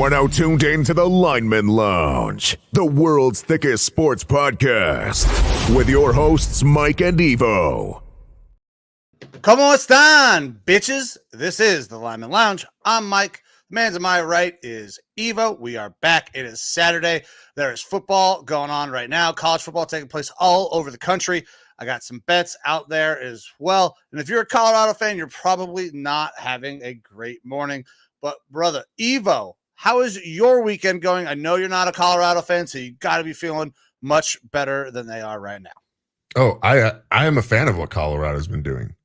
are now tuned in to the Lineman Lounge, the world's thickest sports podcast, with your hosts, Mike and Evo. ¿Cómo están, bitches? This is the Lineman Lounge. I'm Mike. The man to my right is Evo. We are back. It is Saturday. There is football going on right now. College football taking place all over the country. I got some bets out there as well. And if you're a Colorado fan, you're probably not having a great morning. But, brother, Evo, how is your weekend going? I know you're not a Colorado fan, so you got to be feeling much better than they are right now. Oh, I am a fan of what Colorado's been doing.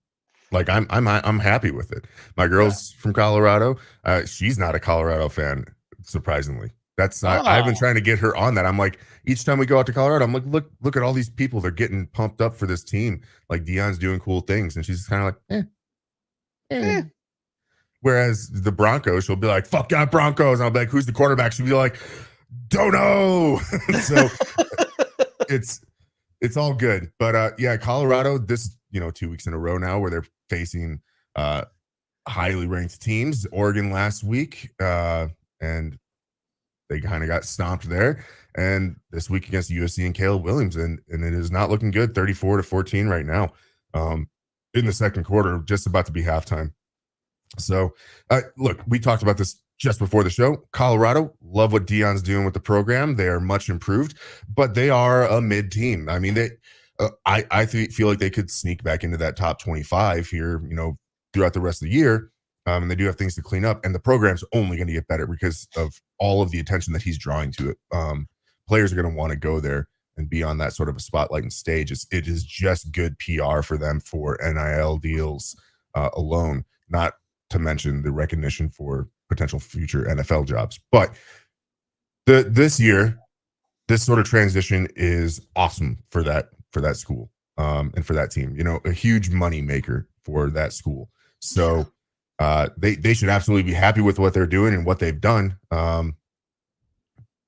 Like I'm happy with it. My girl's from Colorado. She's not a Colorado fan, surprisingly. I've been trying to get her on that. I'm like, each time we go out to Colorado, I'm like, look at all these people. They're getting pumped up for this team. Like Deion's doing cool things, and she's kind of like, Whereas the Broncos, she'll be like, fuck yeah, Broncos. And I'll be like, who's the quarterback? She'll be like, don't know. So it's all good. But yeah, Colorado, this 2 weeks in a row now where they're facing highly ranked teams. Oregon last week, and they kind of got stomped there. And this week against USC and Caleb Williams, and it is not looking good. 34-14 right now in the second quarter, just about to be halftime. So, look, we talked about this just before the show. Colorado, love what Deion's doing with the program. They are much improved, but they are a mid team. I mean, I feel like they could sneak back into that top 25 here, throughout the rest of the year. And they do have things to clean up, and the program's only going to get better because of all of the attention that he's drawing to it. Players are going to want to go there and be on that sort of a spotlight and stage. It is just good PR for them for NIL deals alone, not to mention the recognition for potential future NFL jobs. But this year, this sort of transition is awesome for that school and for that team. A huge money maker for that school. So they should absolutely be happy with what they're doing and what they've done.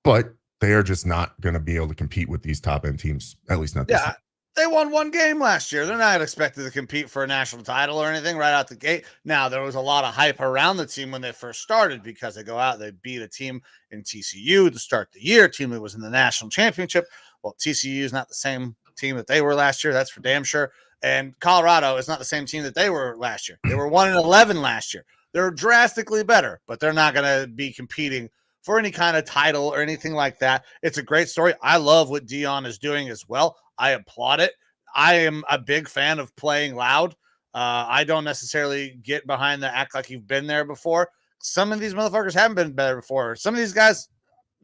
But they are just not going to be able to compete with these top end teams, at least not this year. They won one game last year. They're not expected to compete for a national title or anything right out the gate. Now, there was a lot of hype around the team when they first started because they go out, they beat a team in TCU to start the year, a team that was in the national championship. Well, TCU is not the same team that they were last year. That's for damn sure. And Colorado is not the same team that they were last year. They were 1-11 last year. They're drastically better, but they're not going to be competing for any kind of title or anything like that. It's a great story. I love what Deion is doing as well. I applaud it. I am a big fan of playing loud. I don't necessarily get behind the act like you've been there before. Some of these motherfuckers haven't been there before. Some of these guys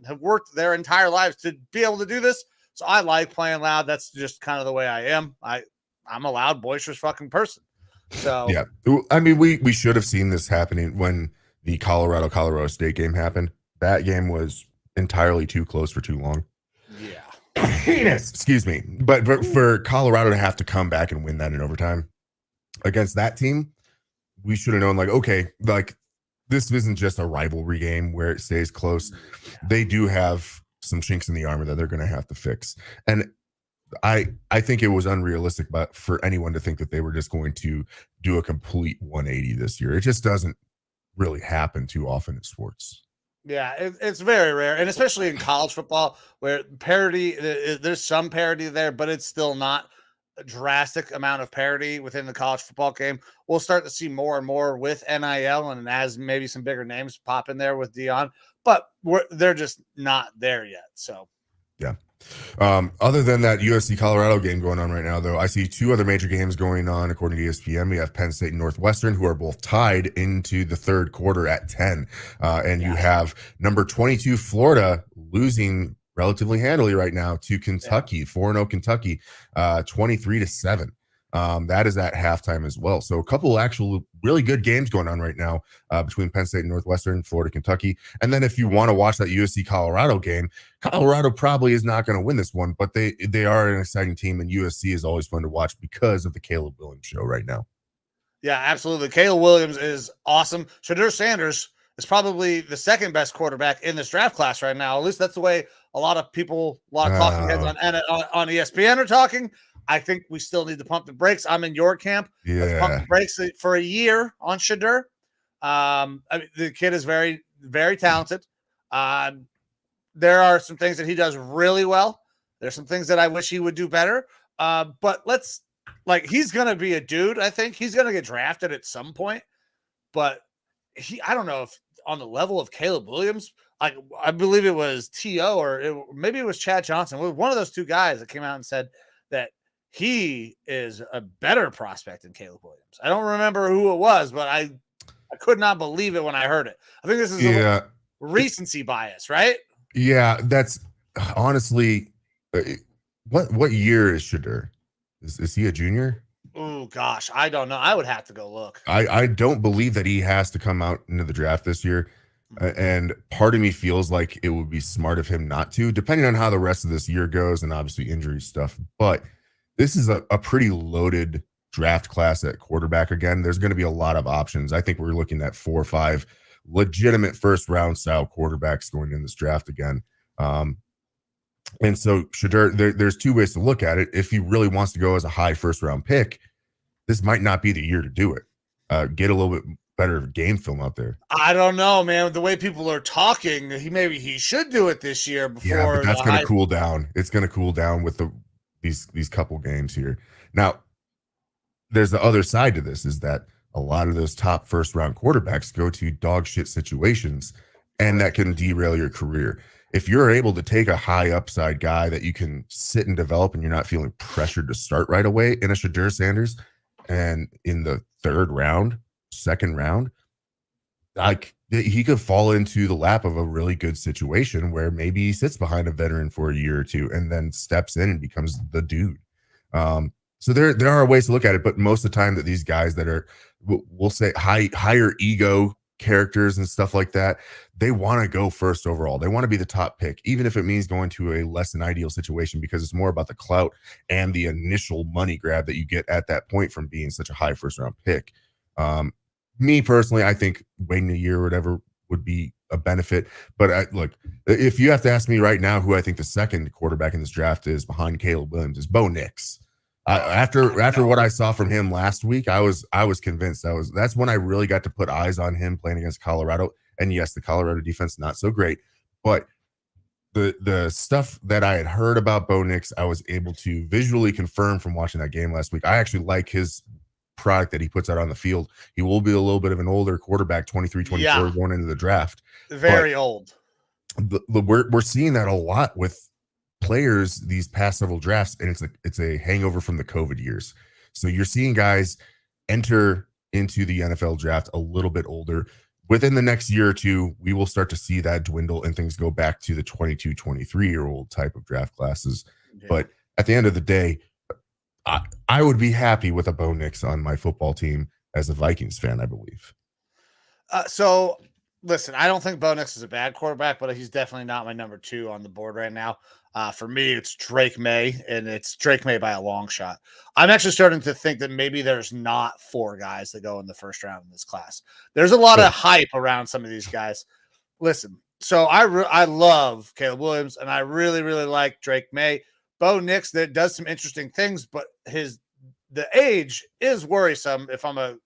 have worked their entire lives to be able to do this. So I like playing loud. That's just kind of the way I am. I'm a loud, boisterous fucking person. So yeah, I mean, we should have seen this happening when the Colorado State game happened. That game was entirely too close for too long. Yeah. Excuse me. But for Colorado to have to come back and win that in overtime against that team, we should have known, like, okay, like this isn't just a rivalry game where it stays close. They do have some chinks in the armor that they're going to have to fix. And I think it was unrealistic but for anyone to think that they were just going to do a complete 180 this year. It just doesn't really happen too often in sports. Yeah, it's very rare, and especially in college football where parity, there's some parity there, but it's still not a drastic amount of parity within the college football game. We'll start to see more and more with NIL and as maybe some bigger names pop in there with Deion, but they're just not there yet. So, yeah. Other than that USC Colorado game going on right now, though, I see two other major games going on according to ESPN. We have Penn State and Northwestern, who are both tied into the third quarter at 10. You have number 22 Florida losing relatively handily right now to Kentucky, 4-0 Kentucky, 23-7. That is at halftime as well. So a couple actual really good games going on right now between Penn State and Northwestern, Florida, Kentucky. And then if you want to watch that USC Colorado game, Colorado probably is not going to win this one, but they are an exciting team, and USC is always fun to watch because of the Caleb Williams show right now. Yeah, absolutely. Caleb Williams is awesome. Shedeur Sanders is probably the second best quarterback in this draft class right now. At least that's the way a lot of talking heads on ESPN are talking. I think we still need to pump the brakes. I'm in your camp. Yeah. Let's pump the brakes for a year on Shedeur. I mean, the kid is very, very talented. There are some things that he does really well. There's some things that I wish he would do better. But he's going to be a dude. I think he's going to get drafted at some point. But I don't know if on the level of Caleb Williams, I believe it was T.O. or maybe it was Chad Johnson. One of those two guys that came out and said that he is a better prospect than Caleb Williams. I don't remember who it was, but I could not believe it when I heard it. I think this is a recency bias, right? Yeah, that's honestly what year is Shedeur? Is he a junior? Oh gosh, I don't know. I would have to go look. I don't believe that he has to come out into the draft this year. And part of me feels like it would be smart of him not to, depending on how the rest of this year goes and obviously injury stuff. But this is a pretty loaded draft class at quarterback again. There's going to be a lot of options. I think we're looking at 4 or 5 legitimate first round style quarterbacks going in this draft again. And so Shedeur, there's 2 ways to look at it. If he really wants to go as a high first round pick, this might not be the year to do it. Get a little bit better game film out there. I don't know, man. The way people are talking, he should do it this year before. Yeah, but that's going to cool down. It's going to cool down with these couple games here. Now, there's the other side to this, is that a lot of those top first round quarterbacks go to dog shit situations, and that can derail your career. If you're able to take a high upside guy that you can sit and develop and you're not feeling pressured to start right away in a Shedeur Sanders, and in the 3rd round, 2nd round, he could fall into the lap of a really good situation where maybe he sits behind a veteran for a year or 2 and then steps in and becomes the dude. So there are ways to look at it, but most of the time that these guys that are, we'll say higher ego characters and stuff like that, they want to go first overall. They want to be the top pick, even if it means going to a less than ideal situation, because it's more about the clout and the initial money grab that you get at that point from being such a high first round pick. Me personally, I think waiting a year or whatever would be a benefit. But look, if you have to ask me right now who I think the second quarterback in this draft is behind Caleb Williams, is Bo Nix. After what I saw from him last week, I was convinced that's when I really got to put eyes on him playing against Colorado. And yes, the Colorado defense not so great, but the stuff that I had heard about Bo Nix, I was able to visually confirm from watching that game last week. I actually like his product that he puts out on the field. He will be a little bit of an older quarterback, 23, 24 going into the draft. Very old. We're seeing that a lot with players these past several drafts, and it's a hangover from the COVID years. So you're seeing guys enter into the NFL draft a little bit older. Within the next year or 2, we will start to see that dwindle and things go back to the 22, 23-year-old type of draft classes. Yeah. But at the end of the day, I would be happy with a Bo Nix on my football team as a Vikings fan, I believe. So listen, I don't think Bo Nix is a bad quarterback, but he's definitely not my number 2 on the board right now. For me, it's Drake May, and it's Drake May by a long shot. I'm actually starting to think that maybe there's not 4 guys that go in the first round in this class. There's a lot of hype around some of these guys. Listen, so I love Caleb Williams, and I really, really like Drake May. Bo Nix that does some interesting things, but the age is worrisome. If I'm a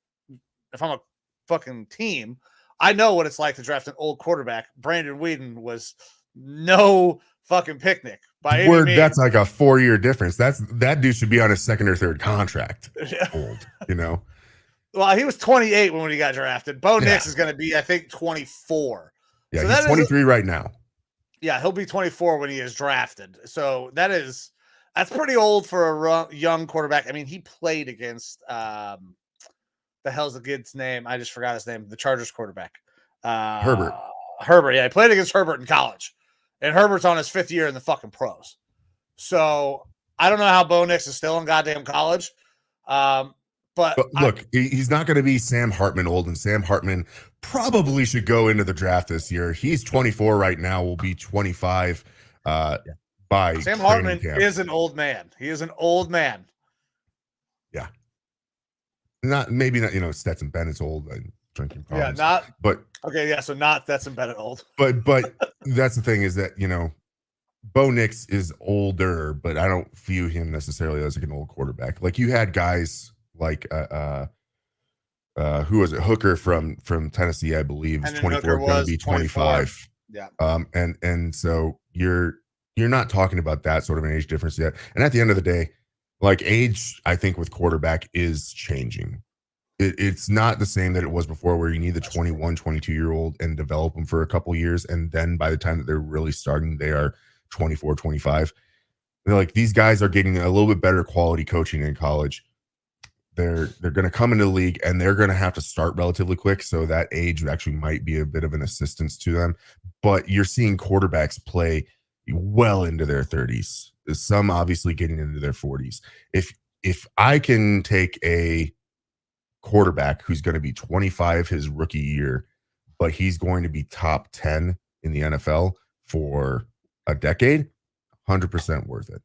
fucking team, I know what it's like to draft an old quarterback. Brandon Weeden was no fucking picnic by any means. That's like a 4-year difference. That dude should be on his 2nd or 3rd contract. Old, Well, he was 28 when he got drafted. Bo Nix is going to be, I think, 24. Yeah, so he's 23 right now. Yeah, he'll be 24 when he is drafted. So that's pretty old for a young quarterback. I mean, he played against the hell's the kid's name? I just forgot his name. The Chargers quarterback. Herbert. Yeah, he played against Herbert in college. And Herbert's on his 5th year in the fucking pros. So I don't know how Bo Nix is still in goddamn college. But look, he's not going to be Sam Hartman old, and Sam Hartman probably should go into the draft this year. He's 24 right now, will be 25 by Sam Hartman is an old man. He is an old man. Yeah. Maybe not, Stetson Bennett's old and drinking problems. So not Stetson Bennett old. But that's the thing is that, Bo Nix is older, but I don't view him necessarily as like an old quarterback. Like you had guys like who was it? Hooker from Tennessee, I believe, is 24, going to be 25. Yeah. And so you're not talking about that sort of an age difference yet. And at the end of the day, like age, I think with quarterback is changing. It's not the same that it was before, where you need the 21, 22-year-old and develop them for a couple years. And then by the time that they're really starting, they are 24, 25. They're like, these guys are getting a little bit better quality coaching in college. They're going to come into the league and they're going to have to start relatively quick. So that age actually might be a bit of an assistance to them. But you're seeing quarterbacks play well into their 30s. Some obviously getting into their 40s. If I can take a quarterback who's going to be 25 his rookie year, but he's going to be top 10 in the NFL for a decade, 100% worth it.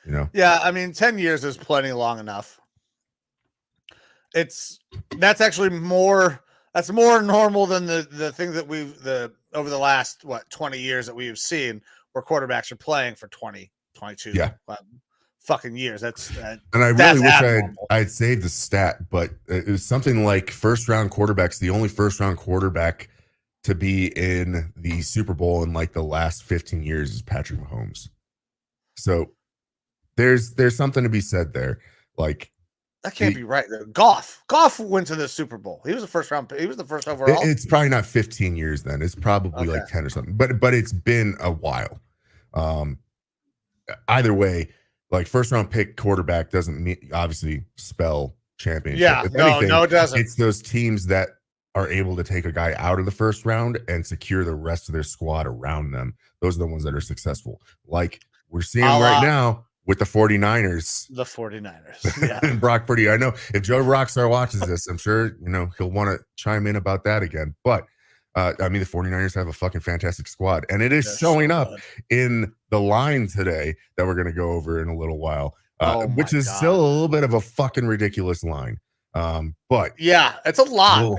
You know? Yeah, I mean, 10 years is plenty long enough. That's actually more normal than the thing that over the last 20 years that we've seen where quarterbacks are playing for 20, 22 fucking years. And I really wish I'd saved the stat, but it was something like first round quarterbacks. The only first round quarterback to be in the Super Bowl in like the last 15 years is Patrick Mahomes. So there's something to be said there. Like, that can't be right. Goff went to the Super Bowl. He was the first overall. It's probably not 15 years then. It's probably like 10 or something. But it's been a while. Either way, like first round pick quarterback doesn't obviously spell championship. Yeah, if anything, no, it doesn't. It's those teams that are able to take a guy out of the first round and secure the rest of their squad around them. Those are the ones that are successful. Like we're seeing right now with the 49ers. The 49ers. Yeah. And Brock Purdy. I know if Joe Rockstar watches this, I'm sure, he'll want to chime in about that again. But I mean, the 49ers have a fucking fantastic squad. And it is showing up in the line today that we're going to go over in a little while, which is still a little bit of a fucking ridiculous line. But yeah, it's a lot.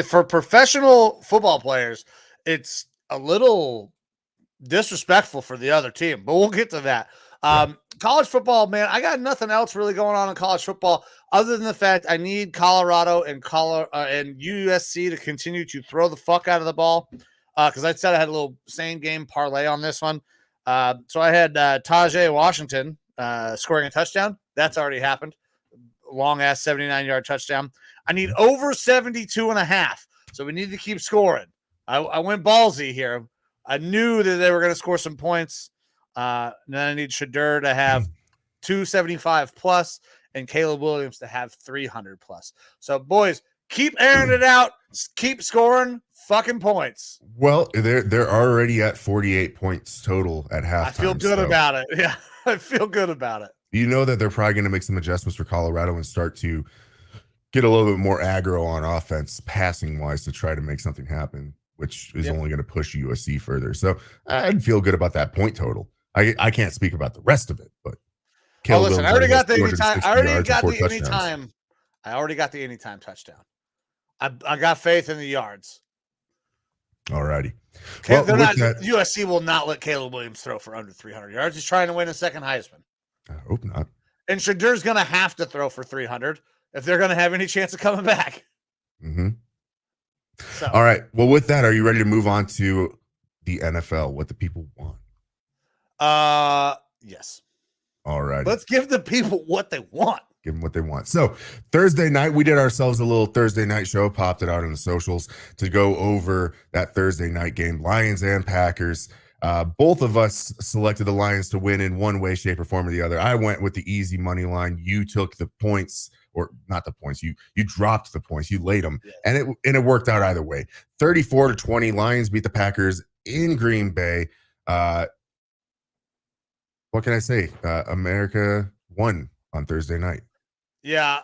For professional football players, it's a little disrespectful for the other team, but we'll get to that. College football, man, I got nothing else really going on in college football other than the fact I need Colorado and USC to continue to throw the fuck out of the ball. Because I said I had a little same game parlay on this one. So I had Tajay Washington scoring a touchdown. That's already happened. Long ass 79-yard touchdown. I need over 72.5. So we need to keep scoring. I went ballsy here. I knew that they were going to score some points. And then I need Shadur to have 275 plus and Caleb Williams to have 300 plus. So boys, keep airing it out. Keep scoring fucking points. Well, they're already at 48 points total at halftime. I feel good about it. Yeah, I feel good about it. You know that they're probably going to make some adjustments for Colorado and start to get a little bit more aggro on offense, passing wise, to try to make something happen, which is only going to push USC further. So I'd feel good about that point total. I can't speak about the rest of it, but listen, I already got the anytime. I already got the anytime touchdown. I got faith in the yards. Alrighty. Well, USC will not let Caleb Williams throw for under 300 yards. He's trying to win a second Heisman. I hope not. And Shadur's going to have to throw for 300 if they're going to have any chance of coming back. Mm-hmm. So. All right. Well, with that, are you ready to move on to the NFL? What the people want? Yes. All right. Let's give the people what they want. Give them what they want. So Thursday night, we did ourselves a little Thursday night show, popped it out on the socials to go over that Thursday night game, Lions and Packers. Both of us selected the Lions to win in one way, shape, or form or the other. I went with the easy money line. You took the points, or not the points. You dropped the points. You laid them, and it worked out either way. 34-20, Lions beat the Packers in Green Bay. What can I say? America won on Thursday night. Yeah,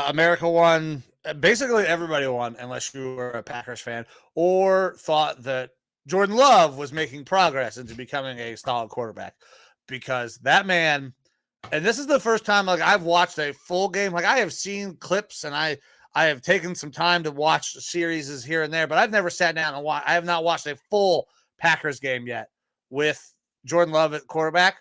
America won. Basically, everybody won, unless you were a Packers fan or thought that Jordan Love was making progress into becoming a solid quarterback, because that man, and this is the first time like I've watched a full game. Like I have seen clips and I have taken some time to watch series here and there, but I've never sat down and watched. I have not watched a full Packers game yet with Jordan Love at quarterback.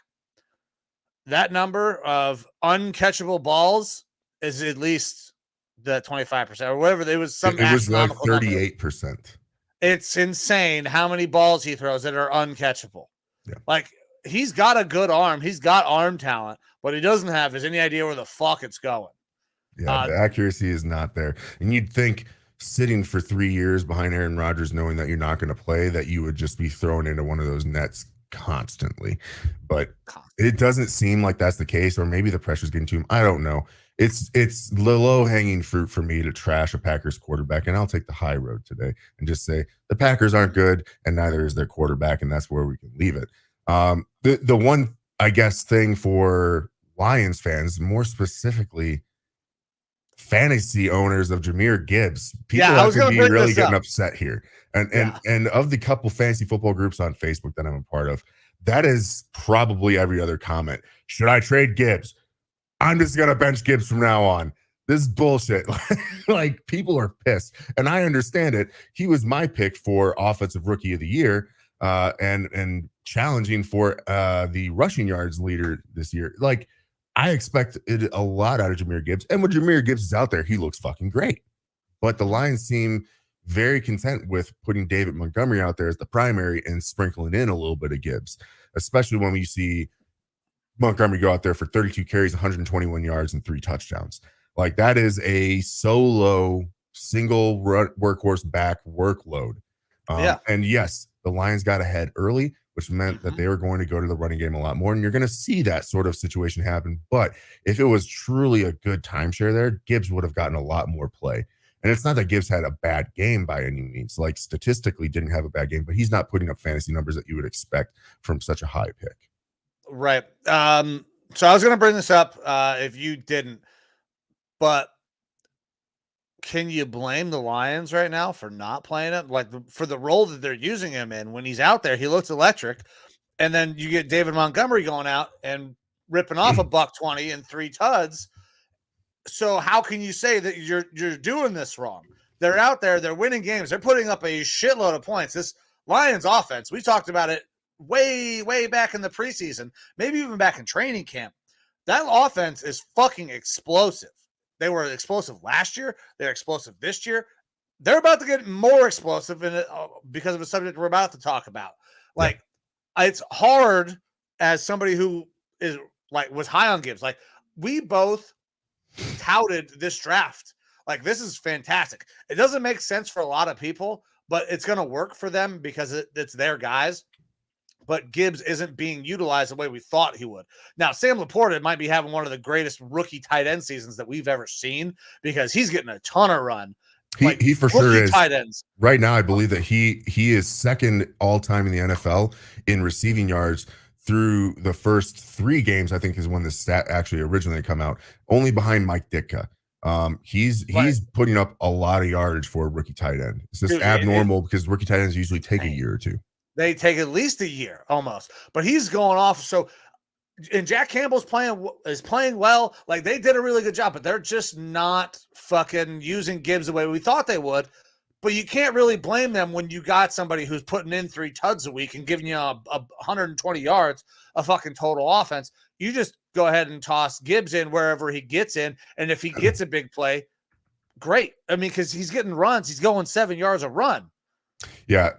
That number of uncatchable balls is at least the 25% or whatever. It was some. It was like 38%. It's insane how many balls he throws that are uncatchable. Yeah. Like, he's got a good arm. He's got arm talent. What he doesn't have is any idea where the fuck it's going. Yeah, the accuracy is not there. And you'd think sitting for 3 years behind Aaron Rodgers, knowing that you're not going to play, that you would just be thrown into one of those nets constantly. But it doesn't seem like that's the case, or maybe the pressure's getting to him. I don't know. It's the low-hanging fruit for me to trash a Packers quarterback, and I'll take the high road today and just say the Packers aren't good, and neither is their quarterback, and that's where we can leave it. The one, I guess, thing for Lions fans, more specifically fantasy owners of Jahmyr Gibbs, people that could be really getting upset here. And of the couple fantasy football groups on Facebook that I'm a part of, that is probably every other comment. Should I trade Gibbs? I'm just going to bench Gibbs from now on. This is bullshit. Like, people are pissed. And I understand it. He was my pick for offensive rookie of the year and challenging for the rushing yards leader this year. Like, I expected a lot out of Jahmyr Gibbs. And when Jahmyr Gibbs is out there, he looks fucking great. But the Lions seem very content with putting David Montgomery out there as the primary and sprinkling in a little bit of Gibbs, especially when we see Montgomery go out there for 32 carries, 121 yards, and 3 touchdowns. Like, that is a solo, single workhorse back workload. And yes, the Lions got ahead early, which meant that they were going to go to the running game a lot more. And you're going to see that sort of situation happen. But if it was truly a good timeshare there, Gibbs would have gotten a lot more play. And it's not that Gibbs had a bad game by any means. Like, statistically didn't have a bad game, but he's not putting up fantasy numbers that you would expect from such a high pick. Right. So I was going to bring this up if you didn't, but can you blame the Lions right now for not playing him? Like, for the role that they're using him in, when he's out there, he looks electric. And then you get David Montgomery going out and ripping off a $120 and 3 tuds. So how can you say that you're doing this wrong? They're out there, they're winning games, they're putting up a shitload of points. This Lions offense, we talked about it way back in the preseason, maybe even back in training camp. That offense is fucking explosive. They were explosive last year. They're explosive this year. They're about to get more explosive in it because of the subject we're about to talk about. Like, it's hard as somebody who is like was high on Gibbs. Like, we both touted this draft. Like, this is fantastic. It doesn't make sense for a lot of people, but it's going to work for them because it's their guys. But Gibbs isn't being utilized the way we thought he would. Now, Sam Laporta might be having one of the greatest rookie tight end seasons that we've ever seen because he's getting a ton of run. He for sure is. Tight ends. Right now, I believe that he is second all-time in the NFL in receiving yards through the first 3 games, I think, is when the stat actually originally come out, only behind Mike Ditka. He's putting up a lot of yardage for a rookie tight end. It's just abnormal because rookie tight ends usually take a year or two. They take at least a year almost, but he's going off. So, and Jack Campbell's playing well. Like, they did a really good job, but they're just not fucking using Gibbs the way we thought they would. But you can't really blame them when you got somebody who's putting in 3 tuds a week and giving you a 120 yards, a fucking total offense. You just go ahead and toss Gibbs in wherever he gets in. And if he gets a big play, great. I mean, because he's getting runs. He's going 7 yards a run. Yeah.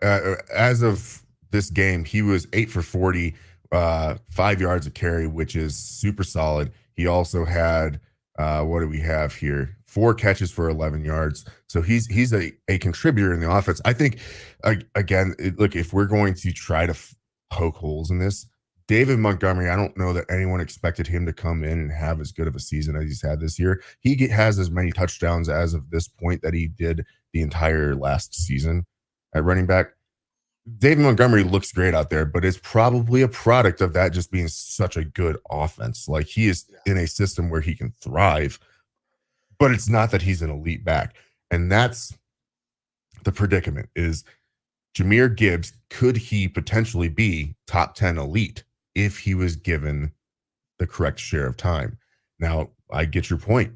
As of this game, he was 8 for 40, 5 yards a carry, which is super solid. He also had, what do we have here? 4 catches for 11 yards. So he's a contributor in the offense. I think, again, look, if we're going to try to poke holes in this, David Montgomery, I don't know that anyone expected him to come in and have as good of a season as he's had this year. He has as many touchdowns as of this point that he did the entire last season at running back. David Montgomery looks great out there, but it's probably a product of that just being such a good offense. Like, he is in a system where he can thrive, but it's not that he's an elite back. And that's the predicament is Jahmyr Gibbs, could he potentially be top 10 elite if he was given the correct share of time? Now, I get your point.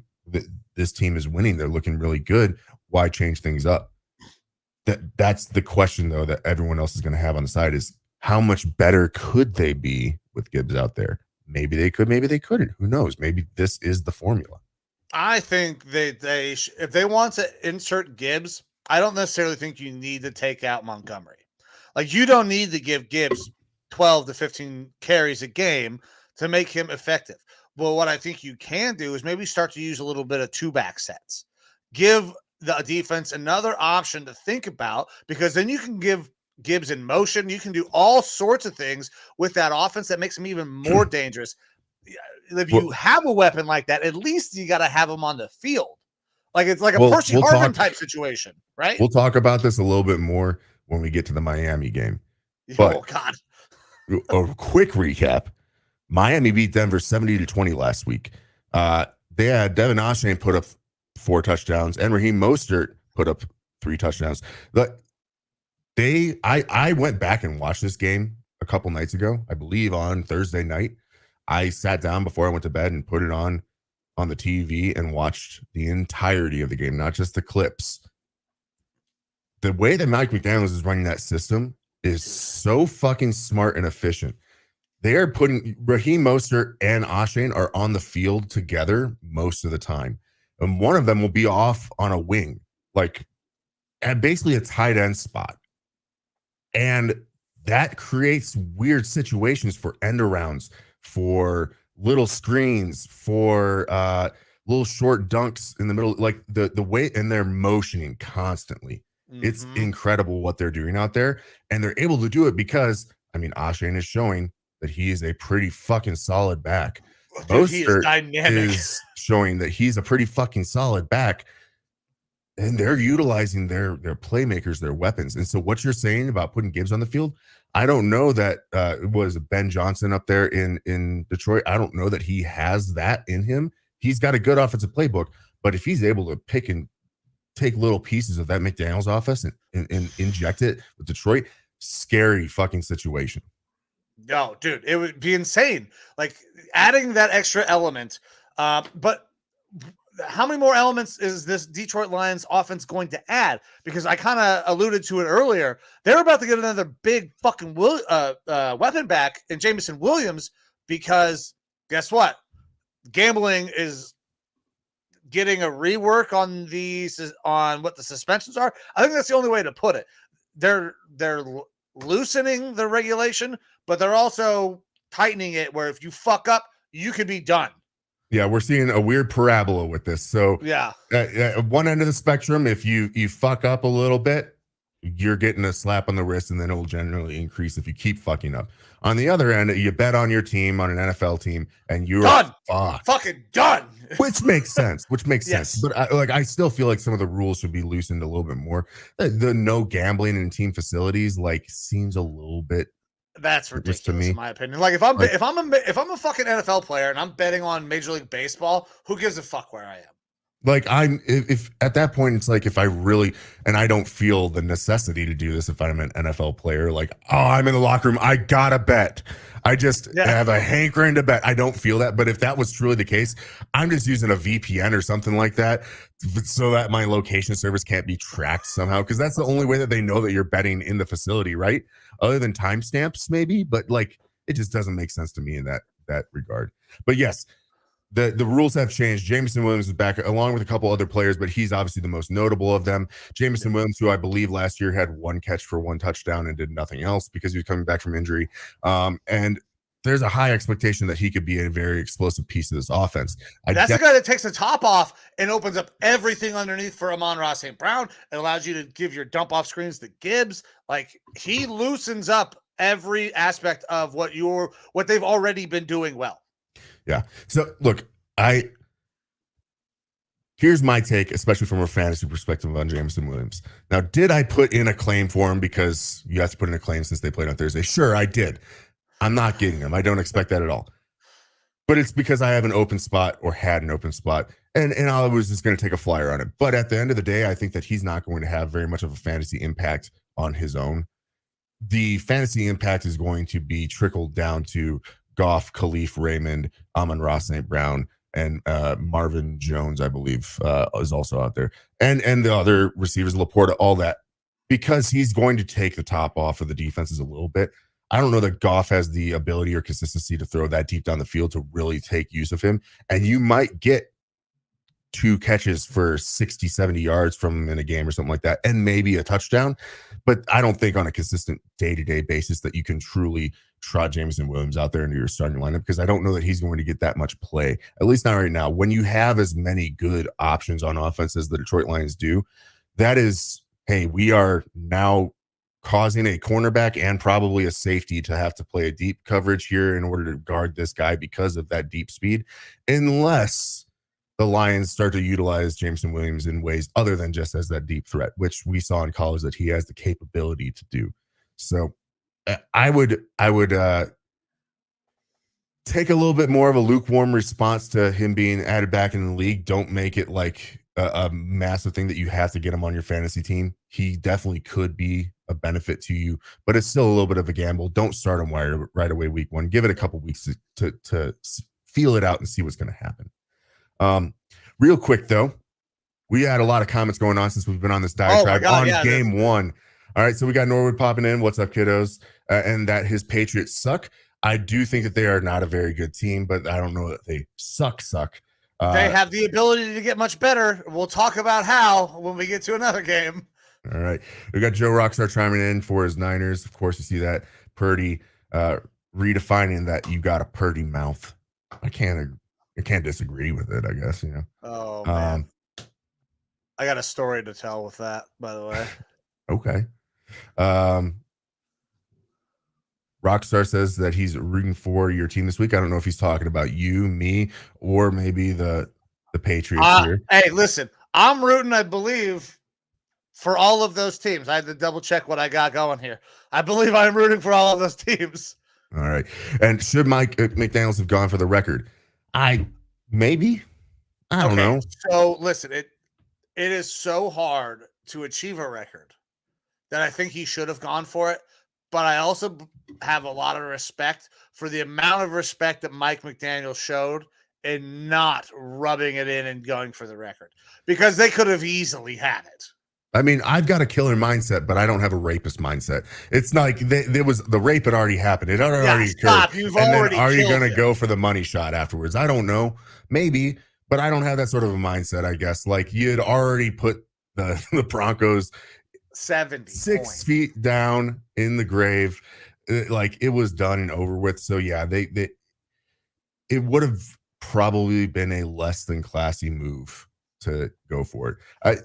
This team is winning. They're looking really good. Why change things up? That's the question, though, that everyone else is going to have on the side is how much better could they be with Gibbs out there? Maybe they could, maybe they couldn't. Who knows? Maybe this is the formula. I think they if they want to insert Gibbs I don't necessarily think you need to take out Montgomery. Like, you don't need to give Gibbs 12 to 15 carries a game to make him effective. Well, what I think you can do is maybe start to use a little bit of two-back sets. Give the defense another option to think about, because then you can give Gibbs in motion. You can do all sorts of things with that offense that makes him even more dangerous. If you have a weapon like that, at least you got to have him on the field. Like, it's like a Percy Harvin type situation, right? We'll talk about this a little bit more when we get to the Miami game. Oh, God. A quick recap. Miami beat Denver 70-20 last week. They had Devin Ashane put up 4 touchdowns, and Raheem Mostert put up 3 touchdowns. I went back and watched this game a couple nights ago, I believe on Thursday night. I sat down before I went to bed and put it on the TV and watched the entirety of the game, not just the clips. The way that Mike McDaniels is running that system is so fucking smart and efficient. They are putting Raheem Mostert and Ashane are on the field together most of the time. And one of them will be off on a wing, like at basically a tight end spot. And that creates weird situations for end arounds, for little screens, for little short dunks in the middle, like the way, and they're motioning constantly. Mm-hmm. It's incredible what they're doing out there. And they're able to do it because, I mean, Ashane is showing that he is a pretty fucking solid back. Dude, he is dynamic. Is showing that he's a pretty fucking solid back. And they're utilizing their playmakers, their weapons. And so what you're saying about putting Gibbs on the field, I don't know that was Ben Johnson up there in Detroit. I don't know that he has that in him. He's got a good offensive playbook, but if he's able to pick and take little pieces of that McDaniels offense and inject it with Detroit, scary fucking situation. No, dude, it would be insane. Like, adding that extra element. But how many more elements is this Detroit Lions offense going to add? Because I kind of alluded to it earlier. They're about to get another big fucking weapon back in Jameson Williams, because guess what? Gambling is getting a rework on what the suspensions are. I think that's the only way to put it. They're loosening the regulation, but they're also tightening it where if you fuck up, you could be done. Yeah, we're seeing a weird parabola with this. So yeah, at one end of the spectrum, if you fuck up a little bit, you're getting a slap on the wrist, and then it will generally increase if you keep fucking up. On the other end, you bet on your team, on an NFL team, and you're done. Fucked. Fucking done. Which makes sense. Yes. Sense. But I still feel like some of the rules should be loosened a little bit more. The no gambling in team facilities seems a little bit. That's ridiculous to me, in my opinion. Like, if I'm a fucking NFL player and I'm betting on Major League Baseball, who gives a fuck where I am? Like, if at that point, it's like, if I really, and I don't feel the necessity to do this if I'm an NFL player, like, oh, I'm in the locker room, I gotta bet. I just have a hankering to bet. I don't feel that. But if that was truly the case, I'm just using a VPN or something like that so that my location service can't be tracked somehow. Because that's the only way that they know that you're betting in the facility, right? Other than timestamps, maybe. But like, it just doesn't make sense to me in that regard. But yes, the rules have changed. Jameson Williams is back along with a couple other players, but he's obviously the most notable of them. Jameson Williams, who I believe last year had 1 catch for 1 touchdown and did nothing else because he was coming back from injury. And there's a high expectation that he could be a very explosive piece of this offense. That's the guy that takes the top off and opens up everything underneath for Amon-Ra St. Brown. It allows you to give your dump off screens to Gibbs. Like, he loosens up every aspect of what they've already been doing well. Yeah. So look, here's my take, especially from a fantasy perspective on Jameson Williams. Now, did I put in a claim for him because you have to put in a claim since they played on Thursday? Sure, I did. I'm not getting him. I don't expect that at all. But it's because I have an open spot or had an open spot, and I was just going to take a flyer on it. But at the end of the day, I think that he's not going to have very much of a fantasy impact on his own. The fantasy impact is going to be trickled down to Goff, Khalif Raymond, Amon-Ra St. Brown, and Marvin Jones, I believe, is also out there. And the other receivers, Laporta, all that, because he's going to take the top off of the defenses a little bit. I don't know that Goff has the ability or consistency to throw that deep down the field to really take use of him. And you might get 2 catches for 60, 70 yards from him in a game or something like that, and maybe a touchdown. But I don't think on a consistent day-to-day basis that you can truly trot Jameson Williams out there into your starting lineup, because I don't know that he's going to get that much play, at least not right now. When you have as many good options on offense as the Detroit Lions do, that is, hey, we are now causing a cornerback and probably a safety to have to play a deep coverage here in order to guard this guy because of that deep speed, unless the Lions start to utilize Jameson Williams in ways other than just as that deep threat, which we saw in college that he has the capability to do. So I would take a little bit more of a lukewarm response to him being added back in the league. Don't make it like a massive thing that you have to get him on your fantasy team. He definitely could be a benefit to you, but it's still a little bit of a gamble. Don't start him right away week 1. Give it a couple weeks to feel it out and see what's going to happen. Real quick though, we had a lot of comments going on since we've been on this diatribe on game 1. All right, so we got Norwood popping in. What's up, kiddos? And that his Patriots suck. I do think that they are not a very good team, but I don't know that they suck. They have the ability to get much better. We'll talk about how when we get to another game. All right. We got Joe Rockstar chiming in for his Niners. Of course, you see that. Purdy redefining that you got a Purdy mouth. I can't disagree with it, I guess, you know. Oh, man. I got a story to tell with that, by the way. Okay. Rockstar says that he's rooting for your team this week. I don't know if he's talking about you, me, or maybe the Patriots here. Hey, listen, I'm rooting, I believe, for all of those teams. I had to double check what I got going here. I believe I'm rooting for all of those teams. All right. And should Mike McDaniels have gone for the record? I don't know. So listen, it is so hard to achieve a record that I think he should have gone for it. But I also have a lot of respect for the amount of respect that Mike McDaniel showed in not rubbing it in and going for the record, because they could have easily had it. I mean, I've got a killer mindset, but I don't have a rapist mindset. It's like the rape had already happened. It had already occurred. You've and already then are you going to him. go for the money shot afterwards? I don't know. Maybe, but I don't have that sort of a mindset, I guess. Like, you had already put the Broncos 6 feet down in the grave. Like, it was done and over with. So yeah, it would have probably been a less than classy move to go for it.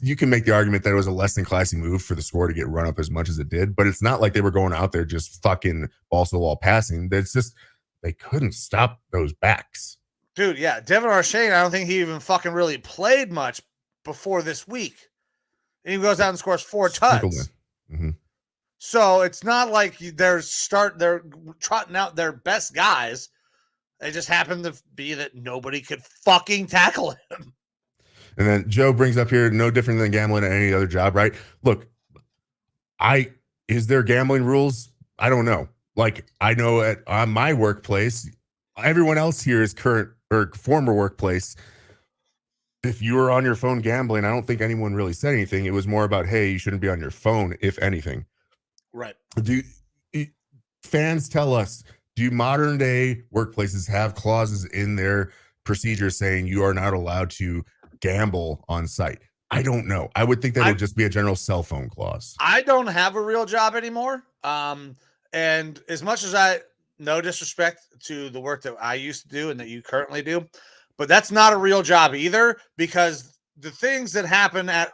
You can make the argument that it was a less than classy move for the score to get run up as much as it did, but it's not like they were going out there just fucking balls to the wall passing. That's just, they couldn't stop those backs. Dude, yeah. Devin Arshane, I don't think he even fucking really played much before this week. And he goes out and scores 4 touchdowns. Mm-hmm. So it's not like they're trotting out their best guys. They just happen to be that nobody could fucking tackle him. And then Joe brings up here, no different than gambling at any other job, right? Look, is there gambling rules? I don't know. Like, I know at my workplace, everyone else here is current or former workplace. If you were on your phone gambling, I don't think anyone really said anything. It was more about, hey, you shouldn't be on your phone, if anything. Right. Fans tell us, do modern day workplaces have clauses in their procedures saying you are not allowed to gamble on site? I don't know. I would think that would just be a general cell phone clause. I don't have a real job anymore. And as much as no disrespect to the work that I used to do and that you currently do, but that's not a real job either, because the things that happen at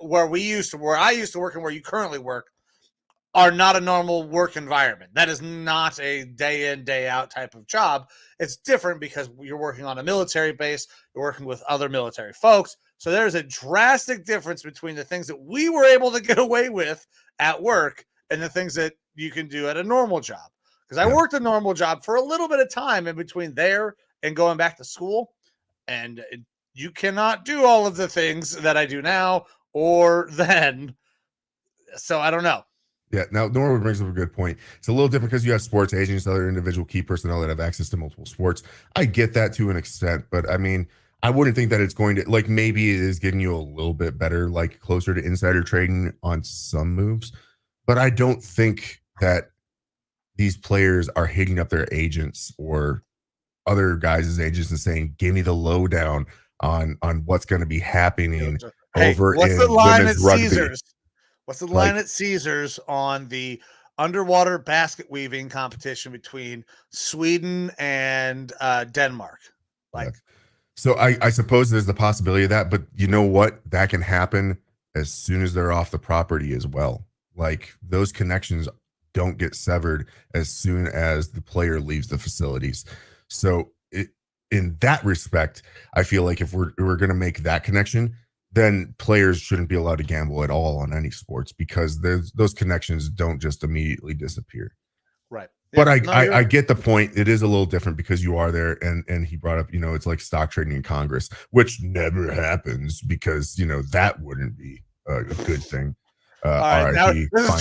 where I used to work and where you currently work are not a normal work environment. That is not a day in, day out type of job. It's different because you're working on a military base, you're working with other military folks. So there's a drastic difference between the things that we were able to get away with at work and the things that you can do at a normal job. Because I worked a normal job for a little bit of time in between there and going back to school. And you cannot do all of the things that I do now or then. So I don't know. Yeah, now Norwood brings up a good point. It's a little different because you have sports agents, other individual key personnel that have access to multiple sports. I get that to an extent, but I mean, I wouldn't think that it's going to, like, maybe it is getting you a little bit better, like closer to insider trading on some moves. But I don't think that these players are hitting up their agents or other guys' agents and saying, give me the lowdown on what's going to be happening Hey, over what's in the line at women's rugby. Caesars? What's the line at Caesars on the underwater basket weaving competition between Sweden and Denmark? Like, Yeah. So I suppose there's the possibility of that, but you know what? That can happen as soon as they're off the property as well. Like those connections don't get severed as soon as the player leaves the facilities. So in that respect, I feel like if we're going to make that connection, then players shouldn't be allowed to gamble at all on any sports because those connections don't just immediately disappear. right. But Yeah, I get the point. It is a little different because you are there, and he brought up, it's like stock trading in Congress, which never happens because that wouldn't be a good thing. All right, now RIP this is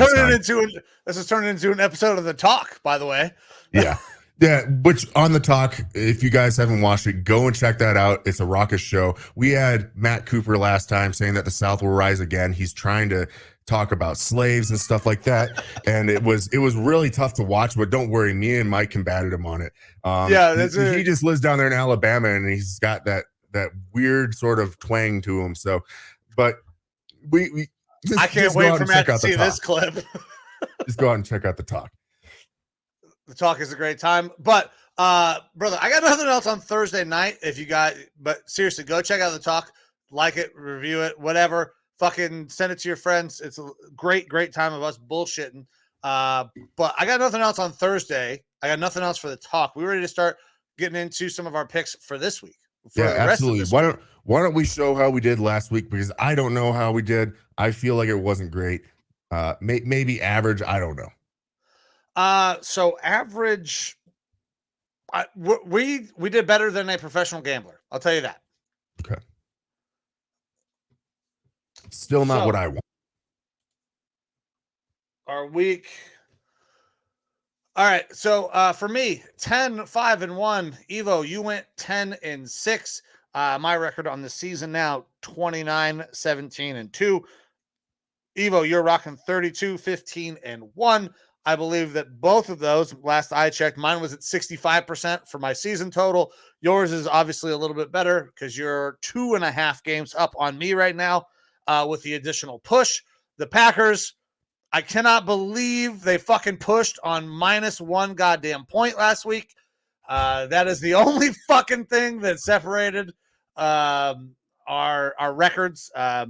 turning into an episode of The Talk, by the way. Yeah. Yeah, which on The Talk, if you guys haven't watched it, go and check that out. It's a raucous show. We had Matt Cooper last time saying that the South will rise again. He's trying to talk about slaves and stuff like that, and it was really tough to watch. But don't worry, me and Mike combated him on it. He just lives down there in Alabama, and he's got that weird sort of twang to him. So, but I can't wait for Matt to see this clip. Just go out and check out The Talk. The Talk is a great time. But brother, I got nothing else on Thursday night. But seriously, go check out The Talk, like it, review it, whatever. Fucking send it to your friends. It's a great time of us bullshitting. But I got nothing else on Thursday. I got nothing else for The Talk. We ready to start getting into some of our picks for this week. Absolutely. Why don't we show how we did last week? Because I don't know how we did. I feel like it wasn't great. Maybe average. I don't know. So average, we did better than a professional gambler. I'll tell you that. Okay. Still not what I want. Our week. All right. So for me, 10-5-1. Evo, you went 10-6. My record on the season now 29-17-2. Evo, you're rocking 32-15-1. I believe that both of those, last I checked, mine was at 65% for my season total. Yours is obviously a little bit better because you're 2.5 games up on me right now with the additional push. The Packers, I cannot believe they fucking pushed on -1 goddamn point last week. That is the only fucking thing that separated our records. I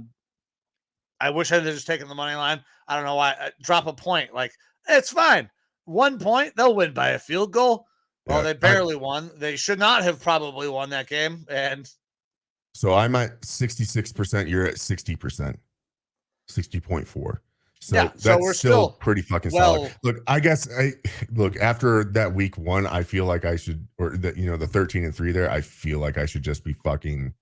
wish I had just taken the money line. I don't know why. Drop a point. Like, it's fine. 1 point, they'll win by a field goal. Well, they barely won. They should not have probably won that game. And so I'm at 66%. You're at 60%, 60.4. So yeah, that's we're still pretty fucking solid. Look, I guess after that week 1, I feel like I should, or the 13-3 there, I feel like I should just be fucking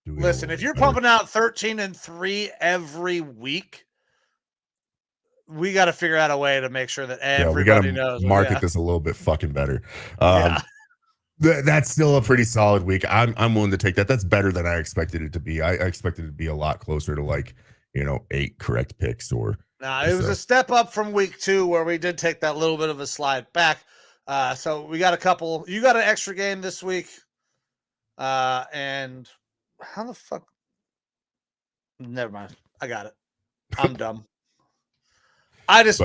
doing. Listen, if you're pumping out 13-3 every week, we got to figure out a way to make sure that everybody knows. Market this a little bit fucking better. That's still a pretty solid week. I'm willing to take that. That's better than I expected it to be. I expected it to be a lot closer to 8 correct picks or. It was a step up from week 2 where we did take that little bit of a slide back. So we got a couple. You got an extra game this week. And how the fuck? Never mind. I got it. I'm dumb. I just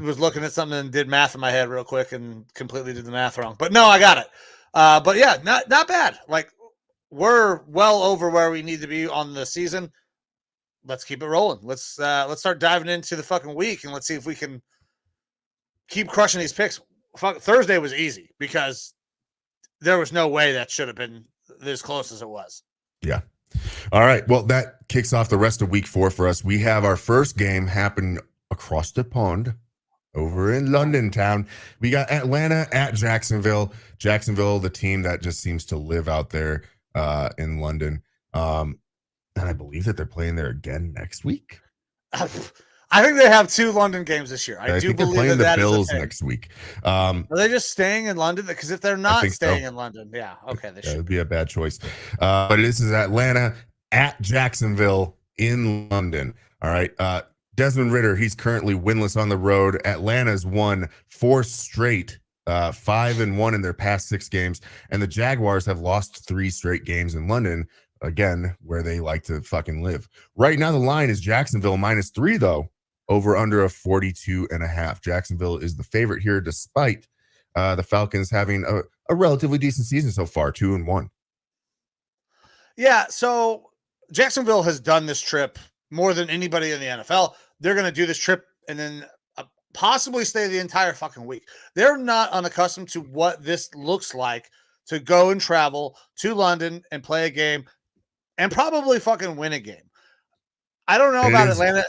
was looking at something and did math in my head real quick and completely did the math wrong. But no, I got it. But yeah, not bad. Like, we're well over where we need to be on the season. Let's keep it rolling. Let's start diving into the fucking week and let's see if we can keep crushing these picks. Thursday was easy because there was no way that should have been as close as it was. Yeah. All right. Well, that kicks off the rest of week 4 for us. We have our first game happen across the pond over in London town. We got Atlanta at Jacksonville. Jacksonville, the team that just seems to live out there in London. And I believe that they're playing there again next week. I think they have 2 London games this year. I do think they're believe playing that the Bills is a next week. Are they just staying in London? Because if they're not staying in London, yeah, okay, they should. It would be a bad choice. But this is Atlanta at Jacksonville in London. All right. Desmond Ridder, he's currently winless on the road. Atlanta's won 4 straight, 5-1 in their past 6 games, and the Jaguars have lost 3 straight games in London. again, where they like to fucking live. Right now, the line is Jacksonville -3, though, over under a 42.5. Jacksonville is the favorite here, despite the Falcons having a relatively decent season so far, 2-1. Yeah, so Jacksonville has done this trip more than anybody in the NFL. They're going to do this trip and then possibly stay the entire fucking week. They're not unaccustomed to what this looks like to go and travel to London and play a game and probably fucking win a game. I don't know about Atlanta.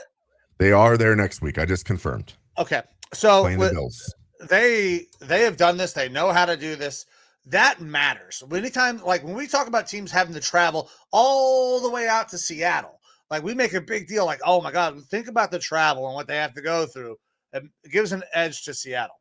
They are there next week. I just confirmed. Okay. So playing the Bills. They have done this. They know how to do this. That matters. Anytime, like when we talk about teams having to travel all the way out to Seattle, like we make a big deal, like, oh my God, think about the travel and what they have to go through. It gives an edge to Seattle.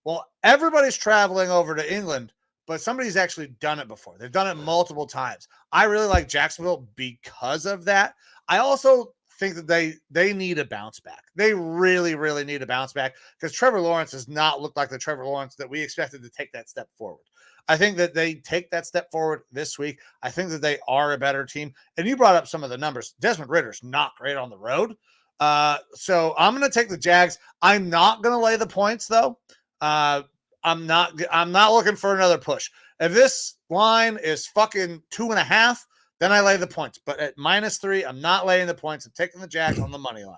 Well, everybody's traveling over to England, but somebody's actually done it before. They've done it multiple times. I really like Jacksonville because of that. I also think that they need a bounce back. They really, really need a bounce back because Trevor Lawrence does not look like the Trevor Lawrence that we expected to take that step forward. I think that they take that step forward this week. I think that they are a better team. And you brought up some of the numbers. Desmond Ritter's not great on the road. So I'm going to take the Jags. I'm not going to lay the points though. I'm not looking for another push. If this line is fucking 2.5, then I lay the points. But at -3, I'm not laying the points. I'm taking the Jags on the money line.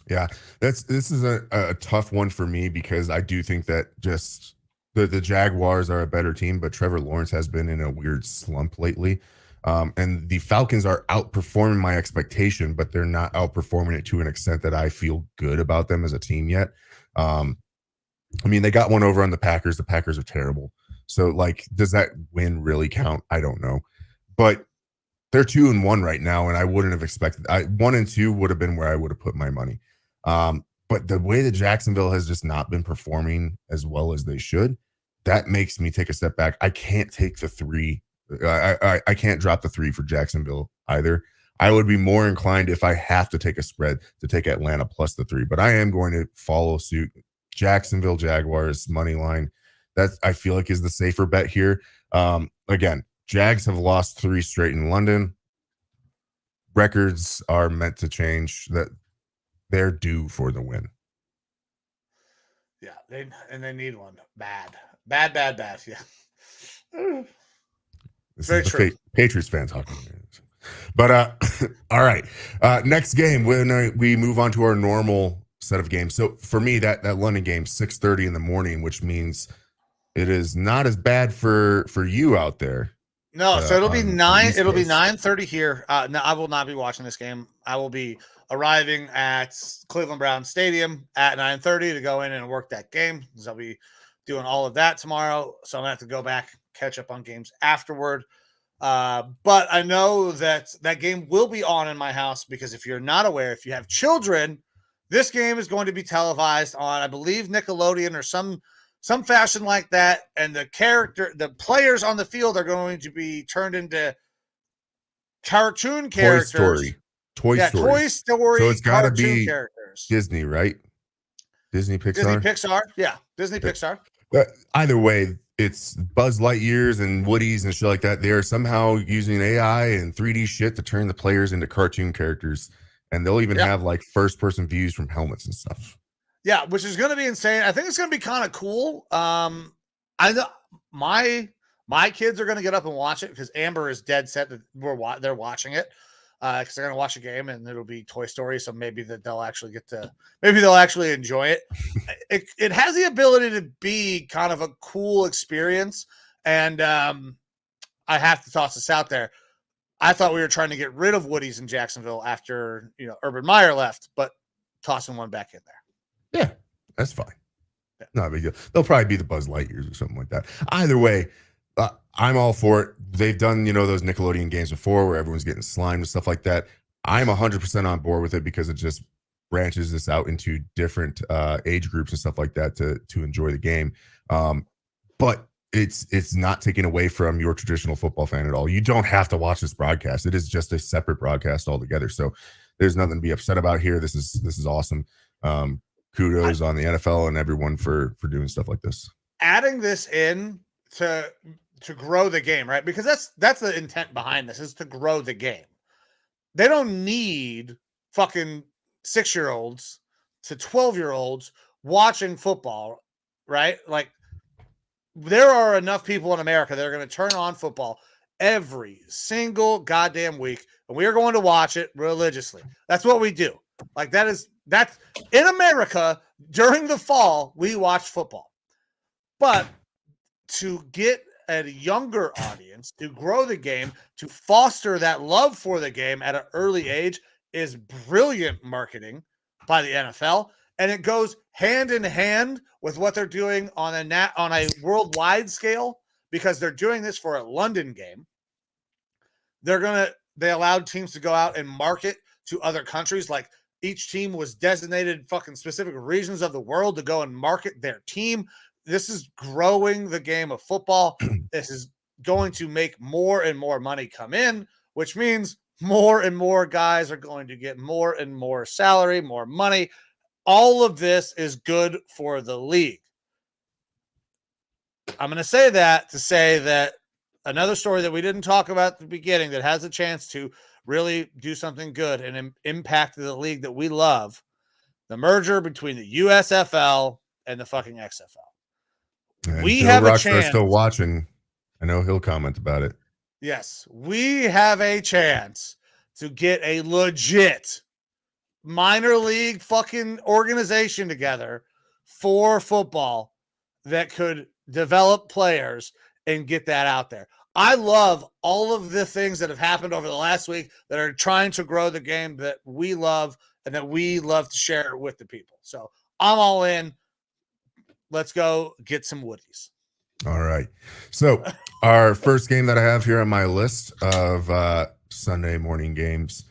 Yeah, this is a tough one for me because I do think that just the Jaguars are a better team, but Trevor Lawrence has been in a weird slump lately. And the Falcons are outperforming my expectation, but they're not outperforming it to an extent that I feel good about them as a team yet. I mean, they got one over on the Packers. The Packers are terrible. So, like, does that win really count? I don't know. But they're 2-1 right now, and I wouldn't have expected. 1 and 2 would have been where I would have put my money. But the way that Jacksonville has just not been performing as well as they should, that makes me take a step back. I can't take the 3. I can't drop the 3 for Jacksonville either. I would be more inclined if I have to take a spread to take Atlanta plus the 3, but I am going to follow suit. Jacksonville Jaguars money line. That I feel like is the safer bet here. Again, Jags have lost 3 straight in London. Records are meant to change. That they're due for the win. Yeah, they need one bad. Yeah. This Very is true. the Patriots fan talking. But all right. Next game, when we move on to our normal set of games. So for me, that London game, 6:30 in the morning, which means it is not as bad for you out there. No, so it'll be 9. It'll be 9:30 here. No, I will not be watching this game. I will be arriving at Cleveland Browns Stadium at 9:30 to go in and work that game. Because I'll be doing all of that tomorrow. So I'm gonna have to go back, catch up on games afterward. But I know that game will be on in my house because if you're not aware, if you have children, this game is going to be televised on, I believe, Nickelodeon or some fashion like that. And the players on the field are going to be turned into cartoon characters. Toy Story. So it's got to be characters. Disney, right? Disney Pixar. Disney Pixar. Either way, it's Buzz Lightyears and Woody's and shit like that. They are somehow using AI and 3D shit to turn the players into cartoon characters. And they'll even have like first-person views from helmets and stuff. Yeah, which is going to be insane. I think it's going to be kind of cool. I know my kids are going to get up and watch it because Amber is dead set that they're watching it because they're going to watch a game and it'll be Toy Story. So maybe they'll actually enjoy it. It has the ability to be kind of a cool experience. And I have to toss this out there. I thought we were trying to get rid of Woody's in Jacksonville after, Urban Meyer left, but tossing one back in there. Yeah, that's fine. Yeah. Not a big deal. They'll probably be the Buzz Lightyears or something like that. Either way, I'm all for it. They've done, those Nickelodeon games before where everyone's getting slimed and stuff like that. I'm 100% on board with it because it just branches this out into different age groups and stuff like that to enjoy the game. But it's not taking away from your traditional football fan at all. You don't have to watch this broadcast. It is just a separate broadcast altogether. So there's nothing to be upset about here. This is awesome. Kudos on the NFL and everyone for doing stuff like this. Adding this in to to grow the game, right? Because that's the intent behind this, is to grow the game. They don't need fucking 6-year-olds to 12-year-olds watching football, right? Like, there are enough people in America that are going to turn on football every single goddamn week, and we are going to watch it religiously. That's what we do. Like, that's in America. During the fall, we watch football. But to get a younger audience, to grow the game, to foster that love for the game at an early age is brilliant marketing by the NFL. And it goes hand in hand with what they're doing on a worldwide scale, because they're doing this for a London game. They allowed teams to go out and market to other countries. Like, each team was designated fucking specific regions of the world to go and market their team. This is growing the game of football. This is going to make more and more money come in, which means more and more guys are going to get more and more salary, more money. All of this is good for the league. I'm going to say that another story that we didn't talk about at the beginning that has a chance to really do something good and impact the league that we love, the merger between the USFL and the fucking XFL. And We Joe have a Rockstar's chance. still watching. I know he'll comment about it. Yes, we have a chance to get a legit minor league fucking organization together for football that could develop players and get that out there. I love all of the things that have happened over the last week that are trying to grow the game that we love and that we love to share with the people. So I'm all in. Let's go get some Woodies. All right. So our first game that I have here on my list of Sunday morning games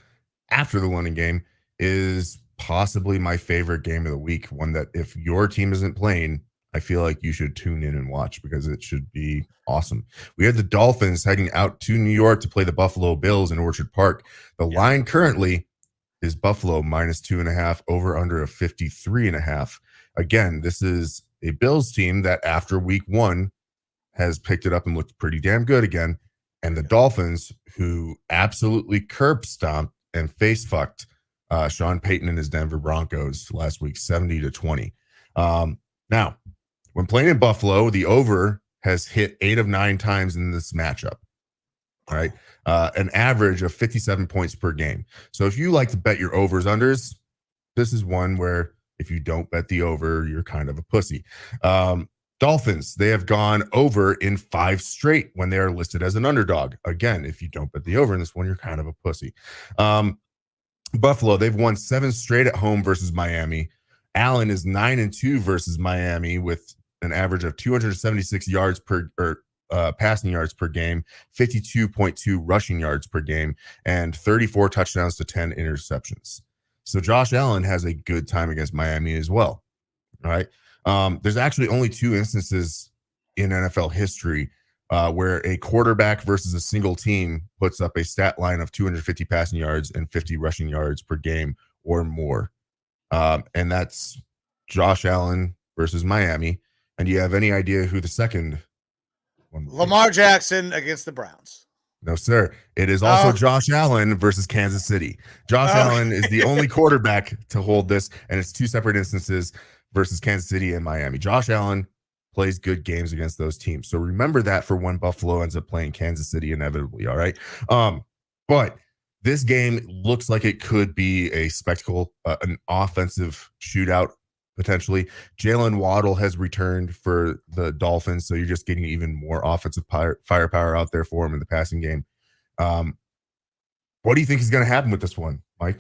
after the London game is possibly my favorite game of the week. One that if your team isn't playing, I feel like you should tune in and watch because it should be awesome. We had the Dolphins heading out to New York to play the Buffalo Bills in Orchard Park. The line currently is Buffalo -2.5, over under of 53.5. Again, this is a Bills team that after week 1 has picked it up and looked pretty damn good again. And the Dolphins, who absolutely curb stomped and face fucked Sean Payton and his Denver Broncos last week, 70-20. Now, when playing in Buffalo, the over has hit 8 of 9 times in this matchup. All right. An average of 57 points per game. So if you like to bet your overs, unders, this is one where if you don't bet the over, you're kind of a pussy. Dolphins, they have gone over in 5 straight when they are listed as an underdog. Again, if you don't bet the over in this one, you're kind of a pussy. Buffalo, they've won 7 straight at home versus Miami. Allen is 9-2 versus Miami with an average of 276 yards per passing yards per game, 52.2 rushing yards per game, and 34 touchdowns to 10 interceptions. So Josh Allen has a good time against Miami as well. All right. There's actually only 2 instances in NFL history where a quarterback versus a single team puts up a stat line of 250 passing yards and 50 rushing yards per game or more. And that's Josh Allen versus Miami. And do you have any idea who the second one would be? Lamar Jackson against the Browns. No, sir. It is also Josh Allen versus Kansas City. Josh Allen is the only quarterback to hold this, and it's 2 separate instances versus Kansas City and Miami. Josh Allen plays good games against those teams. So remember that for when Buffalo ends up playing Kansas City inevitably, all right? But this game looks like it could be a spectacle, an offensive shootout, potentially. Jalen Waddle has returned for the Dolphins, so you're just getting even more offensive firepower out there for him in the passing game. What do you think is going to happen with this one, Mike?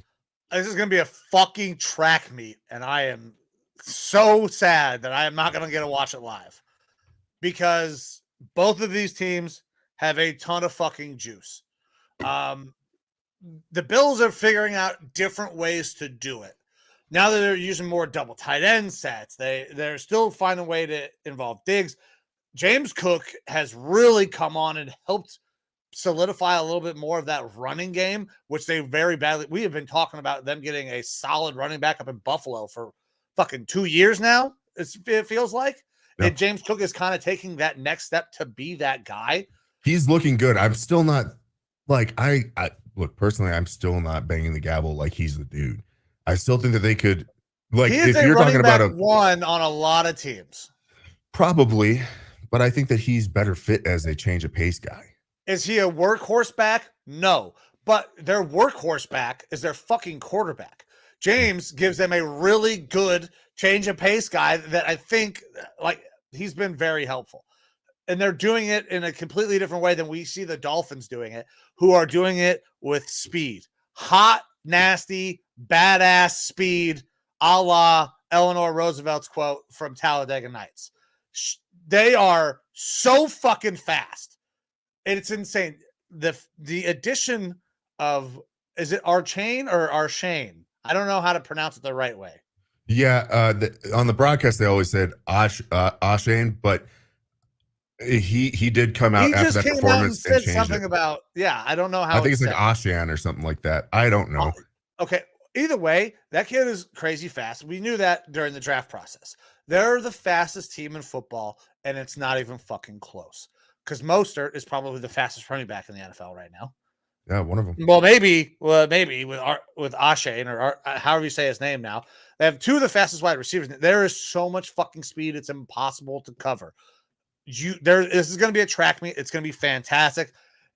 This is going to be a fucking track meet, and I am so sad that I am not going to get to watch it live because both of these teams have a ton of fucking juice. The Bills are figuring out different ways to do it. Now that they're using more double tight end sets, they're still finding a way to involve Diggs. James Cook has really come on and helped solidify a little bit more of that running game, which they very badly. We have been talking about them getting a solid running back up in Buffalo for fucking 2 years now. It feels like, And James Cook is kind of taking that next step to be that guy. He's looking good. I'm still not like I look personally. I'm still not banging the gavel like he's the dude. I still think that they could. Like He is if you're talking about one on a lot of teams, probably, but I think that he's better fit as a change of pace guy. Is he a workhorse back? No, but their workhorse back is their fucking quarterback. James gives them a really good change of pace guy that I think like he's been very helpful. And they're doing it in a completely different way than we see the Dolphins doing it, who are doing it with speed. Hot, nasty, badass speed, a la Eleanor Roosevelt's quote from Talladega Nights. They are so fucking fast. It's insane. The addition of, is it Archane or Arshane? I don't know how to pronounce it the right way. Yeah, on the broadcast they always said Ashane, but he did come out after that performance and said something about I don't know how. I think it's like Ashan or something like that. I don't know. Okay, either way, that kid is crazy fast. We knew that during the draft process. They're the fastest team in football, and it's not even fucking close. Because Mostert is probably the fastest running back in the NFL right now. Yeah, one of them. Well, maybe with Ashane or however you say his name now. They have two of the fastest wide receivers. There is so much fucking speed; it's impossible to cover. This is going to be a track meet. It's going to be fantastic,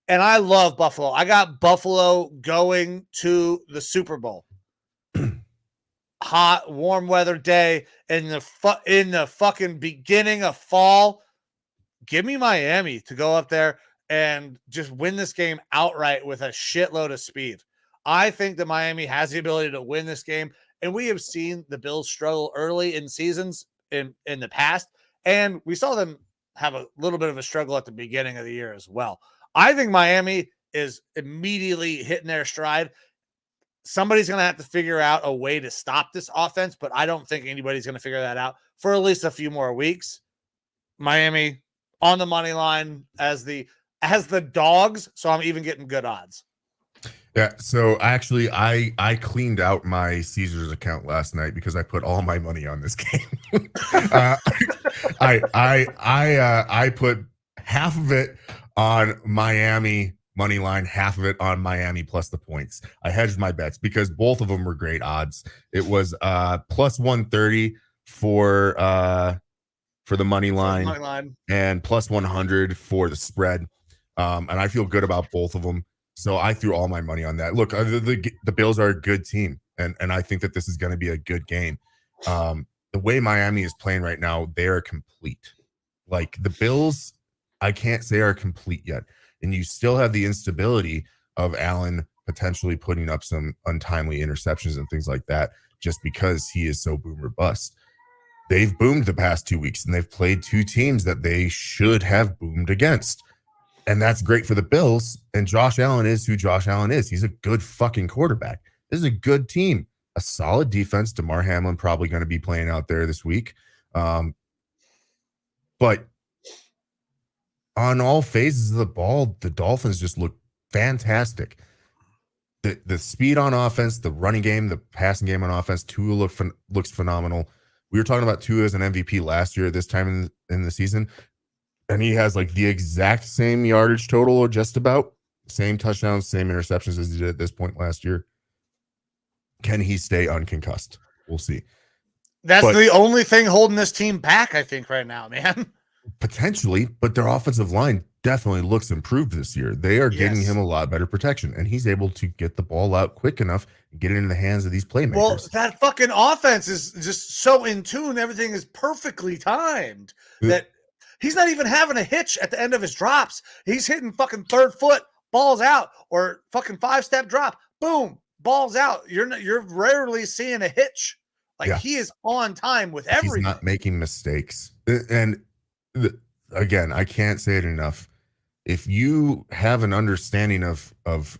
and I love Buffalo. I got Buffalo going to the Super Bowl. Hot, warm weather day in the fucking beginning of fall. Give me Miami to go up there and just win this game outright with a shitload of speed. I think that Miami has the ability to win this game, and we have seen the Bills struggle early in seasons in the past, and we saw them have a little bit of a struggle at the beginning of the year as well. I think Miami is immediately hitting their stride. Somebody's going to have to figure out a way to stop this offense, but I don't think anybody's going to figure that out for at least a few more weeks. Miami on the money line as the dogs, so I'm even getting good odds. Yeah, so actually I cleaned out my Caesars account last night because I put all my money on this game. I put half of it on Miami money line, half of it on Miami plus the points. I hedged my bets because both of them were great odds. It was plus 130 for the money line and plus 100 for the spread. And I feel good about both of them. So I threw all my money on that. Look, the Bills are a good team, and I think that this is going to be a good game. The way Miami is playing right now, they are complete. Like the Bills, I can't say are complete yet. And you still have the instability of Allen potentially putting up some untimely interceptions and things like that just because he is so boom or bust. They've boomed the past 2 weeks, and they've played two teams that they should have boomed against. And that's great for the Bills. And Josh Allen is who Josh Allen is. He's a good fucking quarterback. This is a good team. A solid defense. DeMar Hamlin probably going to be playing out there this week. But on all phases of the ball, the Dolphins just look fantastic. The speed on offense, the running game, the passing game on offense, Tua looks phenomenal. We were talking about Tua as an MVP last year, this time in the season. And he has like the exact same yardage total or just about same touchdowns, same interceptions as he did at this point last year. Can he stay unconcussed? We'll see. That's the only thing holding this team back, I think, right now, man. Potentially, but their offensive line definitely looks improved this year. They are getting him a lot better protection, and he's able to get the ball out quick enough and get it in the hands of these playmakers. Well, that fucking offense is just so in tune. Everything is perfectly timed that he's not even having a hitch at the end of his drops. He's hitting fucking third foot, balls out, or fucking 5-step drop. Boom, balls out. You're rarely seeing a hitch. He is on time with everything. He's not making mistakes. And again, I can't say it enough. If you have an understanding of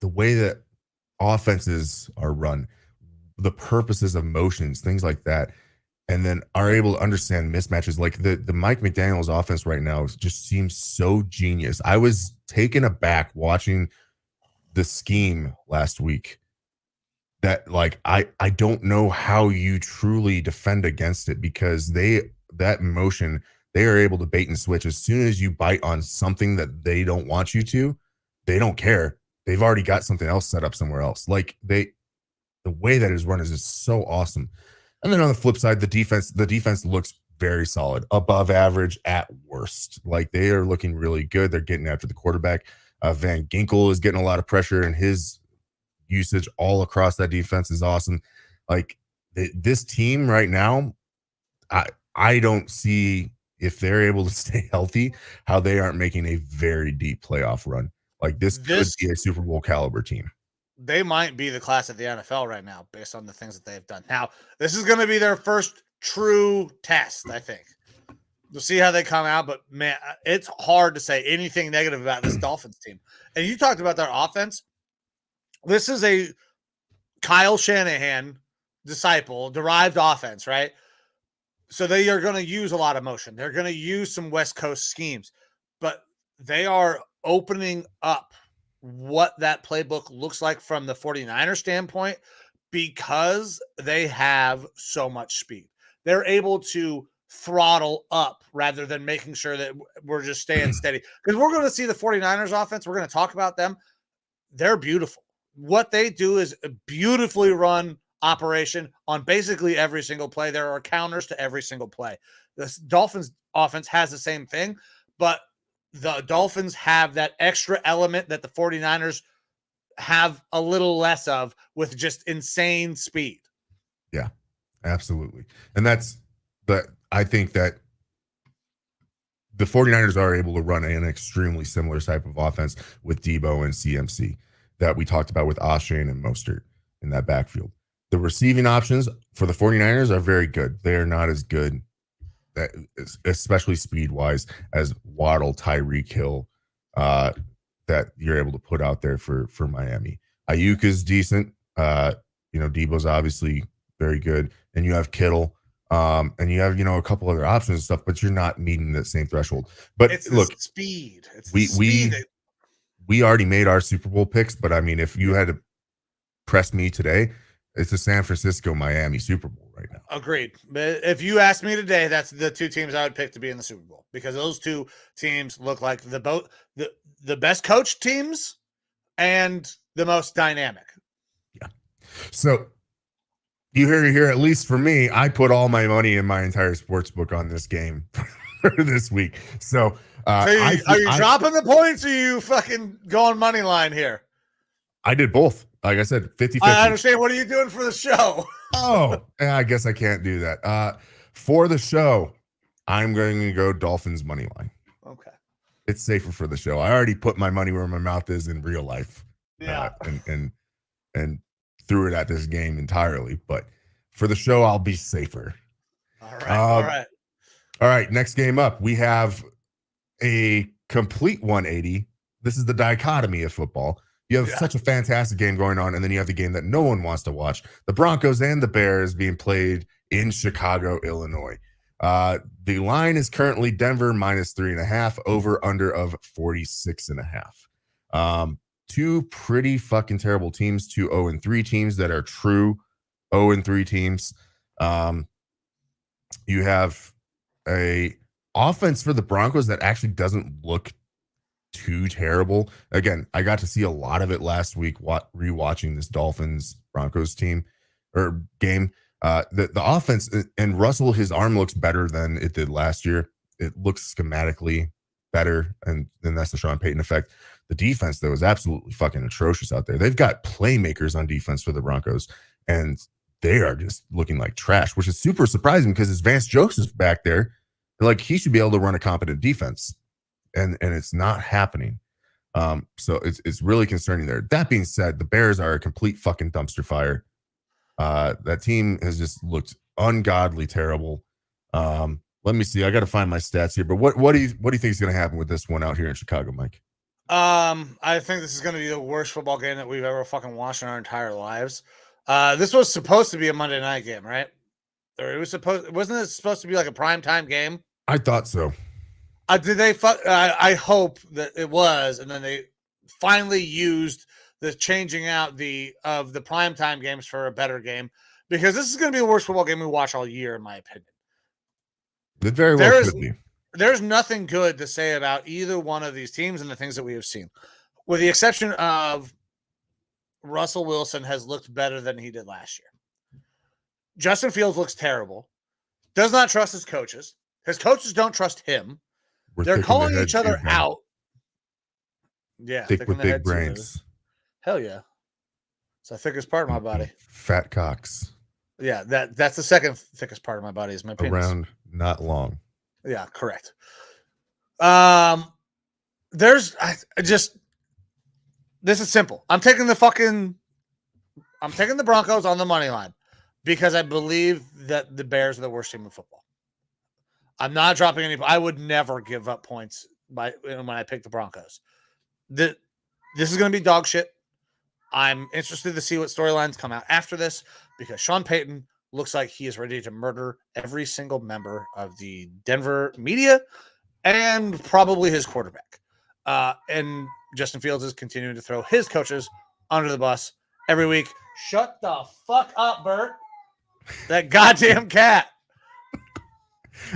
the way that offenses are run, the purposes of motions, things like that, and then are able to understand mismatches, like the Mike McDaniel's offense right now just seems so genius. I was taken aback watching the scheme last week that I don't know how you truly defend against it because that motion, they are able to bait and switch. As soon as you bite on something that they don't want you to, they don't care. They've already got something else set up somewhere else. Like the way that is run is just so awesome. And then on the flip side, the defense looks very solid, above average at worst. Like they are looking really good. They're getting after the quarterback. Van Ginkel is getting a lot of pressure, and his usage all across that defense is awesome. Like this team right now, I don't see, if they're able to stay healthy, how they aren't making a very deep playoff run. Like this could be a Super Bowl caliber team. They might be the class of the NFL right now based on the things that they've done. Now, this is going to be their first true test, I think. We'll see how they come out, but man, it's hard to say anything negative about this Dolphins team. And you talked about their offense. This is a Kyle Shanahan derived offense, right? So they are going to use a lot of motion. They're going to use some West Coast schemes, but they are opening up what that playbook looks like from the 49er standpoint because they have so much speed. They're able to throttle up rather than making sure that we're just staying steady. Because we're going to see the 49ers offense. We're going to talk about them. They're beautiful. What they do is a beautifully run operation on basically every single play. There are counters to every single play. The Dolphins offense has the same thing, but the Dolphins have that extra element that the 49ers have a little less of with just insane speed. Yeah, absolutely. And I think that the 49ers are able to run an extremely similar type of offense with Debo and CMC that we talked about with Ashane and Mostert in that backfield. The receiving options for the 49ers are very good. They are not as good, especially speed-wise, as Waddle, Tyreek Hill, that you're able to put out there for Miami. Ayuk is decent. Debo's obviously very good. And you have Kittle. And you have, a couple other options and stuff, but you're not meeting that same threshold. But it's look, speed. We already made our Super Bowl picks, but I mean, if you had to press me today, it's the San Francisco Miami Super Bowl right now. Agreed. But if you asked me today, that's the two teams I would pick to be in the Super Bowl because those two teams look like the best coached teams and the most dynamic. Yeah. So you hear here, at least for me, I put all my money in my entire sports book on this game for this week. So, are you dropping the points or are you fucking going money line here? I did both. Like I said, 50-50. I understand. What are you doing for the show? I guess I can't do that. For the show, I'm going to go Dolphins money line. Okay. It's safer for the show. I already put my money where my mouth is in real life. Yeah. And threw it at this game entirely, but for the show, I'll be safer. All right. All right. Next game up, we have a complete 180. This is the dichotomy of football. You have such a fantastic game going on, and then you have the game that no one wants to watch. The Broncos and the Bears being played in Chicago, Illinois. The line is currently Denver -3.5, over under of 46.5. Two pretty fucking terrible teams, two 0-3 teams that are true 0-3 teams. You have a offense for the Broncos that actually doesn't look too terrible. Again, I got to see a lot of it last week rewatching this Dolphins Broncos team or game. The offense and Russell, his arm looks better than it did last year. It looks schematically better, and then that's the Sean Payton effect. The defense, though, is absolutely fucking atrocious out there. They've got playmakers on defense for the Broncos, and they are just looking like trash, which is super surprising because it's Vance Joseph back there. Like, he should be able to run a competent defense, and it's not happening. So it's really concerning there. That being said, the Bears are a complete fucking dumpster fire. That team has just looked ungodly terrible. Let me see. I got to find my stats here. But what do you think is going to happen with this one out here in Chicago, Mike? I think this is going to be the worst football game that we've ever fucking watched in our entire lives. This was supposed to be a Monday night game, right? Or wasn't it supposed to be like a primetime game? I thought so. Did they I hope that it was, and then they finally used the changing out of the primetime games for a better game, because this is going to be the worst football game we watch all year, in my opinion. It very well could be. There's nothing good to say about either one of these teams and the things that we have seen, with the exception of Russell Wilson has looked better than he did last year. Justin Fields looks terrible. Does not trust his coaches. His coaches don't trust him. They're calling each other out. Yeah, thick with big brains. Hell yeah. It's the thickest part of my body. Fat cocks. Yeah, that's the second thickest part of my body is my penis. Around, not long. Yeah, correct. This is simple. I'm taking the Broncos on the money line because I believe that the Bears are the worst team in football. I'm not dropping any. I would never give up points when I pick the Broncos. This is going to be dog shit. I'm interested to see what storylines come out after this because Sean Payton looks like he is ready to murder every single member of the Denver media and probably his quarterback. And Justin Fields is continuing to throw his coaches under the bus every week. Shut the fuck up, Bert. That goddamn cat.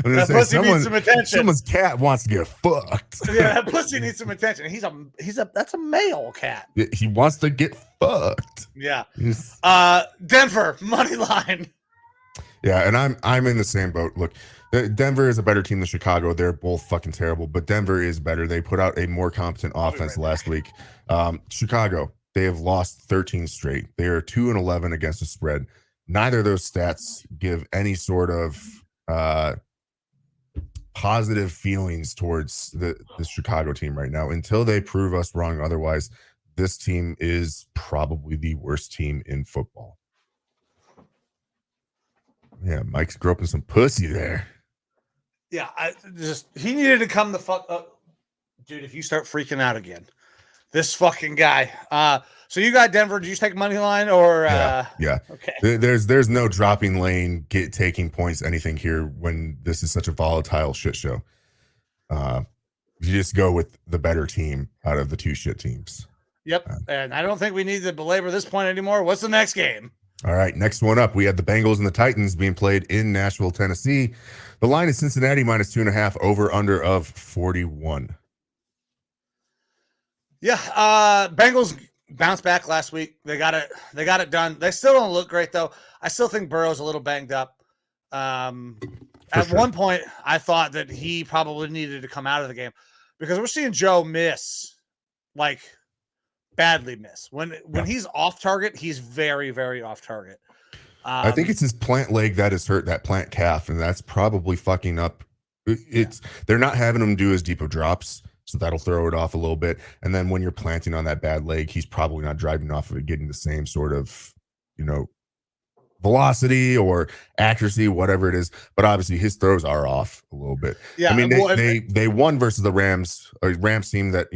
That pussy needs some attention. Someone's cat wants to get fucked. Yeah, that pussy needs some attention. That's a male cat. He wants to get fucked. Yeah. Denver money line. Yeah, and I'm in the same boat. Look, Denver is a better team than Chicago. They're both fucking terrible, but Denver is better. They put out a more competent offense last week. Chicago, they have lost 13 straight. They are 2-11 against the spread. Neither of those stats give any sort of positive feelings towards the Chicago team right now until they prove us wrong. Otherwise, this team is probably the worst team in football. Yeah, Mike's groping some pussy there. Yeah, he needed to come the fuck up. Dude, if you start freaking out again, this fucking guy. So you got Denver. Did you take money line or? Yeah. Okay. There's no dropping lane, taking points, anything here when this is such a volatile shit show. You just go with the better team out of the two shit teams. Yep. And I don't think we need to belabor this point anymore. What's the next game? All right, next one up. We have the Bengals and the Titans being played in Nashville, Tennessee. The line is Cincinnati -2.5, over under of 41. Yeah, Bengals bounced back last week. They got it done. They still don't look great though. I still think Burrow's a little banged up. One point, I thought that he probably needed to come out of the game because we're seeing Joe badly miss. When he's off target, he's very, very off target. I think it's his plant leg that is hurt, that plant calf, and that's probably fucking up. They're not having him do as deep of drops, so that'll throw it off a little bit. And then when you're planting on that bad leg, he's probably not driving off of it, getting the same sort of, velocity or accuracy, whatever it is. But obviously his throws are off a little bit. Yeah, I mean, they won versus the Rams, a Rams team that,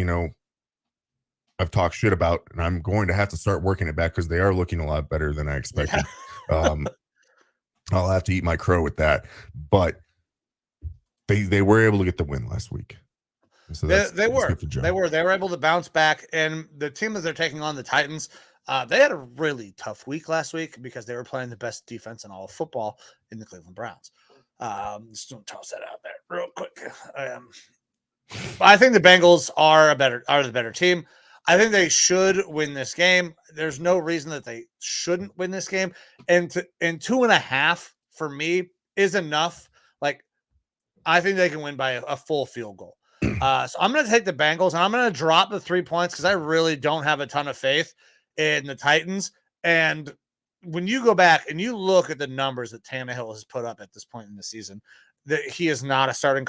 I've talked shit about, and I'm going to have to start working it back because they are looking a lot better than I expected. Yeah. I'll have to eat my crow with that, but they were able to get the win last week. So they were able to bounce back, and the team that they're taking on, the Titans, they had a really tough week last week because they were playing the best defense in all of football in the Cleveland Browns. Just don't toss that out there real quick. I think the Bengals are the better team. I think they should win this game. There's no reason that they shouldn't win this game. And 2.5 for me is enough. I think they can win by a full field goal. So I'm going to take the Bengals, and I'm going to drop the 3 points because I really don't have a ton of faith in the Titans. And when you go back and you look at the numbers that Tannehill has put up at this point in the season, that he is not a starting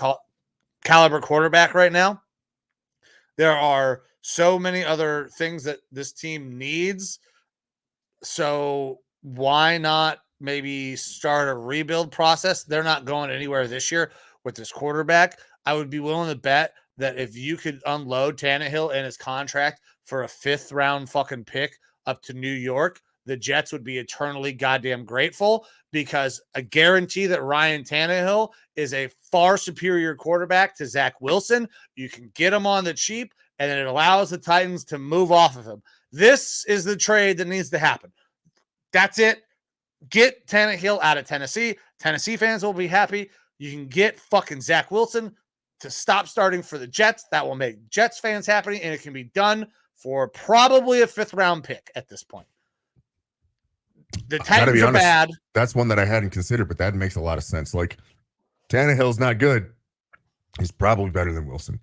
caliber quarterback right now. There are so many other things that this team needs. So why not maybe start a rebuild process? They're not going anywhere this year with this quarterback. I would be willing to bet that if you could unload Tannehill and his contract for a 5th round fucking pick up to New York, the Jets would be eternally goddamn grateful, because I guarantee that Ryan Tannehill is a far superior quarterback to Zach Wilson. You can get him on the cheap, and it allows the Titans to move off of him. This is the trade that needs to happen. That's it. Get Tannehill out of Tennessee. Tennessee fans will be happy. You can get fucking Zach Wilson to stop starting for the Jets. That will make Jets fans happy, and it can be done for probably a 5th round pick at this point. The Titans are bad. That's one that I hadn't considered, but that makes a lot of sense. Like, Tannehill's not good. He's probably better than Wilson.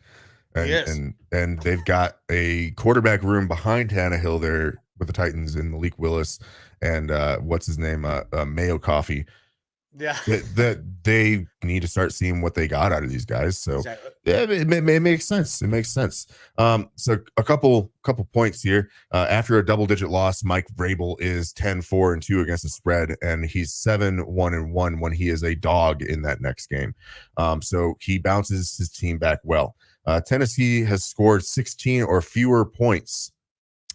And they've got a quarterback room behind Tannehill there with the Titans and Malik Willis and what's his name? Mayo Coffee. Yeah. That they need to start seeing what they got out of these guys. So exactly. yeah, it makes sense. It makes sense. So a couple points here. After a double-digit loss, Mike Vrabel is 10-4-2 against the spread, and he's 7-1-1 when he is a dog in that next game. So he bounces his team back well. Tennessee has scored 16 or fewer points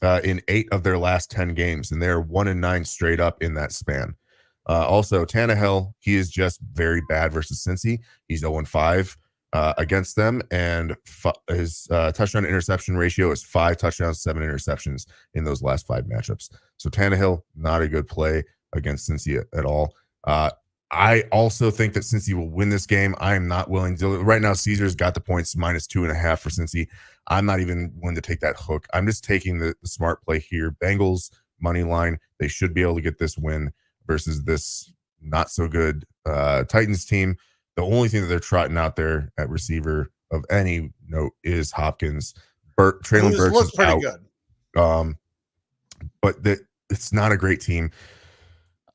in 8 of their last 10 games, and they're 1-9 straight up in that span. Also, Tannehill, he is just very bad versus Cincy. He's 0-5 against them, and his touchdown interception ratio is 5 touchdowns, 7 interceptions in those last 5 matchups. So Tannehill, not a good play against Cincy at all. I also think that Cincy will win this game. I am not willing to. Right now, Caesar's got the points -2.5 for Cincy. I'm not even willing to take that hook. I'm just taking the smart play here. Bengals money line. They should be able to get this win versus this not so good Titans team. The only thing that they're trotting out there at receiver of any note is Hopkins. Traylon Burks looks is pretty out. good. But it's not a great team.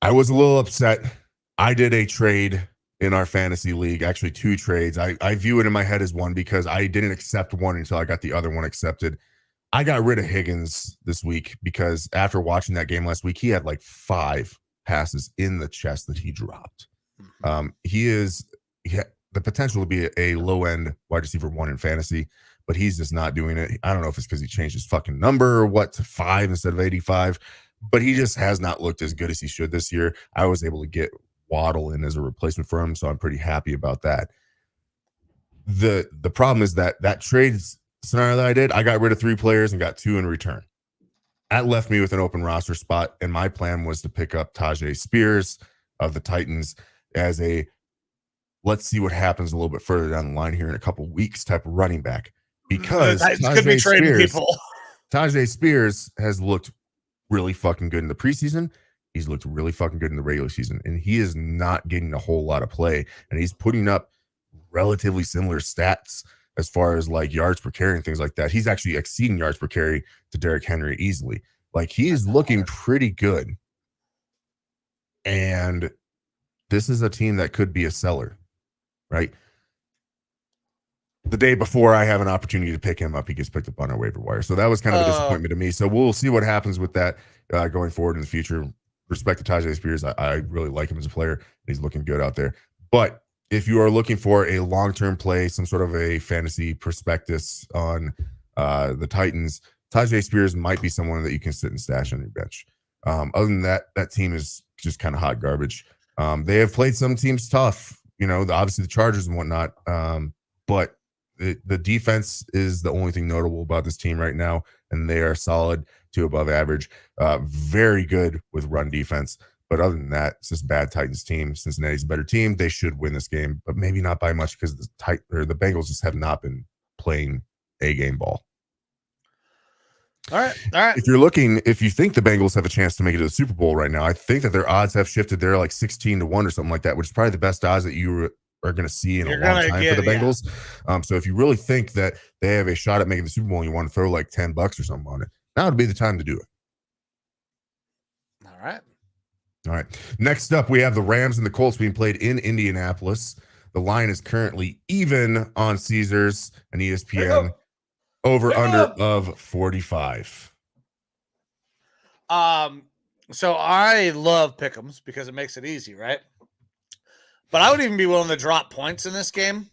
I was a little upset. I did a trade in our fantasy league, actually 2 trades. I view it in my head as one because I didn't accept one until I got the other one accepted. I got rid of Higgins this week because after watching that game last week, he had like 5 passes in the chest that he dropped. He had the potential to be a low-end wide receiver 1 in fantasy, but he's just not doing it. I don't know if it's because he changed his fucking number or what to 5 instead of 85, but he just has not looked as good as he should this year. I was able to get Waddle in as a replacement for him, so I'm pretty happy about that. The problem is that trade scenario that I did, I got rid of 3 players and got 2 in return. That left me with an open roster spot, and my plan was to pick up Tajay Spears of the Titans as a let's see what happens a little bit further down the line here in a couple weeks type of running back, because Tajay Spears has looked really fucking good in the preseason. He's looked really fucking good in the regular season, and he is not getting a whole lot of play, and he's putting up relatively similar stats as far as like yards per carry and things like that. He's actually exceeding yards per carry to Derrick Henry easily. Like, he's looking pretty good. And this is a team that could be a seller, right? The day before I have an opportunity to pick him up, he gets picked up on our waiver wire. So that was kind of a disappointment to me. So we'll see what happens with that going forward in the future. Respect to Tajay Spears. I really like him as a player. He's looking good out there. But if you are looking for a long-term play, some sort of a fantasy prospectus on the Titans, Tajay Spears might be someone that you can sit and stash on your bench. Other than that, that team is just kind of hot garbage. They have played some teams tough, obviously the Chargers and whatnot. But the defense is the only thing notable about this team right now, and they are solid to above average. Very good with run defense. But other than that, it's just a bad Titans team. Cincinnati's a better team. They should win this game, but maybe not by much because the Bengals just have not been playing A-game ball. All right. If you think the Bengals have a chance to make it to the Super Bowl right now, I think that their odds have shifted. They're like 16-1 or something like that, which is probably the best odds that you are going to see in a long time for the Bengals. Yeah. So if you really think that they have a shot at making the Super Bowl and you want to throw like $10 or something on it, now would be the time to do it. All right. Next up, we have the Rams and the Colts being played in Indianapolis. The line is currently even on Caesars and ESPN. Over under of 45. So I love pick'ems because it makes it easy, right? But I would even be willing to drop points in this game.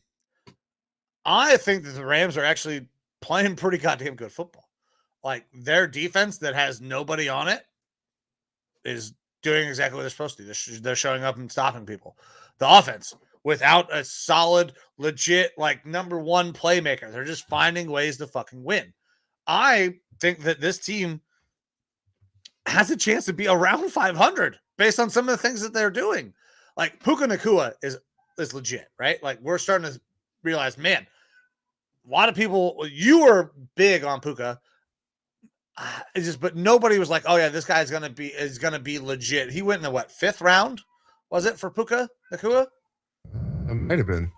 I think that the Rams are actually playing pretty goddamn good football. Like, their defense that has nobody on it is doing exactly what they're supposed to do. They're showing up and stopping people. The offense, without a solid, legit, like, number 1 playmaker, they're just finding ways to fucking win. I think that this team has a chance to be around 500 based on some of the things that they're doing. Like, Puka Nacua is is legit, right? Like we're starting to realize, man, a lot of people, you were big on Puka. But nobody was like, oh yeah, this guy's gonna be legit. He went in the 5th round, was it for Puka Nacua? It might have been.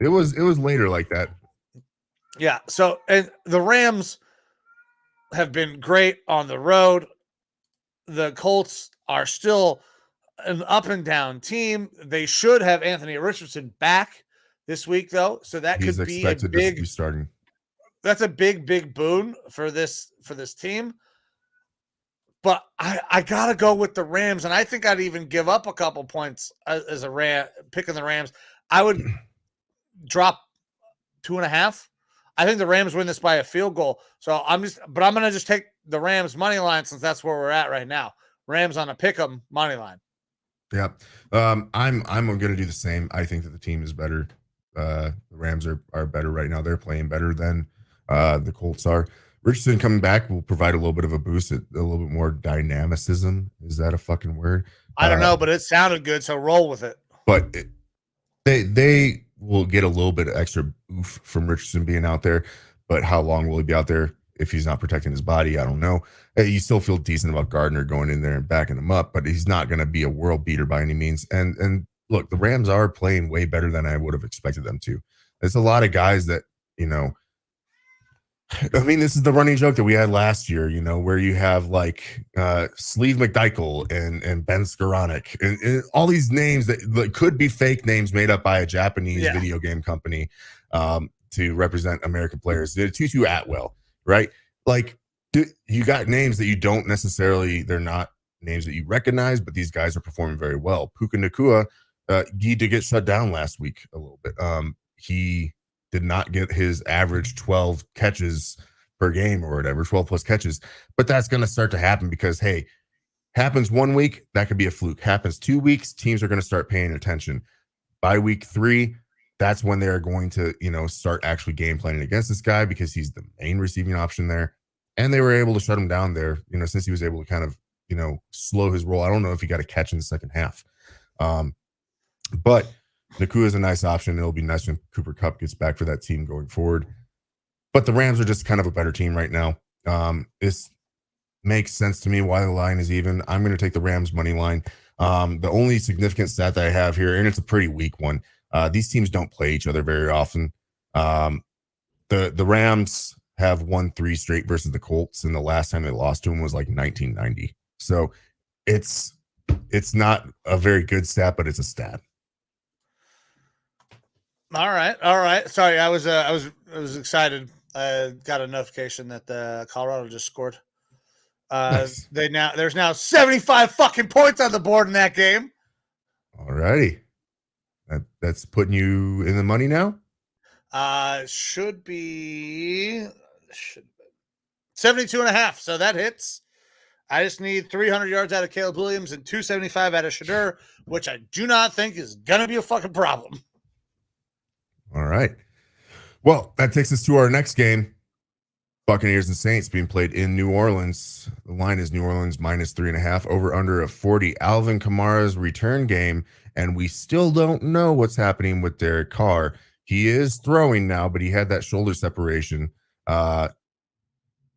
It was later like that. Yeah. So and the Rams have been great on the road. The Colts are still an up and down team. They should have Anthony Richardson back this week, though. So that He's could be a expected big. to be starting. That's a big boon for this team. But I gotta go with the Rams, and I think I'd even give up a couple points as a Ram picking the Rams. I would drop 2.5. I think the Rams win this by a field goal. So I'm gonna just take the Rams money line since that's where we're at right now. Rams on a pick 'em money line. Yeah. I'm gonna do the same. I think that the team is better. The Rams are better right now. They're playing better than the Colts are. Richardson coming back will provide a little bit of a boost, a little bit more dynamicism. Is that a fucking word? I don't know, but it sounded good, so roll with it. But they will get a little bit of extra oof from Richardson being out there. But how long will he be out there if he's not protecting his body? I don't know. You still feel decent about Gardner going in there and backing him up, but he's not going to be a world beater by any means. And look, the Rams are playing way better than I would have expected them to. There's a lot of guys that, I mean, this is the running joke that we had last year, where you have like Sleeve McDykel and Ben Skoranek and all these names that could be fake names made up by a Japanese video game company to represent American players. Tutu Atwell, right? Like, you got names that you don't necessarily, they're not names that you recognize, but these guys are performing very well. Puka Nacua, he did get shut down last week a little bit. He did not get his average 12 catches per game or whatever, 12 plus catches. But that's going to start to happen because, hey, happens 1 week, that could be a fluke. Happens 2 weeks, teams are going to start paying attention. By week 3, that's when they're going to, start actually game planning against this guy because he's the main receiving option there. And they were able to shut him down there, since he was able to kind of, slow his roll. I don't know if he got a catch in the second half. But Nacua is a nice option. It'll be nice when Cooper Kupp gets back for that team going forward. But the Rams are just kind of a better team right now. This makes sense to me why the line is even. I'm going to take the Rams money line. The only significant stat that I have here, and it's a pretty weak one, these teams don't play each other very often. The Rams have won 3 straight versus the Colts, and the last time they lost to them was like 1990. So it's not a very good stat, but it's a stat. All right. Sorry, I was excited. I got a notification that Colorado just scored. Nice. There's now 75 fucking points on the board in that game. All righty. That's putting you in the money now? Should be 72.5. So that hits. I just need 300 yards out of Caleb Williams and 275 out of Shedeur, which I do not think is gonna be a fucking problem. All right. Well, that takes us to our next game. Buccaneers and Saints being played in New Orleans. The line is New Orleans minus 3.5, over under of 40. Alvin Kamara's return game, and we still don't know what's happening with Derek Carr. He is throwing now, but he had that shoulder separation.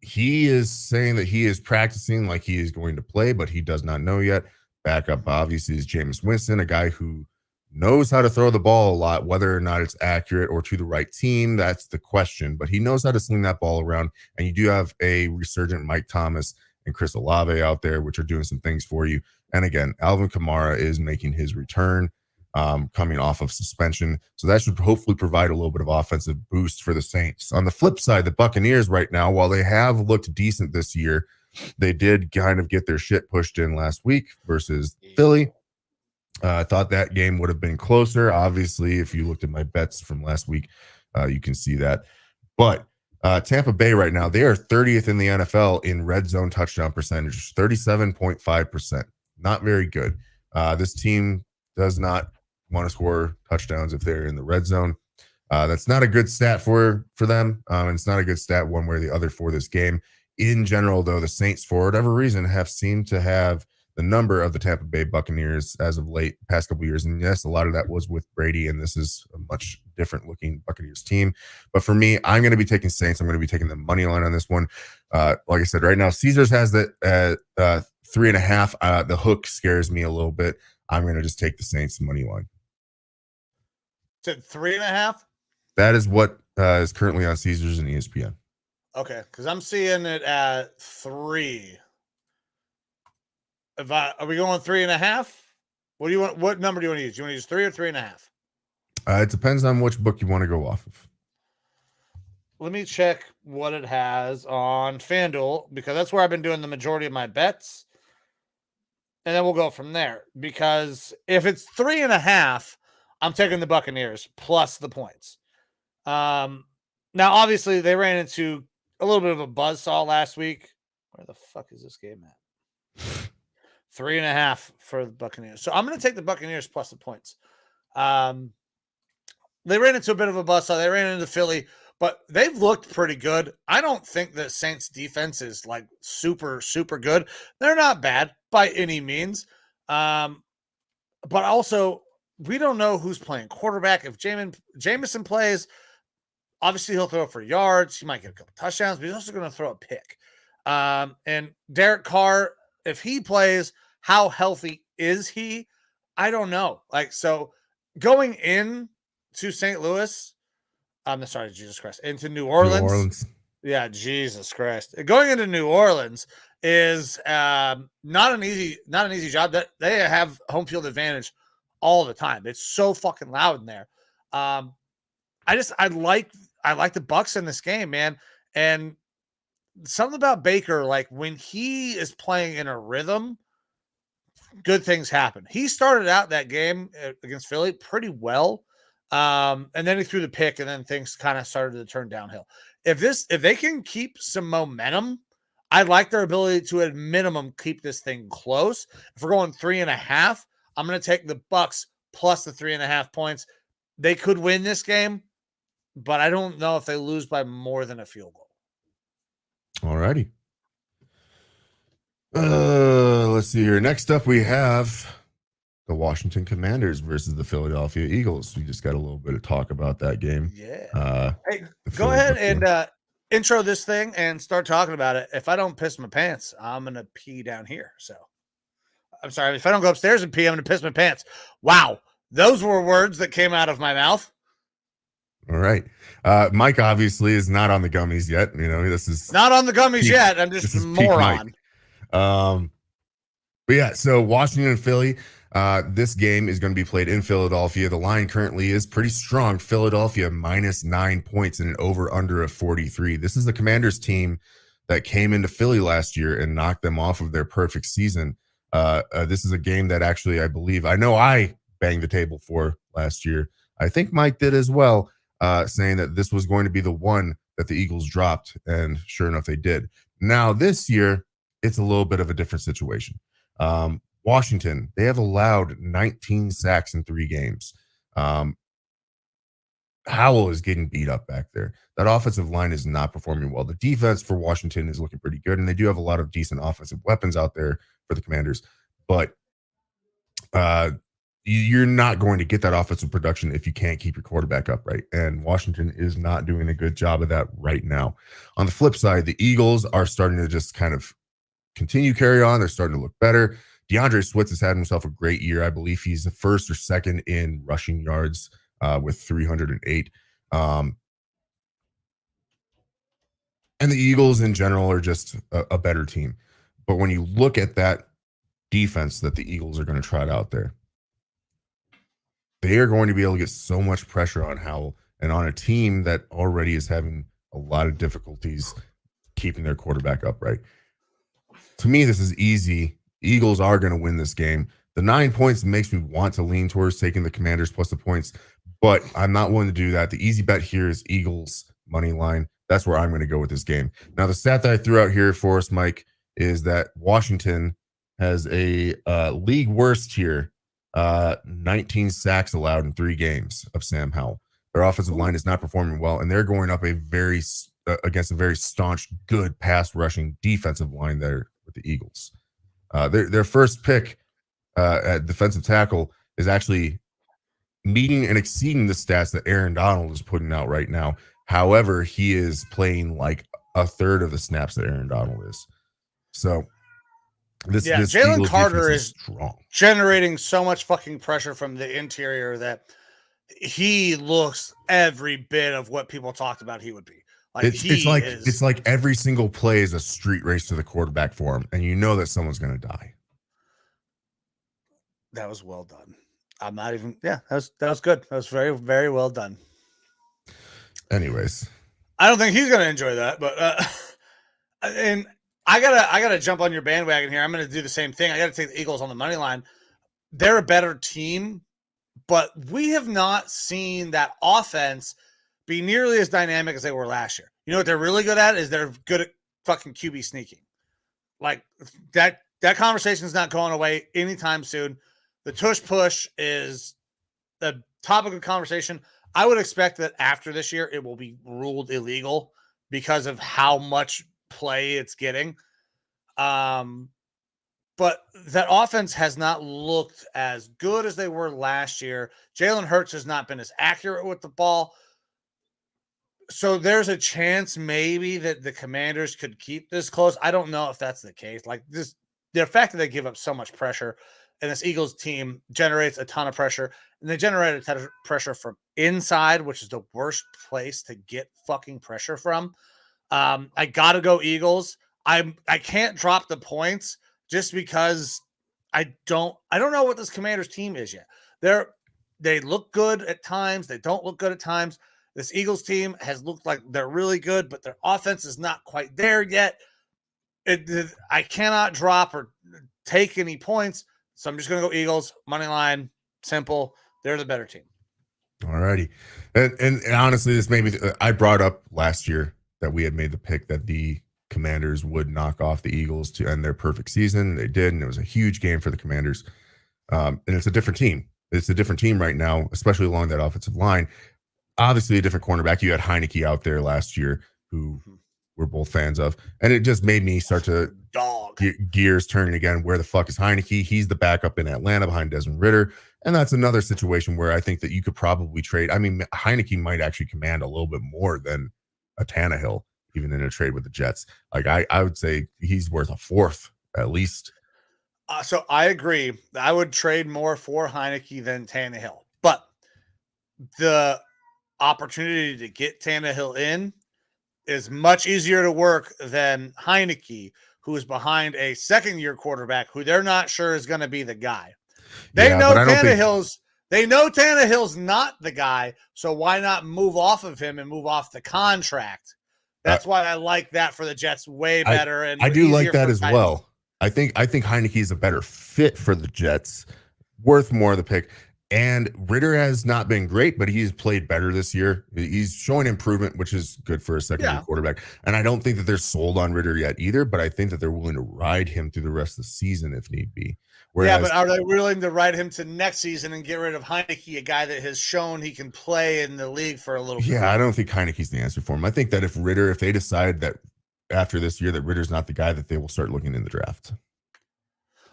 He is saying that he is practicing like he is going to play, but he does not know yet. Backup, obviously, is Jameis Winston, a guy who knows how to throw the ball a lot. Whether or not it's accurate or to the right team, that's the question. But he knows how to sling that ball around. And you do have a resurgent Mike Thomas and Chris Olave out there, which are doing some things for you. And again, Alvin Kamara is making his return, coming off of suspension. So that should hopefully provide a little bit of offensive boost for the Saints. On the flip side, the Buccaneers right now, while they have looked decent this year, they did kind of get their shit pushed in last week versus Philly. I thought that game would have been closer. Obviously, if you looked at my bets from last week, you can see that. But Tampa Bay right now, they are 30th in the NFL in red zone touchdown percentage, 37.5%. Not very good. This team does not want to score touchdowns if they're in the red zone. That's not a good stat for them. And it's not a good stat one way or the other for this game. In general, though, the Saints, for whatever reason, have seemed to have the number of the Tampa Bay Buccaneers as of late, past couple of years. And yes, a lot of that was with Brady, and this is a much different looking Buccaneers team. But for me, I'm going to be taking Saints. I'm going to be taking the money line on this one. Like I said, right now, Caesars has that at 3.5. The hook scares me a little bit. I'm going to just take the Saints money line. To 3.5? That is what is currently on Caesars and ESPN. Okay, because I'm seeing it at 3. Are we going 3.5? What do you want? What number do you want to use? Do you want to use 3 or 3.5? It depends on which book you want to go off of. Let me check what it has on FanDuel, because that's where I've been doing the majority of my bets. And then we'll go from there. Because if it's 3.5, I'm taking the Buccaneers plus the points. Now, obviously, they ran into a little bit of a buzzsaw last week. Where the fuck is this game at? 3.5 for the Buccaneers. So I'm going to take the Buccaneers plus the points. They ran into a bit of a buzzsaw. They ran into Philly, but they've looked pretty good. I don't think that Saints defense is like super, super good. They're not bad by any means. But also, we don't know who's playing quarterback. If Jameson plays, obviously he'll throw for yards. He might get a couple touchdowns, but he's also going to throw a pick. And Derek Carr, if he plays, how healthy is he? I don't know. So going in to St. Louis, I'm sorry, Jesus Christ, into New Orleans. Yeah, Jesus Christ. Going into New Orleans is not an easy job. That they have home field advantage all the time. It's so fucking loud in there. I like the Bucs in this game, man. And something about Baker, like when he is playing in a rhythm, good things happen. He started out that game against Philly pretty well. And then he threw the pick, and then things kind of started to turn downhill. If they can keep some momentum, I like their ability to, at minimum, keep this thing close. If we're going 3.5, I'm going to take the Bucs plus the 3.5 points. They could win this game, but I don't know if they lose by more than a field goal. All righty. Let's see here. Next up, we have the Washington Commanders versus the Philadelphia Eagles. We just got a little bit of talk about that game. Yeah. Hey, go ahead and intro this thing and start talking about it. If I don't piss my pants, I'm going to pee down here. So I'm sorry. If I don't go upstairs and pee, I'm going to piss my pants. Wow. Those were words that came out of my mouth. All right. Mike obviously is not on the gummies yet. This is not on the gummies yet. I'm just a moron. But yeah, so Washington and Philly, this game is going to be played in Philadelphia. The line currently is pretty strong. Philadelphia -9 points and an over-under of 43. This is the Commanders team that came into Philly last year and knocked them off of their perfect season. This is a game that actually, I know I banged the table for last year. I think Mike did as well, saying that this was going to be the one that the Eagles dropped, and sure enough, they did. Now, this year, it's a little bit of a different situation. Washington, they have allowed 19 sacks in 3 games. Howell is getting beat up back there. That offensive line is not performing well. The defense for Washington is looking pretty good, and they do have a lot of decent offensive weapons out there for the Commanders. But you're not going to get that offensive production if you can't keep your quarterback upright. And Washington is not doing a good job of that right now. On the flip side, the Eagles are starting to just kind of continue carry on. They're starting to look better. DeAndre Swift has had himself a great year. I believe he's the first or second in rushing yards with 308. And the Eagles in general are just a better team. But when you look at that defense that the Eagles are going to trot out there, they are going to be able to get so much pressure on Howell and on a team that already is having a lot of difficulties keeping their quarterback upright. To me, this is easy. Eagles are going to win this game. The 9 points makes me want to lean towards taking the Commanders plus the points, but I'm not willing to do that. The easy bet here is Eagles money line. That's where I'm going to go with this game. Now, the stat that I threw out here for us, Mike, is that Washington has a league worst here, 19 sacks allowed in 3 games of Sam Howell. Their offensive line is not performing well, and they're going up against a very staunch, good pass rushing defensive line there with the Eagles. Their first pick at defensive tackle is actually meeting and exceeding the stats that Aaron Donald is putting out right now. However, he is playing like a third of the snaps that Aaron Donald is. So this Jalen Eagles Carter defense is strong, generating so much fucking pressure from the interior that he looks every bit of what people talked about he would be. Like it's like every single play is a street race to the quarterback for him, and you know that someone's going to die. That was well done. I'm not even. Yeah, that was good. That was very, very well done. Anyways, I don't think he's going to enjoy that, but and I gotta jump on your bandwagon here. I'm going to do the same thing. I got to take the Eagles on the money line. They're a better team, but we have not seen that offense be nearly as dynamic as they were last year. You know what they're really good at is they're good at fucking QB sneaking. Like that conversation is not going away anytime soon. The tush push is the topic of conversation. I would expect that after this year, it will be ruled illegal because of how much play it's getting. But that offense has not looked as good as they were last year. Jalen Hurts has not been as accurate with the ball. So there's a chance maybe that the Commanders could keep this close. I don't know if that's the case. Like this, the fact that they give up so much pressure and this Eagles team generates a ton of pressure, and they generate a ton of pressure from inside, which is the worst place to get fucking pressure from. I gotta go Eagles. I can't drop the points just because I don't know what this Commanders team is yet. They look good at times. They don't look good at times. This Eagles team has looked like they're really good, but their offense is not quite there yet. I cannot drop or take any points, so I'm just going to go Eagles, money line, simple. They're the better team. All righty. And honestly, this maybe I brought up last year that we had made the pick that the Commanders would knock off the Eagles to end their perfect season. They did, and it was a huge game for the Commanders. And it's a different team. It's a different team right now, especially along that offensive line. Obviously, a different cornerback. You had Heineke out there last year, who we're both fans of, and it just made me start to gears turning again. Where the fuck is Heineke? He's the backup in Atlanta behind Desmond Ridder, and that's another situation where I think that you could probably trade. I mean, Heineke might actually command a little bit more than a Tannehill, even in a trade with the Jets. Like I would say he's worth a fourth at least. So I agree. I would trade more for Heineke than Tannehill, but the opportunity to get Tannehill in is much easier to work than Heineke, who is behind a second-year quarterback who they're not sure is going to be the guy. They know Tannehill's not the guy, so why not move off of him and move off the contract? That's why I like that for the Jets way better. And I do like that as well. I think Heineke is a better fit for the Jets, worth more of the pick. And Ridder has not been great, but he's played better this year. He's showing improvement, which is good for a second-year quarterback. And I don't think that they're sold on Ridder yet either, but I think that they're willing to ride him through the rest of the season if need be. Whereas, but are they willing to ride him to next season and get rid of Heineke, a guy that has shown he can play in the league for a little bit? Yeah, I don't think Heineke's the answer for him. I think that if they decide that after this year that Ridder's not the guy, that they will start looking in the draft.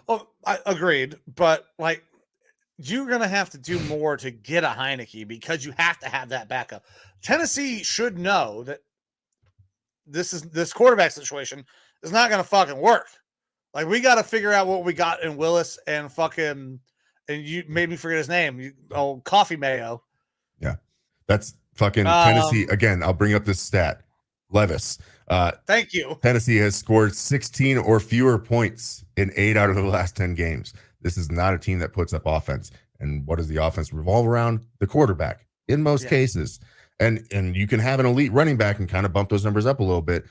Oh, I agreed. But like, you're going to have to do more to get a Heineke because you have to have that backup. Tennessee should know that this quarterback situation is not going to fucking work. Like, we got to figure out what we got in Willis and fucking, and you made me forget his name. Coffee Mayo. Yeah. That's fucking Tennessee. Again, I'll bring up this stat. Levis. Thank you. Tennessee has scored 16 or fewer points in 8 out of the last 10 games. This is not a team that puts up offense. And what does the offense revolve around? The quarterback in most cases. And you can have an elite running back and kind of bump those numbers up a little bit.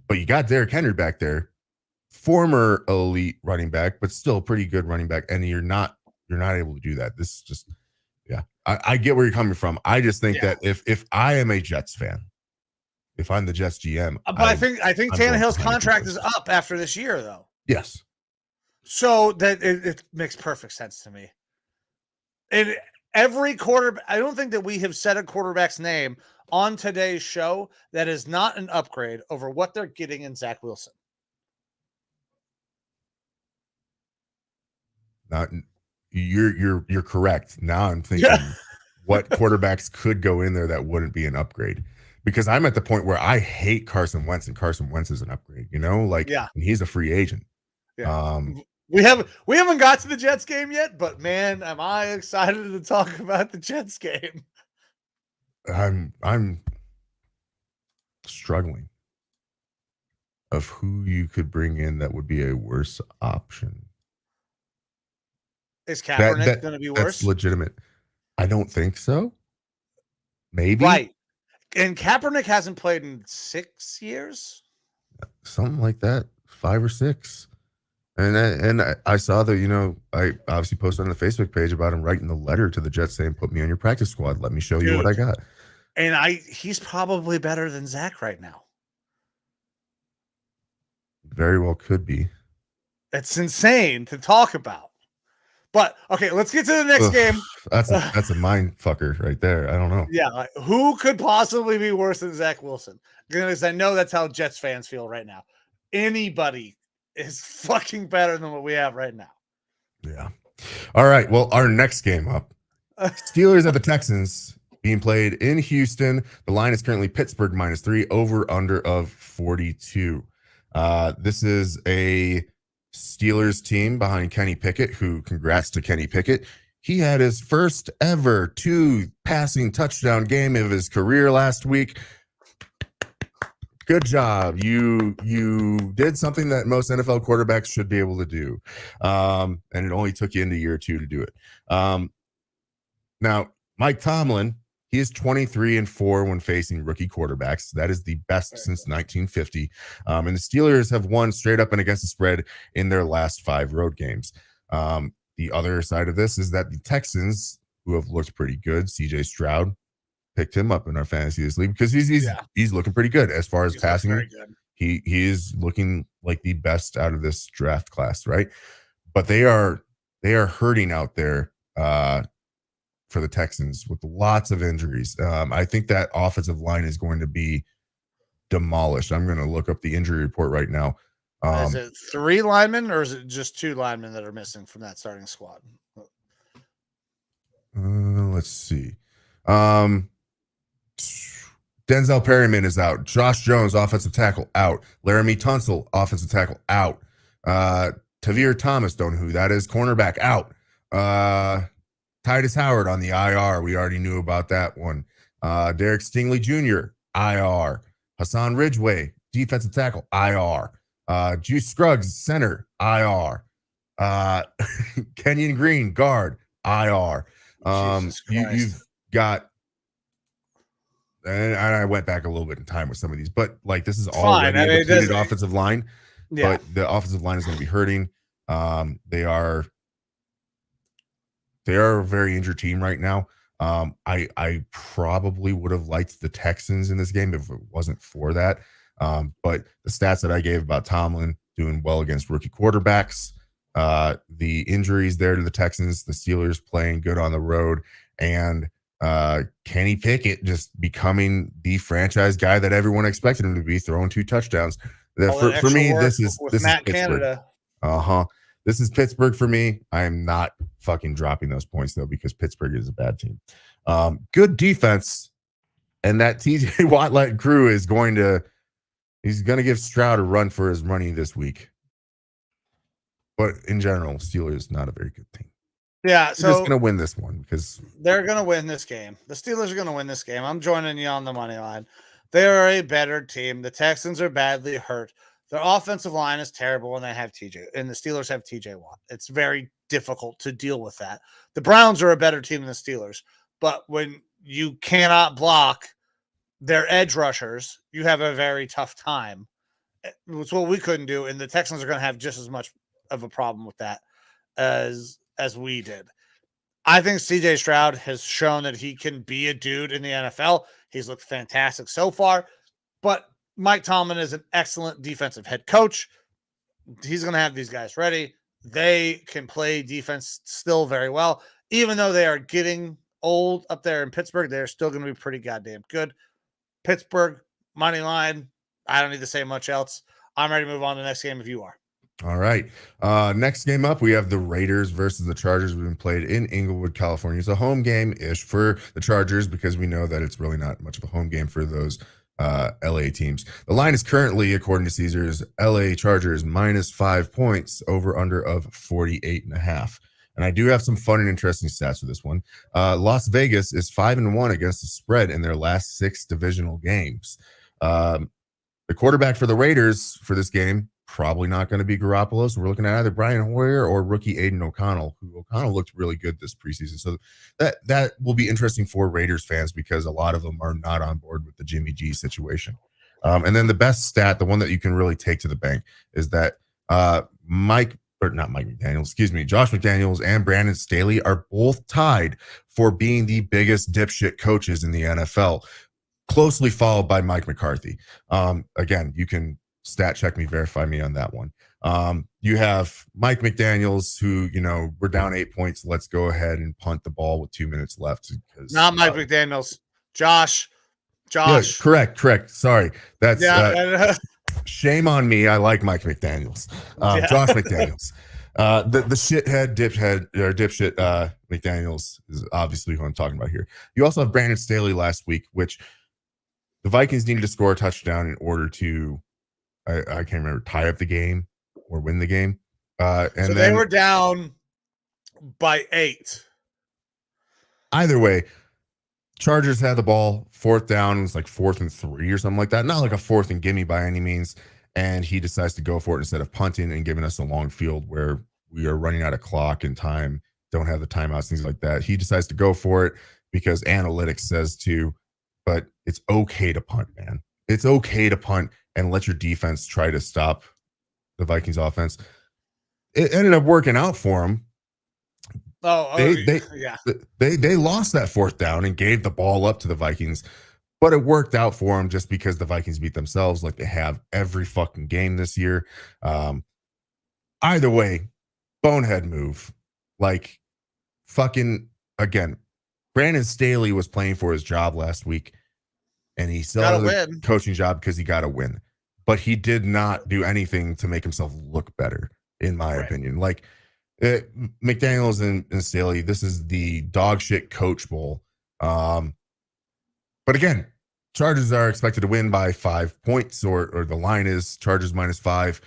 But you got Derrick Henry back there, former elite running back, but still pretty good running back. And you're not able to do that. This is just, I get where you're coming from. I just think that if I am a Jets fan, if I'm the Jets GM, but I think Tannehill's contract is up after this year, though. Yes. So that it makes perfect sense to me. And every quarterback, I don't think that we have said a quarterback's name on today's show that is not an upgrade over what they're getting in Zach Wilson. Not you're correct. Now I'm thinking what quarterbacks could go in there that wouldn't be an upgrade. Because I'm at the point where I hate Carson Wentz, and Carson Wentz is an upgrade, like, Yeah. and he's a free agent. Yeah. Um, We haven't got to the Jets game yet, but man, am I excited to talk about the Jets game. I'm struggling of who you could bring in that would be a worse option. Is Kaepernick going to be That's worse? legitimate. I don't think so. Maybe. Right. And Kaepernick hasn't played in 6 years. Something like that, 5 or 6. And I saw that, I obviously posted on the Facebook page about him writing the letter to the Jets saying, "Put me on your practice squad. Let me show you what I got." And he's probably better than Zach right now. Very well could be. It's insane to talk about. But okay, let's get to the next game. That's a mind fucker right there. I don't know. Yeah, who could possibly be worse than Zach Wilson? Because I know that's how Jets fans feel right now. Anybody is fucking better than what we have right now. Yeah. All right. Well, our next game up, Steelers at the Texans, being played in Houston. The line is currently Pittsburgh -3, over under of 42. This is a Steelers team behind Kenny Pickett, who, congrats to Kenny Pickett. He had his first ever 2 passing touchdown game of his career last week. Good job. You did something that most NFL quarterbacks should be able to do. And it only took you into year 2 to do it. Now, Mike Tomlin, he is 23-4 when facing rookie quarterbacks. That is the best since 1950. And the Steelers have won straight up and against the spread in their last 5 road games. The other side of this is that the Texans, who have looked pretty good, CJ Stroud, picked him up in our fantasy this league because he's looking pretty good as far as passing. Very good. He is looking like the best out of this draft class, right? But they are hurting out there for the Texans with lots of injuries. I think that offensive line is going to be demolished. I'm going to look up the injury report right now. Is it 3 linemen or is it just 2 linemen that are missing from that starting squad? Let's see. Denzel Perryman is out. Josh Jones, offensive tackle, out. Laramie Tunsil, offensive tackle, out. Tavir Thomas, don't know who that is, cornerback, out. Titus Howard on the IR. We already knew about that one. Derek Stingley Jr., IR. Hassan Ridgeway, defensive tackle, IR. Juice Scruggs, center, IR. Kenyon Green, guard, IR. You've got, and I went back a little bit in time with some of these, but like this is already a depleted offensive line. Yeah. But the offensive line is going to be hurting. They are a very injured team right now. I probably would have liked the Texans in this game if it wasn't for that. But the stats that I gave about Tomlin doing well against rookie quarterbacks, the injuries there to the Texans, the Steelers playing good on the road, and Kenny Pickett just becoming the franchise guy that everyone expected him to be, throwing 2 touchdowns. For me, this is Matt Pittsburgh. Canada. This is Pittsburgh for me. I am not fucking dropping those points though, because Pittsburgh is a bad team. Good defense, and that TJ Watt-led crew is going to give Stroud a run for his money this week. But in general, Steelers not a very good team. Yeah, so they're just going to win this one because they're going to win this game. The Steelers are going to win this game. I'm joining you on the money line. They are a better team. The Texans are badly hurt. Their offensive line is terrible when they have TJ, and the Steelers have TJ Watt. It's very difficult to deal with that. The Browns are a better team than the Steelers, but when you cannot block their edge rushers, you have a very tough time. It's what we couldn't do, and the Texans are going to have just as much of a problem with that as we did. I think CJ Stroud has shown that he can be a dude in the NFL. He's looked fantastic so far, but Mike Tomlin is an excellent defensive head coach. He's going to have these guys ready. They can play defense still very well. Even though they are getting old up there in Pittsburgh, they're still going to be pretty goddamn good. Pittsburgh, money line. I don't need to say much else. I'm ready to move on to the next game if you are. All right. Next game up, we have the Raiders versus the Chargers. We've been played in Inglewood, California. It's a home game-ish for the Chargers because we know that it's really not much of a home game for those LA teams. The line is currently, according to Caesars, LA Chargers -5 points, over under of 48.5. And I do have some fun and interesting stats for this one. Las Vegas is 5-1 against the spread in their last 6 divisional games. The quarterback for the Raiders for this game, probably not going to be Garoppolo. So we're looking at either Brian Hoyer or rookie Aiden O'Connell, who O'Connell looked really good this preseason. So that will be interesting for Raiders fans because a lot of them are not on board with the Jimmy G situation. And then the best stat, the one that you can really take to the bank, is that Josh McDaniels and Brandon Staley are both tied for being the biggest dipshit coaches in the NFL, closely followed by Mike McCarthy. Again, you can stat check me, verify me on that one. You have Mike McDaniels, who, we're down 8 points. Let's go ahead and punt the ball with 2 minutes left. Not Mike McDaniels. Josh. Yeah, correct. Sorry. That's shame on me. I like Mike McDaniels. Josh McDaniels. The dipshit McDaniels is obviously who I'm talking about here. You also have Brandon Staley last week, which the Vikings needed to score a touchdown in order to, I can't remember, tie up the game or win the game. And so they were down by 8. Either way, Chargers had the ball, 4th down. It was like 4th and 3 or something like that. Not like a 4th and gimme by any means. And he decides to go for it instead of punting and giving us a long field where we are running out of clock and time, don't have the timeouts, things like that. He decides to go for it because analytics says to. But it's okay to punt, man. It's okay to punt and let your defense try to stop the Vikings offense. It ended up working out for them. They lost that 4th down and gave the ball up to the Vikings, but it worked out for them just because the Vikings beat themselves like they have every fucking game this year. Either way, bonehead move. Like, fucking, again, Brandon Staley was playing for his job last week, and he still had a coaching job because he got a win. But he did not do anything to make himself look better, in my opinion. Like, McDaniels and Staley, this is the dog shit coach bowl. But again, Chargers are expected to win by 5 points, or the line is Chargers -5.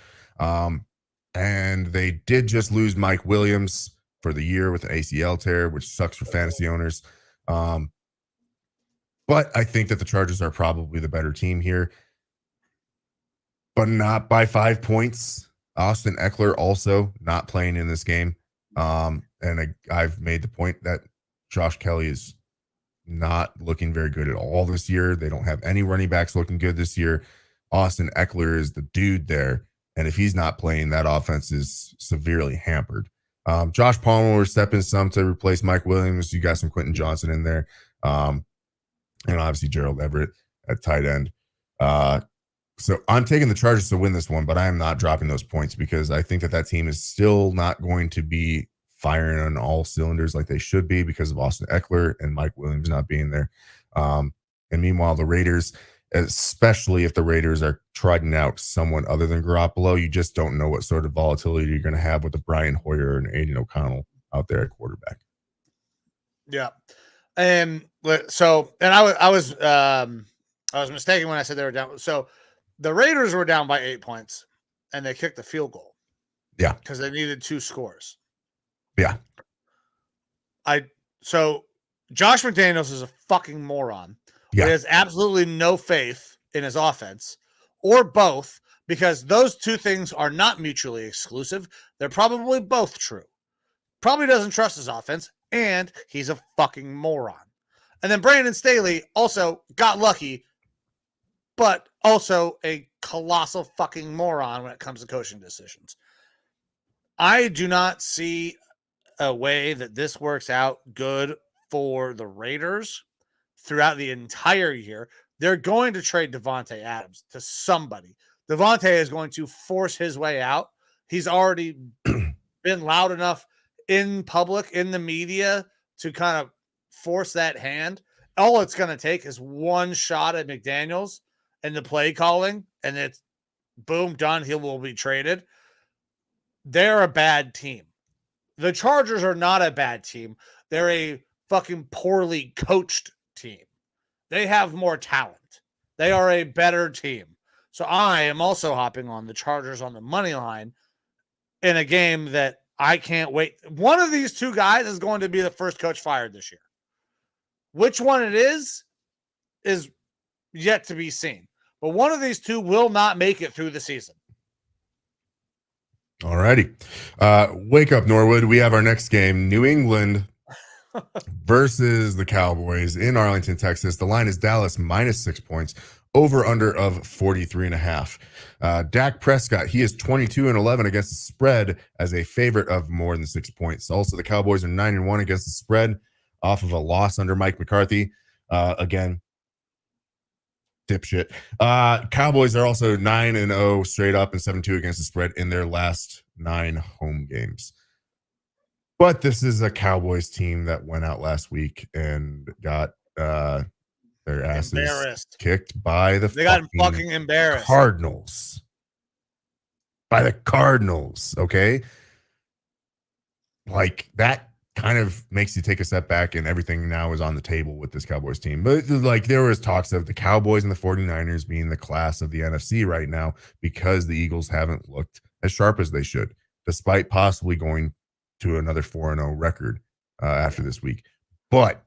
And they did just lose Mike Williams for the year with an ACL tear, which sucks for fantasy owners. But I think that the Chargers are probably the better team here, but not by 5 points. Austin Eckler also not playing in this game. And I've made the point that Josh Kelly is not looking very good at all this year. They don't have any running backs looking good this year. Austin Eckler is the dude there. And if he's not playing, that offense is severely hampered. Josh Palmer will step in some to replace Mike Williams. You got some Quentin Johnson in there. And obviously Gerald Everett at tight end. So I'm taking the Chargers to win this one, but I am not dropping those points because I think that team is still not going to be firing on all cylinders like they should be because of Austin Eckler and Mike Williams not being there. And meanwhile, the Raiders, especially if the Raiders are trotting out someone other than Garoppolo, you just don't know what sort of volatility you're going to have with the Brian Hoyer and Aiden O'Connell out there at quarterback. Yeah. And so, and I was mistaken when I said they were down. So the Raiders were down by 8 points and they kicked the field goal. Yeah. Because they needed 2 scores. Yeah. So Josh McDaniels is a fucking moron. Yeah. He has absolutely no faith in his offense or both, because those two things are not mutually exclusive. They're probably both true. Probably doesn't trust his offense, and he's a fucking moron. And then Brandon Staley also got lucky, but also a colossal fucking moron when it comes to coaching decisions. I do not see a way that this works out good for the Raiders throughout the entire year. They're going to trade Devontae Adams to somebody. Devontae is going to force his way out. He's already been loud enough in public, in the media, to kind of force that hand. All it's going to take is one shot at McDaniels and the play calling, and it's boom, done. He will be traded. they're a bad team. The Chargers are not a bad team. They're a fucking poorly coached team. They have more talent. They are a better team. So I am also hopping on the Chargers on the money line in a game that I can't wait. One of these two guys is going to be the first coach fired this year. Which one it is yet to be seen. But one of these two will not make it through the season. All righty. Wake up, Norwood. We have our next game, New England versus the Cowboys in Arlington, Texas. The line is Dallas -6 points, over under of 43.5. Dak Prescott, he is 22-11 against the spread as a favorite of more than 6 points. Also, the Cowboys are 9-1 against the spread off of a loss under Mike McCarthy. Again, dipshit. Cowboys are also 9-0 straight up and 7-2 against the spread in their last 9 home games. But this is a Cowboys team that went out last week and got their asses kicked by the They got fucking embarrassed. Cardinals. By the Cardinals, okay? Like, that kind of makes you take a step back, and everything now is on the table with this Cowboys team. But like, there was talks of the Cowboys and the 49ers being the class of the NFC right now because the Eagles haven't looked as sharp as they should, despite possibly going to another 4-0 record after this week. But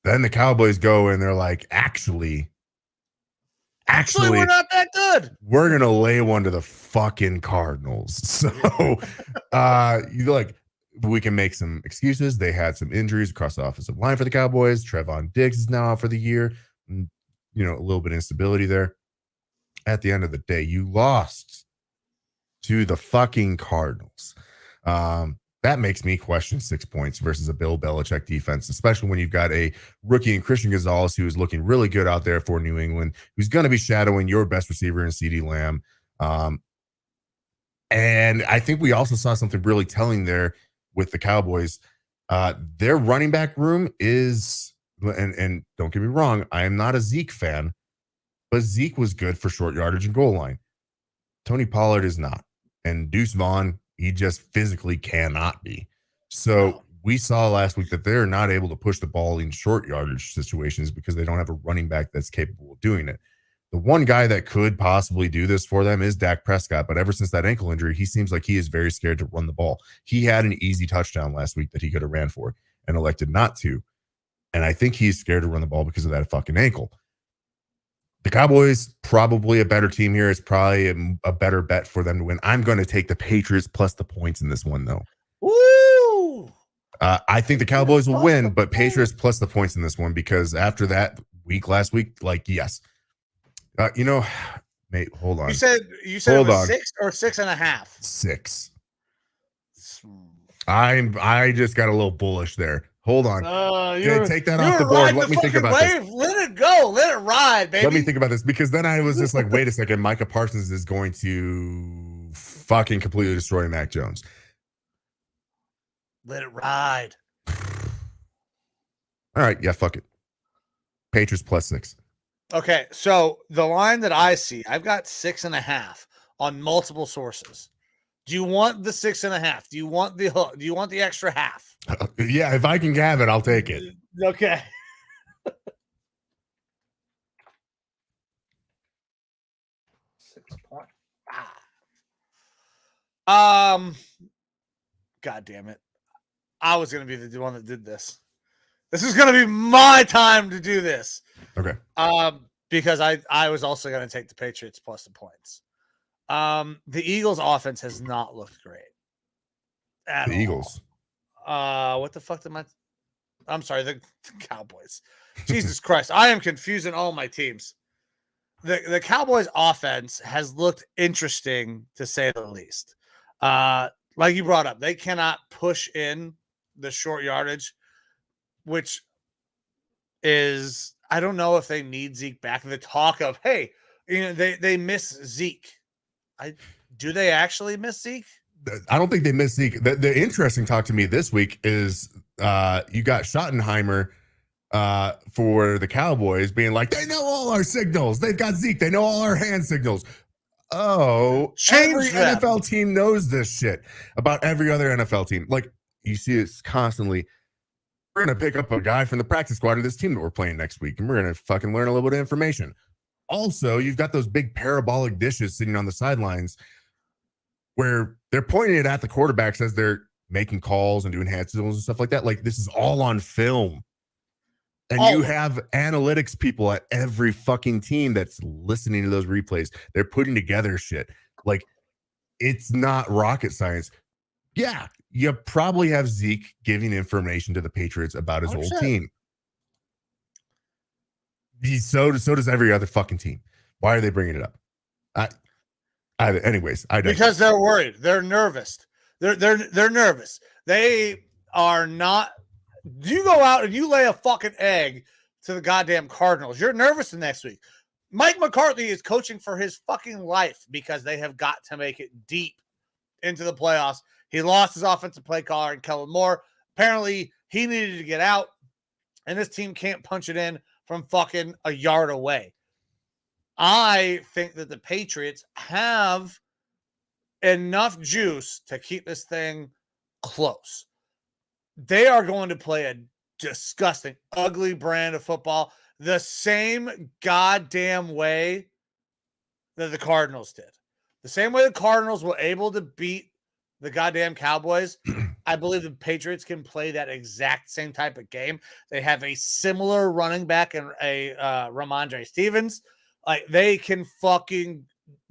then the Cowboys go and they're like, actually, we're not that good. We're going to lay one to the fucking Cardinals. So we can make some excuses. They had some injuries across the offensive line for the Cowboys. Trevon Diggs is now out for the year. A little bit of instability there. At the end of the day, you lost to the fucking Cardinals. That makes me question 6 points versus a Bill Belichick defense, especially when you've got a rookie in Christian Gonzalez who is looking really good out there for New England, who's going to be shadowing your best receiver in CeeDee Lamb. And I think we also saw something really telling there with the Cowboys. Their running back room is, and don't get me wrong, I am not a Zeke fan, but Zeke was good for short yardage and goal line. Tony Pollard is not. And Deuce Vaughn, he just physically cannot be. So we saw last week that they're not able to push the ball in short yardage situations because they don't have a running back that's capable of doing it. The one guy that could possibly do this for them is Dak Prescott, but ever since that ankle injury, he seems like he is very scared to run the ball. He had an easy touchdown last week that he could have ran for and elected not to. And I think he's scared to run the ball because of that fucking ankle. The Cowboys, probably a better team here. It's probably a better bet for them to win. I'm going to take the Patriots plus the points in this one, though. Woo! I think the Cowboys will win, but Patriots plus the points in this one because after that week last week, yes. Mate, hold on. You said hold it was on. 6 or 6.5? 6. I just got a little bullish there. Hold on. Take that off the board. Let me think about this. Let it go. Let it ride, baby. Let me think about this because then I was just like, wait a second. Micah Parsons is going to fucking completely destroy Mac Jones. Let it ride. All right. Yeah, fuck it. Patriots plus 6. Okay. So the line that I see, I've got 6.5 on multiple sources. Do you want the 6.5? Do you want the hook? Do you want the extra half? Yeah, if I can have it, I'll take it. Okay. God damn it. I was going to be the one that did this. This is going to be my time to do this. Okay. Because I was also going to take the Patriots plus the points. The Eagles offense has not looked great. The Eagles. What the fuck I'm sorry, the Cowboys. Jesus Christ. I am confusing all my teams. The Cowboys offense has looked interesting to say the least. Like you brought up, they cannot push in the short yardage, which is, I don't know if they need Zeke back. The talk of, hey, they miss Zeke. Do they actually miss Zeke? I don't think they miss Zeke. The interesting talk to me this week is you got Schottenheimer for the Cowboys being like, they know all our signals. They've got Zeke. They know all our hand signals. Oh, Change every them. NFL team knows this shit about every other NFL team. Like, you see it's constantly, we're going to pick up a guy from the practice squad of this team that we're playing next week, and we're going to fucking learn a little bit of information. Also, you've got those big parabolic dishes sitting on the sidelines where they're pointing it at the quarterbacks as they're making calls and doing hand signals and stuff like that. Like, this is all on film. And you have analytics people at every fucking team that's listening to those replays. They're putting together shit. Like, it's not rocket science. Yeah, you probably have Zeke giving information to the Patriots about his 100%. old team. So does every other fucking team. Why are they bringing it up? Anyways, because they're worried. They're nervous. They're nervous. They are not. You go out and you lay a fucking egg to the goddamn Cardinals. You're nervous the next week. Mike McCarthy is coaching for his fucking life because they have got to make it deep into the playoffs. He lost his offensive play caller in Kellen Moore. Apparently, he needed to get out, and this team can't punch it in from fucking a yard away. I think that the Patriots have enough juice to keep this thing close. They are going to play a disgusting, ugly brand of football the same goddamn way that the Cardinals did. The same way the Cardinals were able to beat the goddamn Cowboys. I believe the Patriots can play that exact same type of game. They have a similar running back and a Ramondre Stevens. Like, they can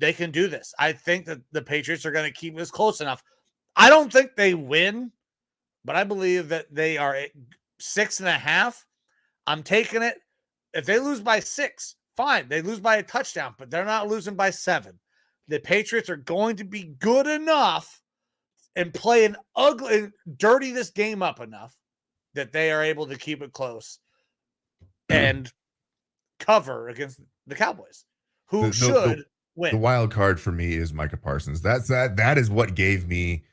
do this. I think that the Patriots are going to keep this close enough. I don't think they win, but I believe that they are at 6.5. I'm taking it. If they lose by 6, fine. They lose by a touchdown, but they're not losing by 7. The Patriots are going to be good enough and play an ugly, dirty this game up enough that they are able to keep it close and cover against the Cowboys, who should win. The wild card for me is Micah Parsons. That is what gave me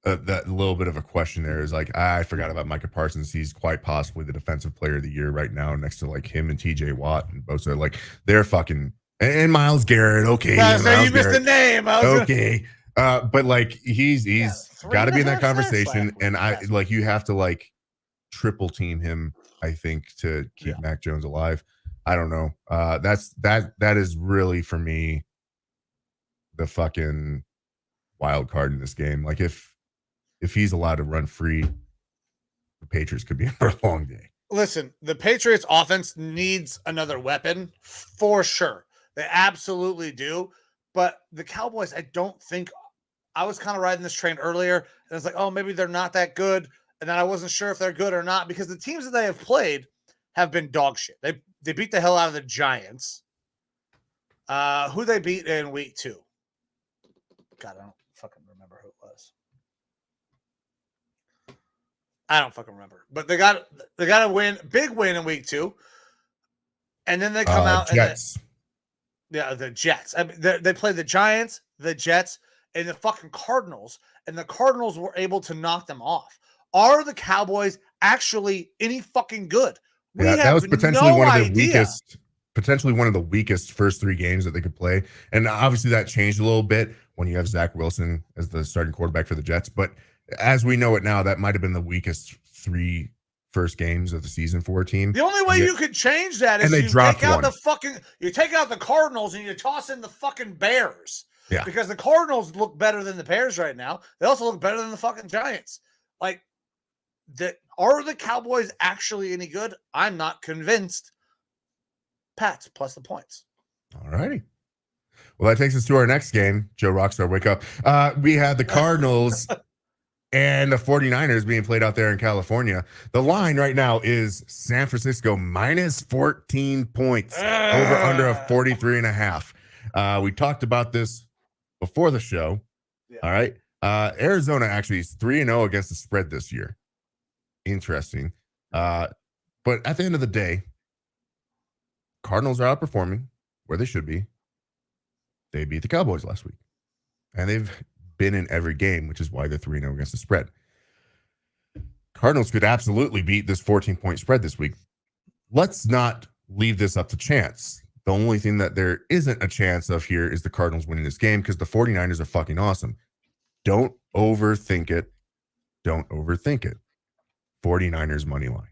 that little bit of a question there. Is like, I forgot about Micah Parsons. He's quite possibly the defensive player of the year right now, next to like him and TJ Watt and Bosa. Like, they're fucking, and Myles Garrett. Okay. So you missed the name. Okay. But like, he's got to be in that conversation. And you have to like triple team him, I think, to keep Mac Jones alive. I don't know. That is really, for me, the fucking wild card in this game. Like, if he's allowed to run free, the Patriots could be in for a long day. Listen, the Patriots offense needs another weapon for sure. They absolutely do. But the Cowboys, I don't think, I was kind of riding this train earlier, and it's like, oh, maybe they're not that good. And then I wasn't sure if they're good or not, because the teams that they have played have been dog shit. They beat the hell out of the Giants. Who they beat in week 2? God, I don't fucking remember who it was. I don't fucking remember. But they got a big win in week 2. And then they come out Jets. and the Jets. I mean, they played the Giants, the Jets, and the fucking Cardinals, and the Cardinals were able to knock them off. Are the Cowboys actually any fucking good? That was potentially one of the weakest first 3 games that they could play. And obviously that changed a little bit when you have Zach Wilson as the starting quarterback for the Jets. But as we know it now, that might have been the weakest 3 first games of the season for a team. The only way you could change that is you take out the Cardinals and you toss in the fucking Bears. Yeah. Because the Cardinals look better than the Bears right now. They also look better than the fucking Giants. Like, are the Cowboys actually any good? I'm not convinced. Pats plus the points. All righty. Well, that takes us to our next game. Joe Rockstar, wake up. We had the Cardinals and the 49ers being played out there in California. The line right now is San Francisco minus 14 points over under a 43.5. We talked about this before the show. Yeah. All right. Arizona actually is 3-0 against the spread this year. Interesting. But at the end of the day, Cardinals are outperforming where they should be. They beat the Cowboys last week. And they've been in every game, which is why they're 3-0 against the spread. Cardinals could absolutely beat this 14-point spread this week. Let's not leave this up to chance. The only thing that there isn't a chance of here is the Cardinals winning this game because the 49ers are fucking awesome. Don't overthink it. Don't overthink it. 49ers money line.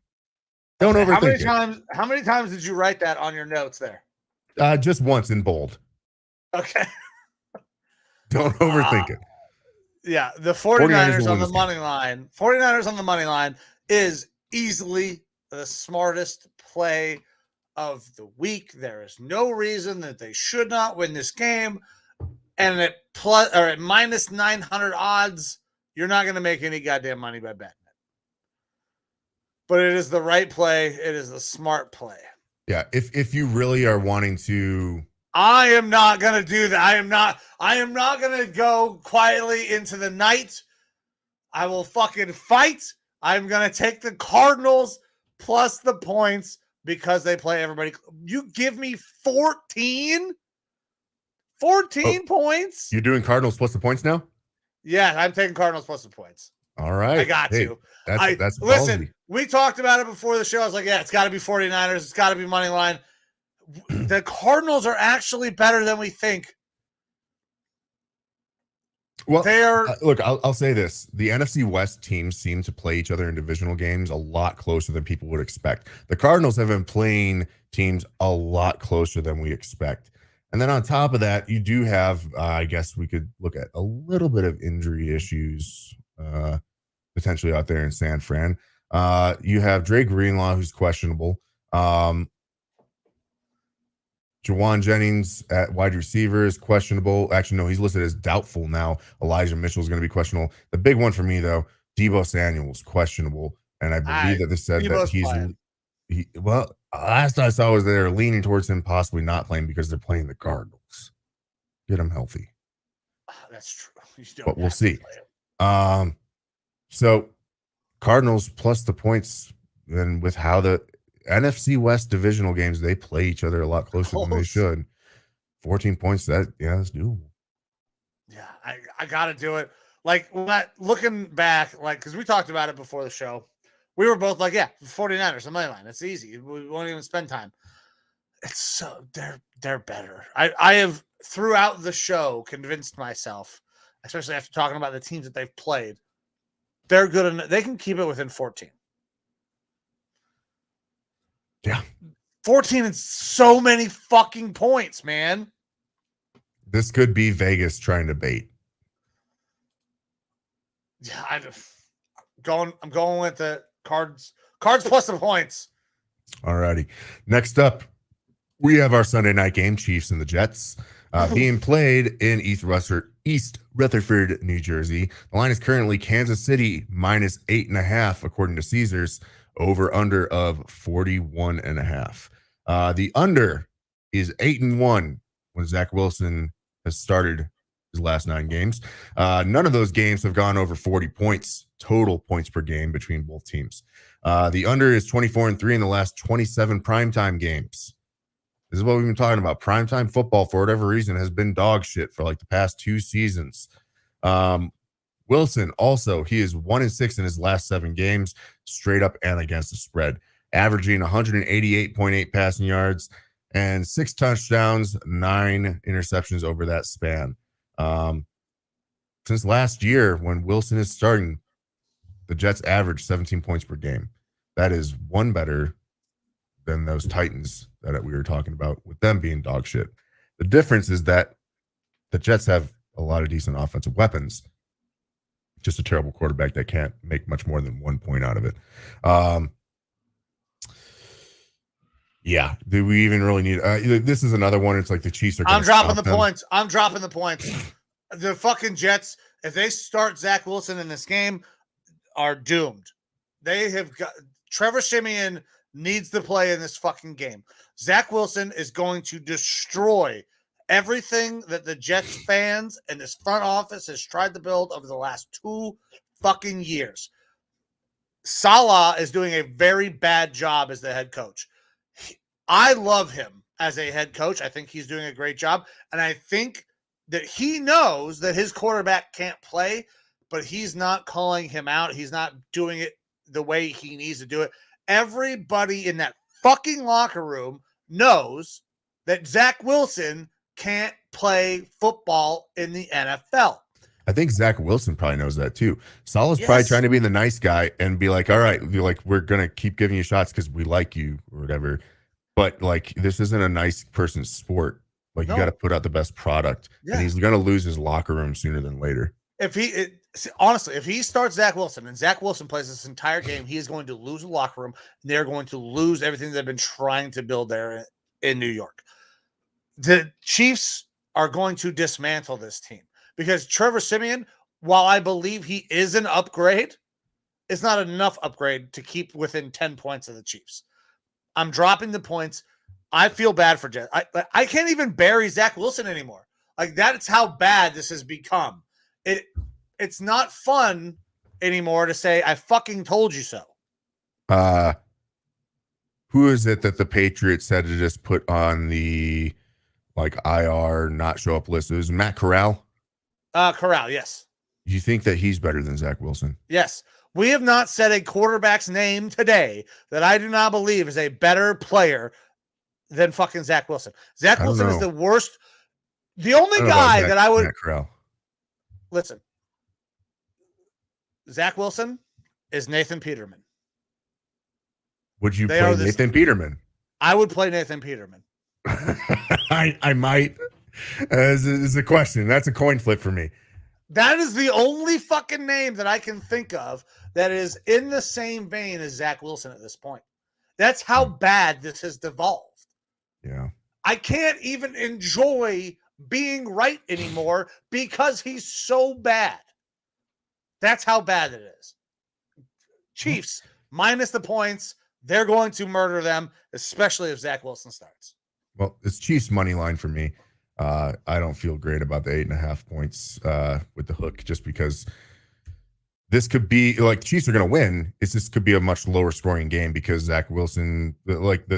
Don't Okay, overthink it. How many times did you write that on your notes there? Just once in bold. Okay. Don't overthink it. Yeah, the 49ers will on win the this money line. 49ers on the money line is easily the smartest play of the week. There is no reason that they should not win this game. And at minus 900 odds, you're not going to make any goddamn money by betting it. But it is the right play. It is the smart play. Yeah, if you really are wanting to, I am not going to do that. I am not going to go quietly into the night. I will fucking fight. I'm going to take the Cardinals plus the points because they play everybody. You give me 14 points. you're doing Cardinals plus the points now? Yeah, I'm taking Cardinals plus the points. All right. I got to. That's listen, ballsy. we talked about it before the show. I was like, yeah, it's got to be 49ers. It's got to be money line. The Cardinals are actually better than we think. Well, look, I'll say this. The NFC West teams seem to play each other in divisional games a lot closer than people would expect. The Cardinals have been playing teams a lot closer than we expect. And then on top of that, you do have, I guess we could look at a little bit of injury issues potentially out there in San Fran. You have Dre Greenlaw, who's questionable. Jawan Jennings at wide receiver is questionable. Actually, no, he's listed as doubtful now. Elijah Mitchell is going to be questionable. The big one for me, though, Deebo Samuel's questionable. And I believe that this said Deebo's that last I saw was they're leaning towards him possibly not playing because they're playing the Cardinals. Get him healthy. That's true. But we'll see. So Cardinals plus the points, and with how the NFC West divisional games, they play each other a lot closer than they should. 14 points, that's doable. Yeah, I got to do it. Like, looking back, like, because we talked about it before the show, we were both like, yeah, 49ers, the money line. It's easy. We won't even spend time. It's so, they're better. I have, throughout the show, convinced myself, especially after talking about the teams that they've played, they're good enough. They can keep it within 14. Yeah. 14 is so many fucking points, man. This could be Vegas trying to bait. Yeah, I'm going with the Cards plus the points. All righty. Next up, we have our Sunday night game, Chiefs and the Jets, being played in East Rutherford, New Jersey. The line is currently Kansas City minus 8.5, according to Caesars. Over under of 41.5. The under is 8-1 when Zach Wilson has started his last 9 games. None of those games have gone over 40 points, total points per game between both teams. The under is 24-3 in the last 27 primetime games. This is what we've been talking about. Primetime football, for whatever reason, has been dog shit for like the past 2 seasons. Wilson also, he is 1-6 in his last 7 games, straight up and against the spread, averaging 188.8 passing yards and 6 touchdowns, 9 interceptions over that span. Since last year, when Wilson is starting, the Jets average 17 points per game. That is one better than those Titans that we were talking about, with them being dog shit. The difference is that the Jets have a lot of decent offensive weapons. Just a terrible quarterback that can't make much more than 1 point out of it. Yeah. Do we even really need? This is another one. It's like the Chiefs are. I'm dropping the points. I'm dropping the points. The fucking Jets, if they start Zach Wilson in this game, are doomed. They have got Trevor Siemian needs to play in this fucking game. Zach Wilson is going to destroy everything that the Jets fans and this front office has tried to build over the last 2 fucking years. Salah is doing a very bad job as the head coach. I love him as a head coach. I think he's doing a great job. And I think that he knows that his quarterback can't play, but he's not calling him out. He's not doing it the way he needs to do it. Everybody in that fucking locker room knows that Zach Wilson can't play football in the NFL. I think Zach Wilson probably knows that too. Saleh's probably Yes. trying to be the nice guy and be like, all right, we're going to keep giving you shots because we like you or whatever. But like, this isn't a nice person's sport. Like, you got to put out the best product. Yeah. And he's going to lose his locker room sooner than later. Honestly, if he starts Zach Wilson and Zach Wilson plays this entire game, he is going to lose the locker room. They're going to lose everything they've been trying to build there in New York. The Chiefs are going to dismantle this team because Trevor Siemian, while I believe he is an upgrade, it's not enough upgrade to keep within 10 points of the Chiefs. I'm dropping the points. I feel bad for Jets. I can't even bury Zach Wilson anymore. Like, that's how bad this has become. It's not fun anymore to say, I fucking told you so. Who is it that the Patriots had to just put on the IR not show up list? It was Matt Corral. Corral, yes. You think that he's better than Zach Wilson? Yes. We have not said a quarterback's name today that I do not believe is a better player than fucking Zach Wilson. Zach Wilson is the worst. The only guy that I would listen. Zach Wilson is Nathan Peterman. Would you play Nathan Peterman? I would play Nathan Peterman. I might. Is a question. That's a coin flip for me. That is the only fucking name that I can think of that is in the same vein as Zach Wilson at this point. That's how bad this has devolved. Yeah. I can't even enjoy being right anymore because he's so bad. That's how bad it is. Chiefs, minus the points, they're going to murder them, especially if Zach Wilson starts. Well, it's Chiefs money line for me. I don't feel great about the 8.5 points with the hook, just because this could be Chiefs are going to win. It's just could be a much lower scoring game because Zach Wilson, the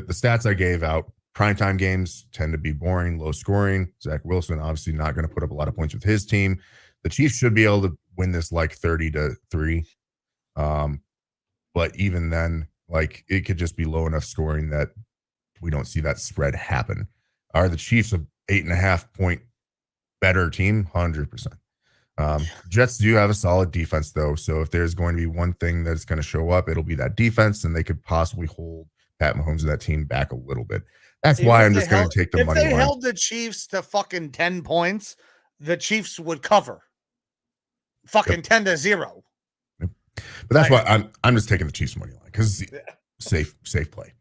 stats I gave out, primetime games tend to be boring, low scoring. Zach Wilson obviously not going to put up a lot of points with his team. The Chiefs should be able to win this 30-3. But even then, it could just be low enough scoring that we don't see that spread happen. Are the Chiefs a 8.5 point better team? 100%. Jets do have a solid defense though. So if there's going to be one thing that's going to show up, it'll be that defense, and they could possibly hold Pat Mahomes and that team back a little bit. That's why I'm just going to take the money line. If they held the Chiefs to fucking 10 points, the Chiefs would cover. Fucking 10-0. Yep. But that's why I'm just taking the Chiefs money line because safe play.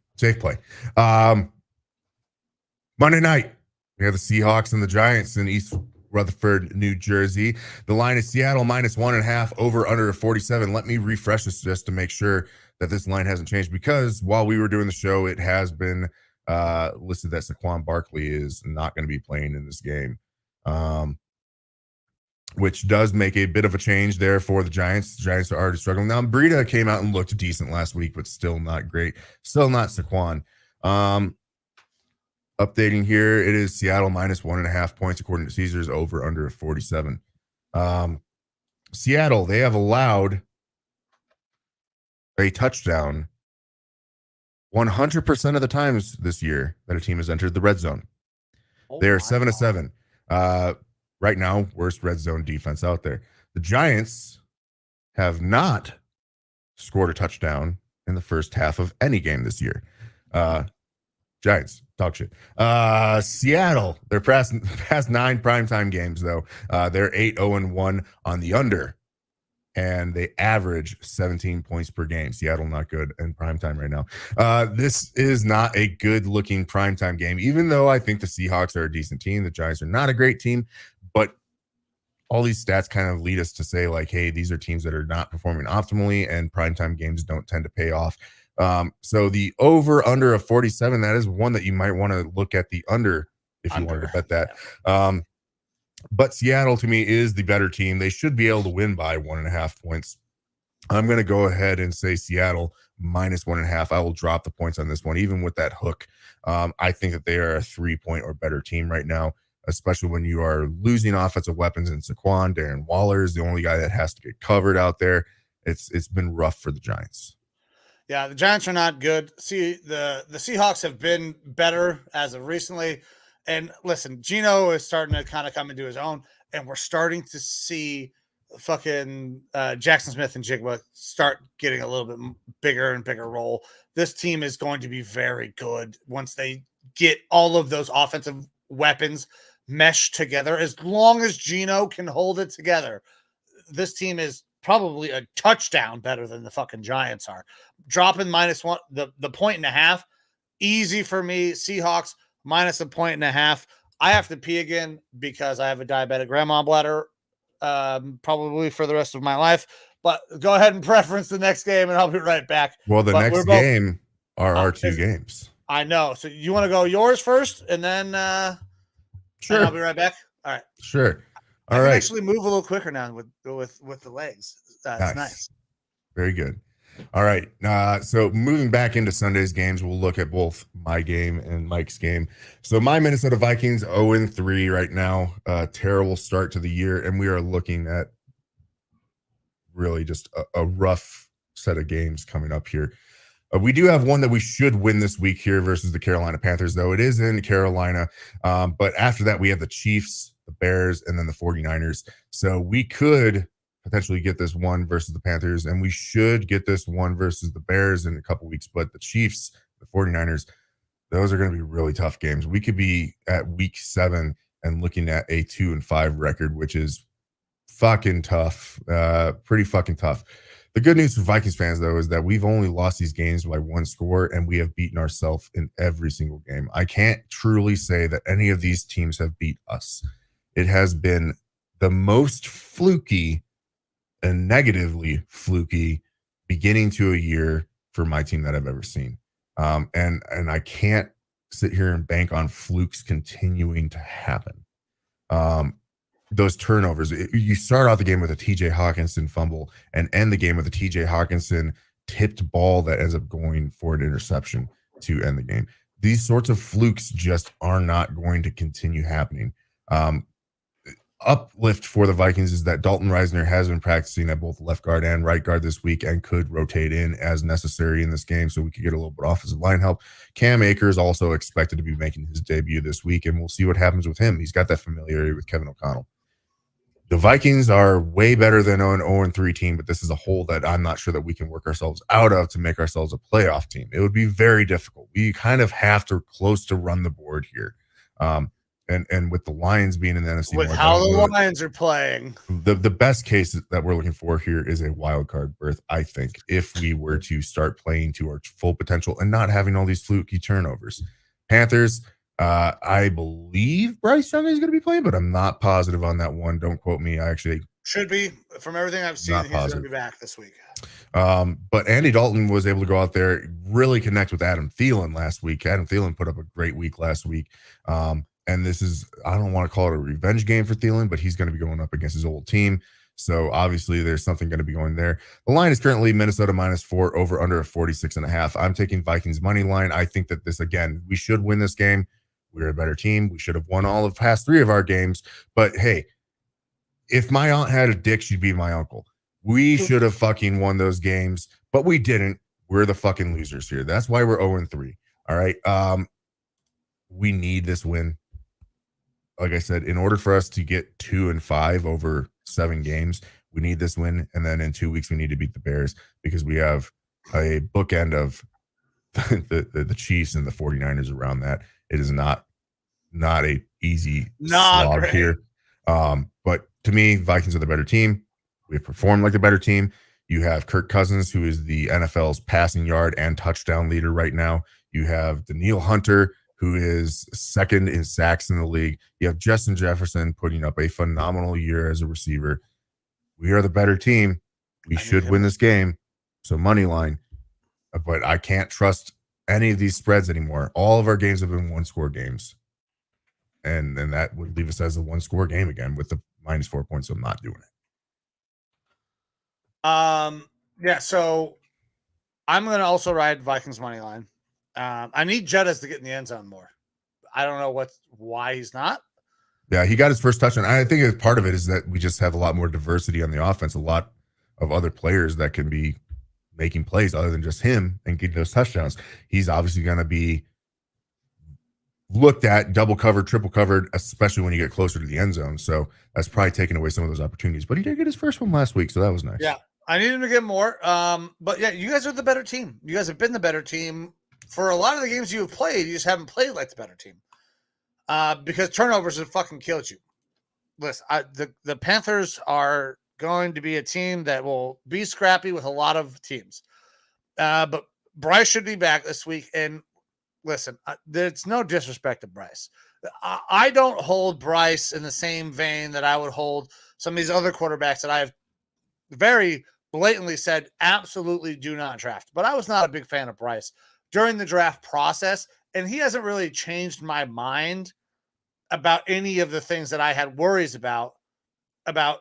Monday night, we have the Seahawks and the Giants in East Rutherford, New Jersey. The line is Seattle minus 1.5, over under 47. Let me refresh this just to make sure that this line hasn't changed, because while we were doing the show, it has been listed that Saquon Barkley is not going to be playing in this game, which does make a bit of a change there for the Giants. The Giants are already struggling. Now, Breida came out and looked decent last week, but still not great. Still not Saquon. Updating here, it is Seattle minus 1.5 points according to Caesars, over under 47. Seattle, they have allowed a touchdown 100% of the times this year that a team has entered the red zone. They are 7-7. Right now, worst red zone defense out there. The Giants have not scored a touchdown in the first half of any game this year. Giants, dog shit. Seattle, they're past 9 primetime games, though. They're 8-0-1 on the under, and they average 17 points per game. Seattle, not good in primetime right now. This is not a good-looking primetime game, even though I think the Seahawks are a decent team. The Giants are not a great team, but all these stats kind of lead us to say, hey, these are teams that are not performing optimally, and primetime games don't tend to pay off. So the over under of 47, that is one that you might want to look at the under if you wanted to bet that. But Seattle to me is the better team. They should be able to win by 1.5 points. I'm going to go ahead and say Seattle minus 1.5. I will drop the points on this one, even with that hook. I think that they are a 3-point or better team right now, especially when you are losing offensive weapons in Saquon. Darren Waller is the only guy that has to get covered out there. It's been rough for the Giants. Yeah, the Giants are not good. See, the Seahawks have been better as of recently. And listen, Gino is starting to kind of come into his own, and we're starting to see fucking Jackson Smith and Jigba start getting a little bit bigger and bigger role. This team is going to be very good once they get all of those offensive weapons meshed together. As long as Gino can hold it together, this team is probably a touchdown better than the fucking Giants are. Dropping -1, the point and a half, easy for me. Seahawks -1.5. I have to pee again because I have a diabetic grandma bladder, probably for the rest of my life. But go ahead and preference the next game, and I'll be right back. Well, the but next game are our two games. I know. So you want to go yours first, and then sure, and I'll be right back. All right, sure. I can actually move a little quicker now with the legs. That's nice. Very good. All right. So moving back into Sunday's games, we'll look at both my game and Mike's game. So my Minnesota Vikings 0-3 right now. Terrible start to the year, and we are looking at really just a rough set of games coming up here. We do have one that we should win this week here versus the Carolina Panthers, though it is in Carolina. But after that, we have the Chiefs, the Bears, and then the 49ers. So we could potentially get this one versus the Panthers, and we should get this one versus the Bears in a couple weeks. But the Chiefs, the 49ers, those are going to be really tough games. We could be at week 7 and looking at a 2-5 record, which is fucking tough. Pretty fucking tough. The good news for Vikings fans, though, is that we've only lost these games by 1 score, and we have beaten ourselves in every single game. I can't truly say that any of these teams have beat us. It has been the most fluky and negatively fluky beginning to a year for my team that I've ever seen. And I can't sit here and bank on flukes continuing to happen. Those turnovers, you start out the game with a TJ Hawkinson fumble and end the game with a TJ Hawkinson tipped ball that ends up going for an interception to end the game. These sorts of flukes just are not going to continue happening. Uplift for the Vikings is that Dalton Reisner has been practicing at both left guard and right guard this week and could rotate in as necessary in this game, so we could get a little bit of offensive line help. Cam Akers also expected to be making his debut this week, and we'll see what happens with him. He's got that familiarity with Kevin O'Connell. The Vikings are way better than an 0-3 team, but this is a hole that I'm not sure that we can work ourselves out of to make ourselves a playoff team. It would be very difficult. We kind of have to close to run the board here. And with the Lions being in the NFC with North, how the Lions are playing, the best case that we're looking for here is a wild card berth, I think, if we were to start playing to our full potential and not having all these fluky turnovers. Panthers, I believe Bryce Young is going to be playing, but I'm not positive on that one. Don't quote me. I actually should be. From everything I've seen, he's going to be back this week. But Andy Dalton was able to go out there, really connect with Adam Thielen last week. Adam Thielen put up a great week last week. And this is, I don't want to call it a revenge game for Thielen, but he's going to be going up against his old team. So obviously there's something going to be going there. The line is currently Minnesota -4 over under a 46.5. I'm taking Vikings money line. I think that this, again, we should win this game. We're a better team. We should have won all of the past 3 of our games. But hey, if my aunt had a dick, she'd be my uncle. We should have fucking won those games, but we didn't. We're the fucking losers here. That's why we're 0-3. All right. We need this win. Like I said, in order for us to get 2-5 over 7 games, we need this win. And then in 2 weeks, we need to beat the Bears because we have a bookend of the Chiefs and the 49ers around that. It is not a easy slog here. But to me, Vikings are the better team. We've performed like the better team. You have Kirk Cousins, who is the NFL's passing yard and touchdown leader right now. You have Danielle Hunter, who is second in sacks in the league. You have Justin Jefferson putting up a phenomenal year as a receiver. We are the better team. We should win this game. So money line. But I can't trust any of these spreads anymore. All of our games have been 1-score games. And then that would leave us as a 1-score game again with the -4 points. So I'm not doing it. Yeah, so I'm going to also ride Vikings money line. I need Jettas to get in the end zone more. I don't know why he's not. Yeah, he got his first touchdown. I think part of it is that we just have a lot more diversity on the offense, a lot of other players that can be making plays other than just him and getting those touchdowns. He's obviously going to be looked at, double covered, triple covered, especially when you get closer to the end zone. So that's probably taking away some of those opportunities. But he did get his first one last week, so that was nice. Yeah, I need him to get more. But yeah, you guys are the better team. You guys have been the better team for a lot of the games you have played. You just haven't played like the better team. Because turnovers have fucking killed you. Listen, the Panthers are going to be a team that will be scrappy with a lot of teams. But Bryce should be back this week. And listen, it's no disrespect to Bryce. I don't hold Bryce in the same vein that I would hold some of these other quarterbacks that I have very blatantly said absolutely do not draft. But I was not a big fan of Bryce during the draft process, and he hasn't really changed my mind about any of the things that I had worries about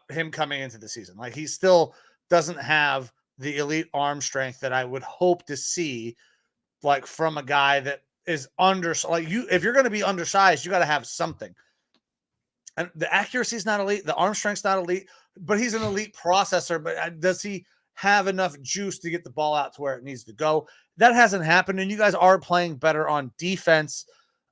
him coming into the season. Like, he still doesn't have the elite arm strength that I would hope to see, like, from a guy that is if you're going to be undersized, you got to have something. And the accuracy is not elite. The arm strength's not elite, but he's an elite processor. But does he have enough juice to get the ball out to where it needs to go? That hasn't happened. And you guys are playing better on defense.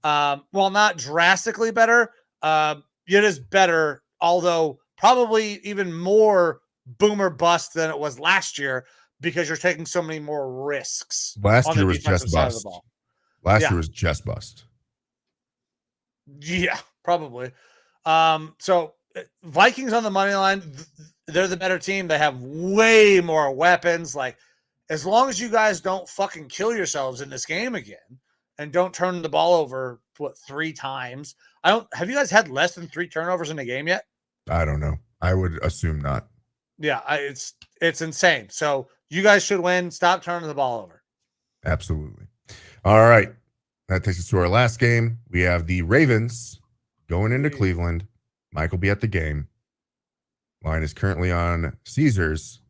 Well, not drastically better. It is better, although probably even more boomer bust than it was last year because you're taking so many more risks. Last year was just bust. Last year was just bust. Yeah, probably. So Vikings on the money line, they're the better team. They have way more weapons. Like, as long as you guys don't fucking kill yourselves in this game again and don't turn the ball over, 3 times. Have you guys had less than 3 turnovers in a game yet? I don't know. I would assume not. Yeah, it's insane. So you guys should win. Stop turning the ball over. Absolutely. All right. That takes us to our last game. We have the Ravens going into Cleveland. Mike will be at the game. Line is currently on Caesars.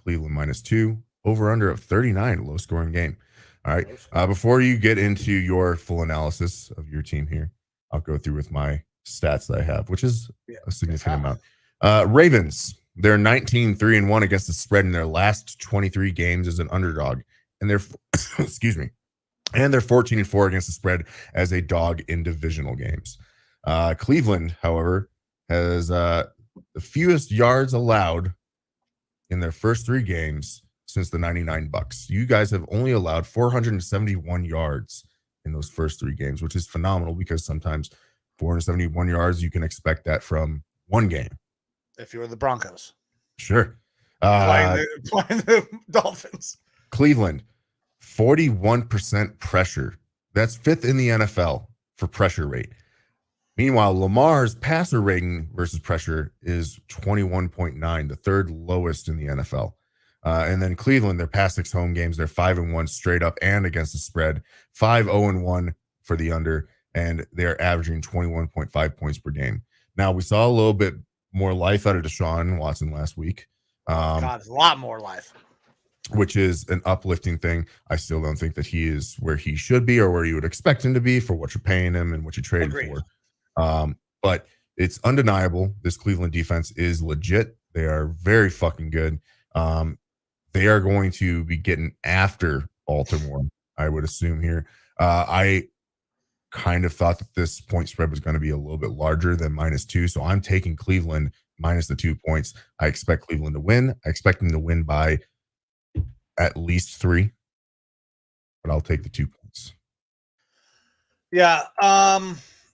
Cleveland -2. Over under of 39. Low scoring game. All right. Before you get into your full analysis of your team here, I'll go through with my stats that I have, which is a significant amount. Ravens, they're 19-3-1 against the spread in their last 23 games as an underdog. And they're, excuse me, and they're 14-4 against the spread as a dog in divisional games. Cleveland, however, has the fewest yards allowed in their first 3 games since the 99 Bucks. You guys have only allowed 471 yards in those first 3 games, which is phenomenal because sometimes 471 yards, you can expect that from one game. If you're the Broncos. Sure. Playing the Dolphins. Cleveland, 41% pressure. That's 5th in the NFL for pressure rate. Meanwhile, Lamar's passer rating versus pressure is 21.9, the 3rd lowest in the NFL. And then Cleveland, their past 6 home games, they're 5-1 straight up and against the spread, 5-0-1 for the under, and they're averaging 21.5 points per game. Now, we saw a little bit more life out of Deshaun Watson last week. God, a lot more life. Which is an uplifting thing. I still don't think that he is where he should be or where you would expect him to be for what you're paying him and what you traded for. But it's undeniable. This Cleveland defense is legit. They are very fucking good. They are going to be getting after Baltimore, I would assume here. I kind of thought that this point spread was going to be a little bit larger than -2. So I'm taking Cleveland minus the 2 points. I expect Cleveland to win. I expect them to win by at least 3, but I'll take the 2 points. Yeah.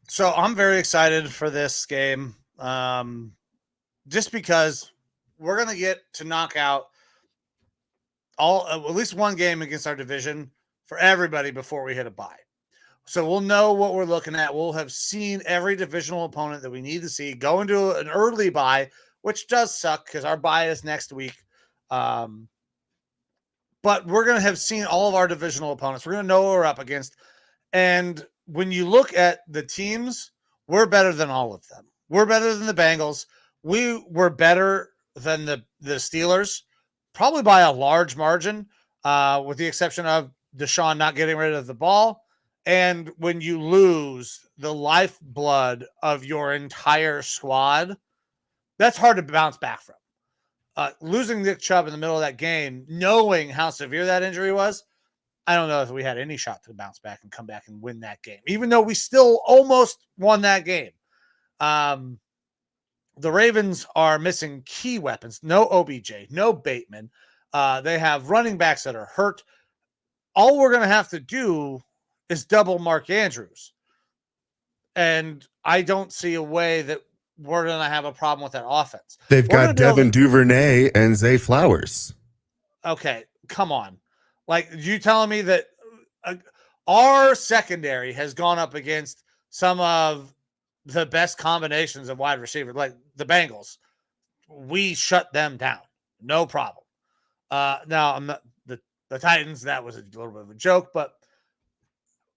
So I'm very excited for this game. Just because we're going to get to knock out at least one game against our division for everybody before we hit a bye. So we'll know what we're looking at. We'll have seen every divisional opponent that we need to see go into an early bye, which does suck because our bye is next week. But we're going to have seen all of our divisional opponents. We're going to know what we're up against. And when you look at the teams, we're better than all of them. We're better than the Bengals. We were better than the Steelers, probably by a large margin, with the exception of Deshaun not getting rid of the ball. And when you lose the lifeblood of your entire squad, that's hard to bounce back from. Losing Nick Chubb in the middle of that game, knowing how severe that injury was, I don't know if we had any shot to bounce back and come back and win that game, even though we still almost won that game. The Ravens are missing key weapons. No OBJ, no Bateman. They have running backs that are hurt. All we're going to have to do is double Mark Andrews. And I don't see a way that we're going to have a problem with that offense. They've got Devin Duvernay and Zay Flowers. Okay, come on. Like, you telling me that our secondary has gone up against some of the best combinations of wide receivers, like the Bengals. We shut them down. No problem. Now, I'm not, the Titans, that was a little bit of a joke, but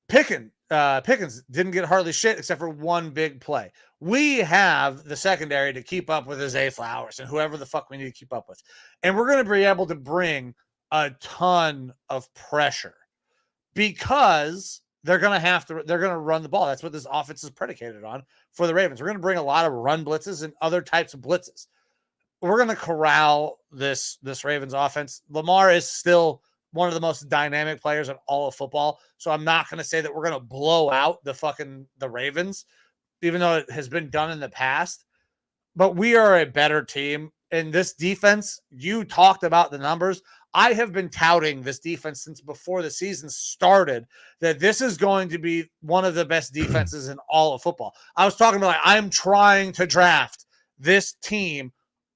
Pickens didn't get hardly shit except for one big play. We have the secondary to keep up with Zay Flowers and whoever the fuck we need to keep up with. And we're going to be able to bring a ton of pressure because they're going to run the ball. That's what this offense is predicated on for the Ravens. We're going to bring a lot of run blitzes and other types of blitzes. We're going to corral this Ravens offense. Lamar is still one of the most dynamic players in all of football. So I'm not going to say that we're going to blow out the Ravens, even though it has been done in the past. But we are a better team. And this defense, you talked about the numbers. I have been touting this defense since before the season started, that this is going to be one of the best defenses in all of football. I was talking about, I'm trying to draft this team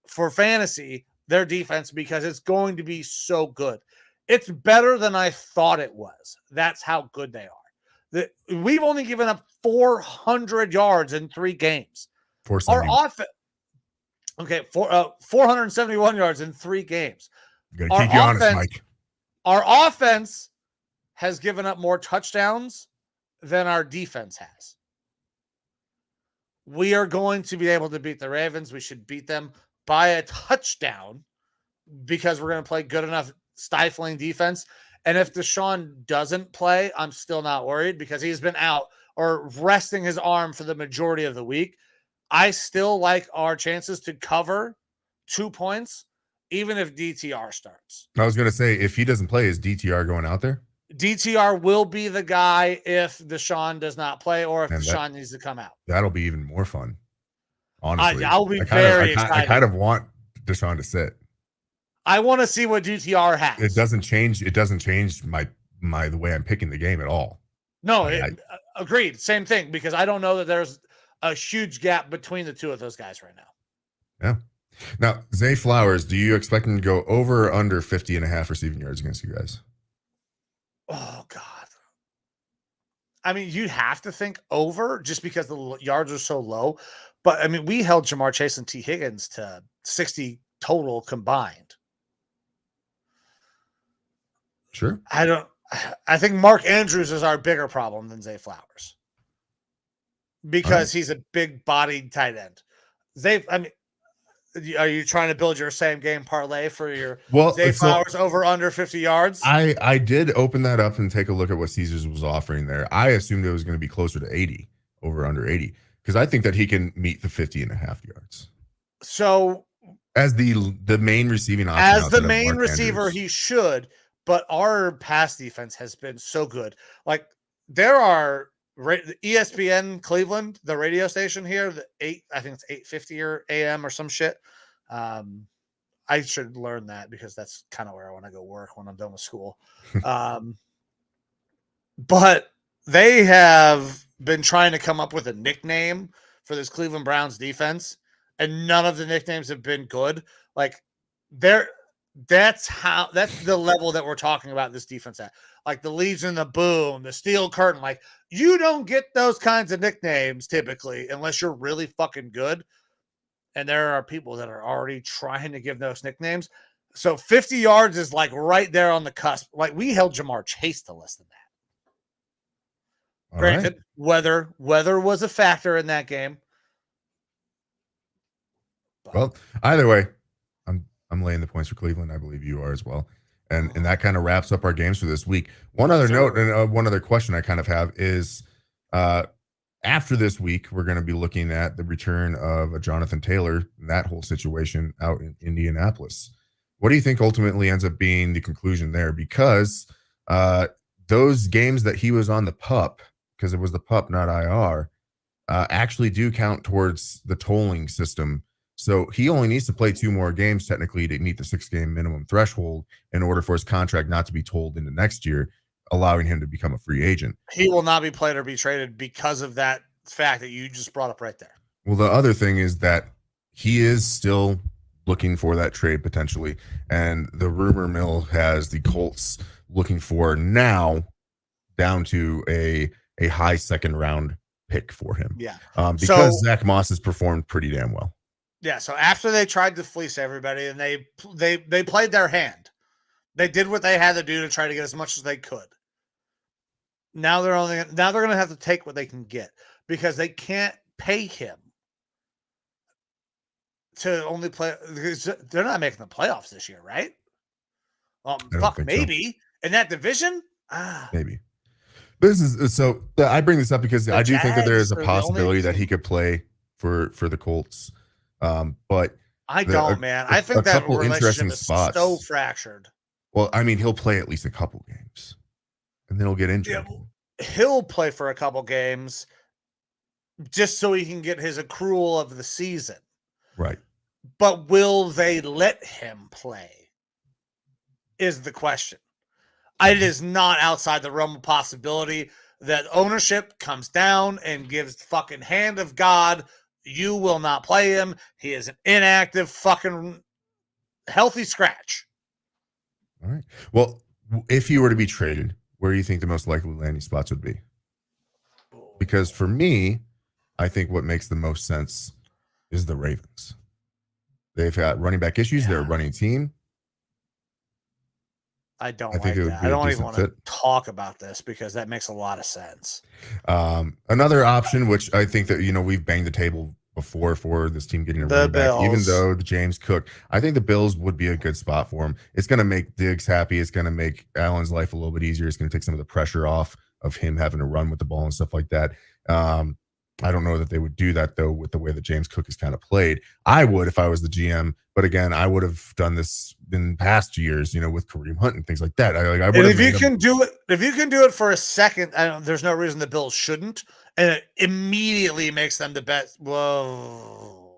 for fantasy, their defense, because it's going to be so good. It's better than I thought it was. That's how good they are. We've only given up 400 yards in 3 games. Our offense, 471 yards in 3 games. Gotta keep you honest, Mike. Our offense has given up more touchdowns than our defense has. We are going to be able to beat the Ravens. We should beat them by a touchdown because we're going to play good enough stifling defense. And if Deshaun doesn't play, I'm still not worried because he's been out or resting his arm for the majority of the week. I still like our chances to cover 2 points, even if DTR starts. I was going to say, if he doesn't play, is DTR going out there? DTR will be the guy if Deshaun does not play or if Deshaun needs to come out. That'll be even more fun. Honestly, I'll be very excited. I kind of want Deshaun to sit. I want to see what DTR has. It doesn't change. It doesn't change the way I'm picking the game at all. No, agreed. Same thing, because I don't know that there's a huge gap between the two of those guys right now. Yeah. Now, Zay Flowers, do you expect him to go over or under 50.5 receiving yards against you guys? Oh, God. I mean, you'd have to think over just because the yards are so low. But, I mean, we held Jamar Chase and T. Higgins to 60 total combined. Sure. I think Mark Andrews is our bigger problem than Zay Flowers because he's a big bodied tight end. Are you trying to build your same game parlay for your Zay Flowers over under 50 yards? I did open that up and take a look at what Caesars was offering there. I assumed it was going to be closer to 80, over under 80, because I think that he can meet the 50.5 yards. So as the main receiving option, as the main receiver, Andrews, he should. But our pass defense has been so good. Like, there are ESPN Cleveland, the radio station here, I think it's 8:50 or AM or some shit. I should learn that because that's kind of where I want to go work when I'm done with school. But they have been trying to come up with a nickname for this Cleveland Browns defense, and none of the nicknames have been good. Like, that's the level that we're talking about this defense at. Like the Legion, the Boom, the Steel Curtain. Like, you don't get those kinds of nicknames typically unless you're really fucking good. And there are people that are already trying to give those nicknames. So 50 yards is like right there on the cusp. Like, we held Jamar Chase to less than that. Granted, weather was a factor in that game. But, well, either way, I'm laying the points for Cleveland. I believe you are as well. And that kind of wraps up our games for this week. One other note and one other question I kind of have is after this week, we're going to be looking at the return of a Jonathan Taylor and that whole situation out in Indianapolis. What do you think ultimately ends up being the conclusion there? Because those games that he was on the PUP, because it was the PUP, not IR, actually do count towards the tolling system. So he only needs to play 2 more games technically to meet the 6-game minimum threshold in order for his contract not to be tolled into next year, allowing him to become a free agent. He will not be played or be traded because of that fact that you just brought up right there. Well, the other thing is that he is still looking for that trade potentially. And the rumor mill has the Colts looking for now down to a high second round pick for him. Yeah. Because Zach Moss has performed pretty damn well. Yeah. So after they tried to fleece everybody and they played their hand, they did what they had to do to try to get as much as they could. Now they're going to have to take what they can get because they can't pay him to only play because they're not making the playoffs this year, right? Fuck, maybe in that division. Maybe. This is so. I bring this up because I do think that there is a possibility that he could play for the Colts. But I don't, man. I think that relationship is so fractured. Well, I mean, he'll play at least a couple games, and then he'll get injured. Yeah, he'll play for a couple games just so he can get his accrual of the season. Right. But will they let him play? Is the question. It is not outside the realm of possibility that ownership comes down and gives the fucking hand of God. You will not play him. He is an inactive fucking healthy scratch. All right. Well, if he were to be traded, where do you think the most likely landing spots would be? Because for me, I think what makes the most sense is the Ravens. They've got running back issues. Yeah. They're a running team. I don't like that. I don't even want to talk about this because that makes a lot of sense. Another option, which I think that, we've banged the table before for this team getting a running back, even though the James Cook, I think the Bills would be a good spot for him. It's going to make Diggs happy. It's going to make Allen's life a little bit easier. It's going to take some of the pressure off of him having to run with the ball and stuff like that. I don't know that they would do that, though, with the way that James Cook is kind of played. I would if I was the GM. But again, I would have done this in past years, with Kareem Hunt and things like that. If you can do it for a second, there's no reason the Bills shouldn't. And it immediately makes them the best. Whoa.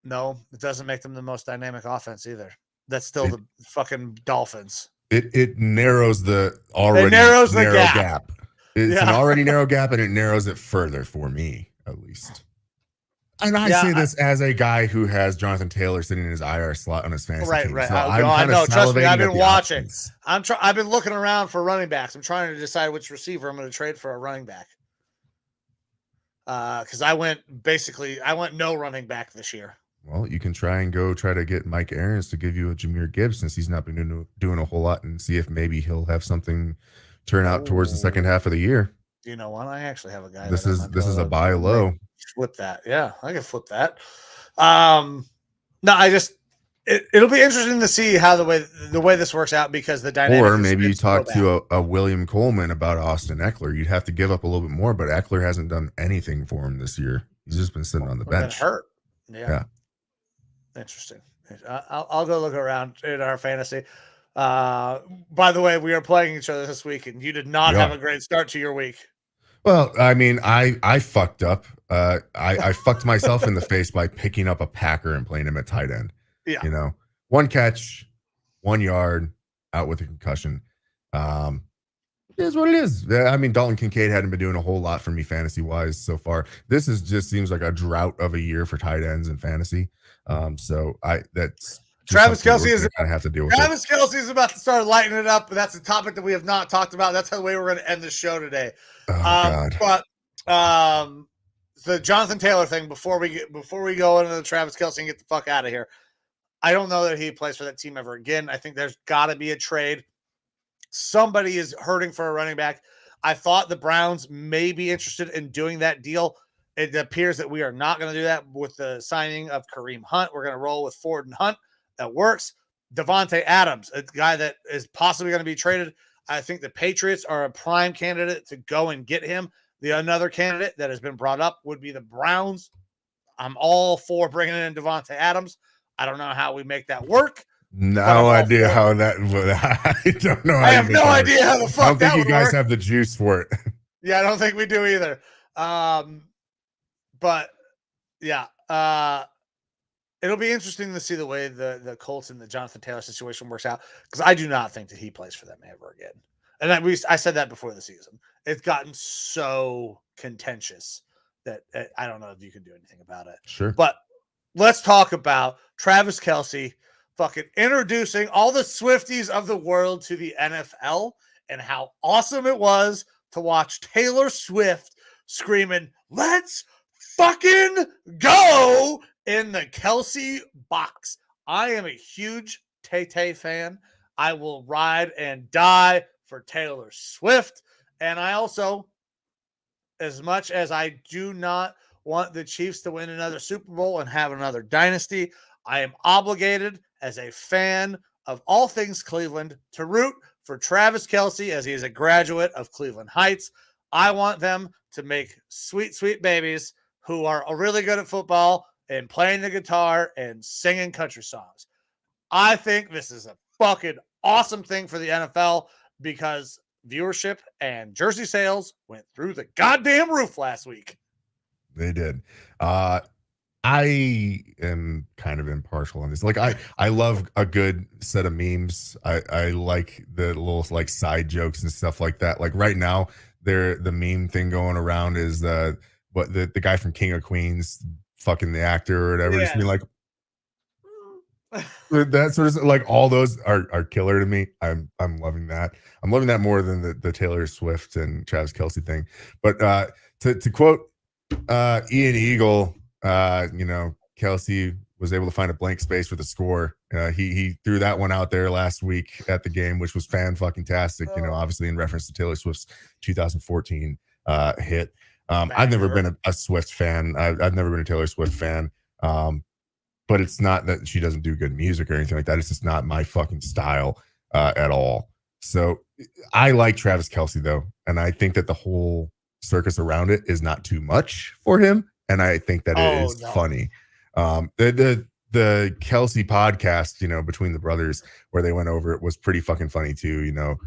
No, it doesn't make them the most dynamic offense either. That's still the fucking Dolphins. It narrows the already narrow gap. It's an already narrow gap, and it narrows it further for me, at least. And I say this as a guy who has Jonathan Taylor sitting in his IR slot on his fantasy team. Right. So I know. Trust me, I've been watching. I've been looking around for running backs. I'm trying to decide which receiver I'm going to trade for a running back. Because I went no running back this year. Well, you can try to get Mike Aarons to give you a Jahmyr Gibbs since he's not been doing a whole lot, and see if maybe he'll have something turn out towards the second half of the year. You know what? I actually have a guy. This is a buy low. Flip that. Yeah, I can flip that. No, it'll be interesting to see how the way this works out because the dynamic. Or maybe you talk to a William Coleman about Austin Eckler. You'd have to give up a little bit more, but Eckler hasn't done anything for him this year. He's just been sitting on the bench. Hurt. Yeah. Interesting. I'll go look around in our fantasy. By the way, we are playing each other this week, and you did not have a great start to your week. Well, I mean, I fucked up. I fucked myself in the face by picking up a Packer and playing him at tight end. Yeah. 1 catch, 1 yard, out with a concussion. It is what it is. I mean, Dalton Kincaid hadn't been doing a whole lot for me fantasy-wise so far. This just seems like a drought of a year for tight ends in fantasy. That's Travis Kelce is going to have to deal with. Travis Kelce is about to start lighting it up, but that's a topic that we have not talked about. That's the way we're going to end the show today. God. But the Jonathan Taylor thing before we go into the Travis Kelce and get the fuck out of here. I don't know that he plays for that team ever again. I think there's got to be a trade. Somebody is hurting for a running back. I thought the Browns may be interested in doing that deal. It appears that we are not going to do that with the signing of Kareem Hunt. We're going to roll with Ford and Hunt. That works. Devontae Adams, a guy that is possibly going to be traded. I think the Patriots are a prime candidate to go and get him. Another candidate that has been brought up would be the Browns. I'm all for bringing in Devontae Adams. I don't know how we make that work, No idea how that. I don't know. I have no idea how the fuck I don't think that you would guys work. have the juice for it. Yeah, I don't think we do either. But yeah, it'll be interesting to see the way the Colts and the Jonathan Taylor situation works out, because I do not think that he plays for them ever again. And I said that before the season. It's gotten so contentious that I don't know if you can do anything about it. Sure. But let's talk about Travis Kelce fucking introducing all the Swifties of the world to the NFL, and how awesome it was to watch Taylor Swift screaming, "Let's fucking go," in the Kelce box. I am a huge Tay-Tay fan. I will ride and die for Taylor Swift. And I also, as much as I do not want the Chiefs to win another Super Bowl and have another dynasty, I am obligated as a fan of all things Cleveland to root for Travis Kelce, as he is a graduate of Cleveland Heights. I want them to make sweet, sweet babies who are really good at football and playing the guitar and singing country songs. I think this is a fucking awesome thing for the NFL, because viewership and jersey sales went through the goddamn roof last week. They did. I am kind of impartial on this. Like I love a good set of memes. I like the little like side jokes and stuff like that. Like right now, the meme thing going around is the guy from King of Queens, fucking the actor or whatever, just being like that sort of, like, all those are killer to me. I'm loving that. I'm loving that more than the Taylor Swift and Travis Kelce thing. But to quote Ian Eagle, Kelce was able to find a blank space with a score. He threw that one out there last week at the game, which was fan-fucking-tastic, obviously in reference to Taylor Swift's 2014 hit. I've never been a Swift fan. I've never been a Taylor Swift fan. But it's not that she doesn't do good music or anything like that. It's just not my fucking style at all. So I like Travis Kelce, though. And I think that the whole circus around it is not too much for him. And I think that it is funny. The Kelce podcast, between the brothers, where they went over it, was pretty fucking funny too.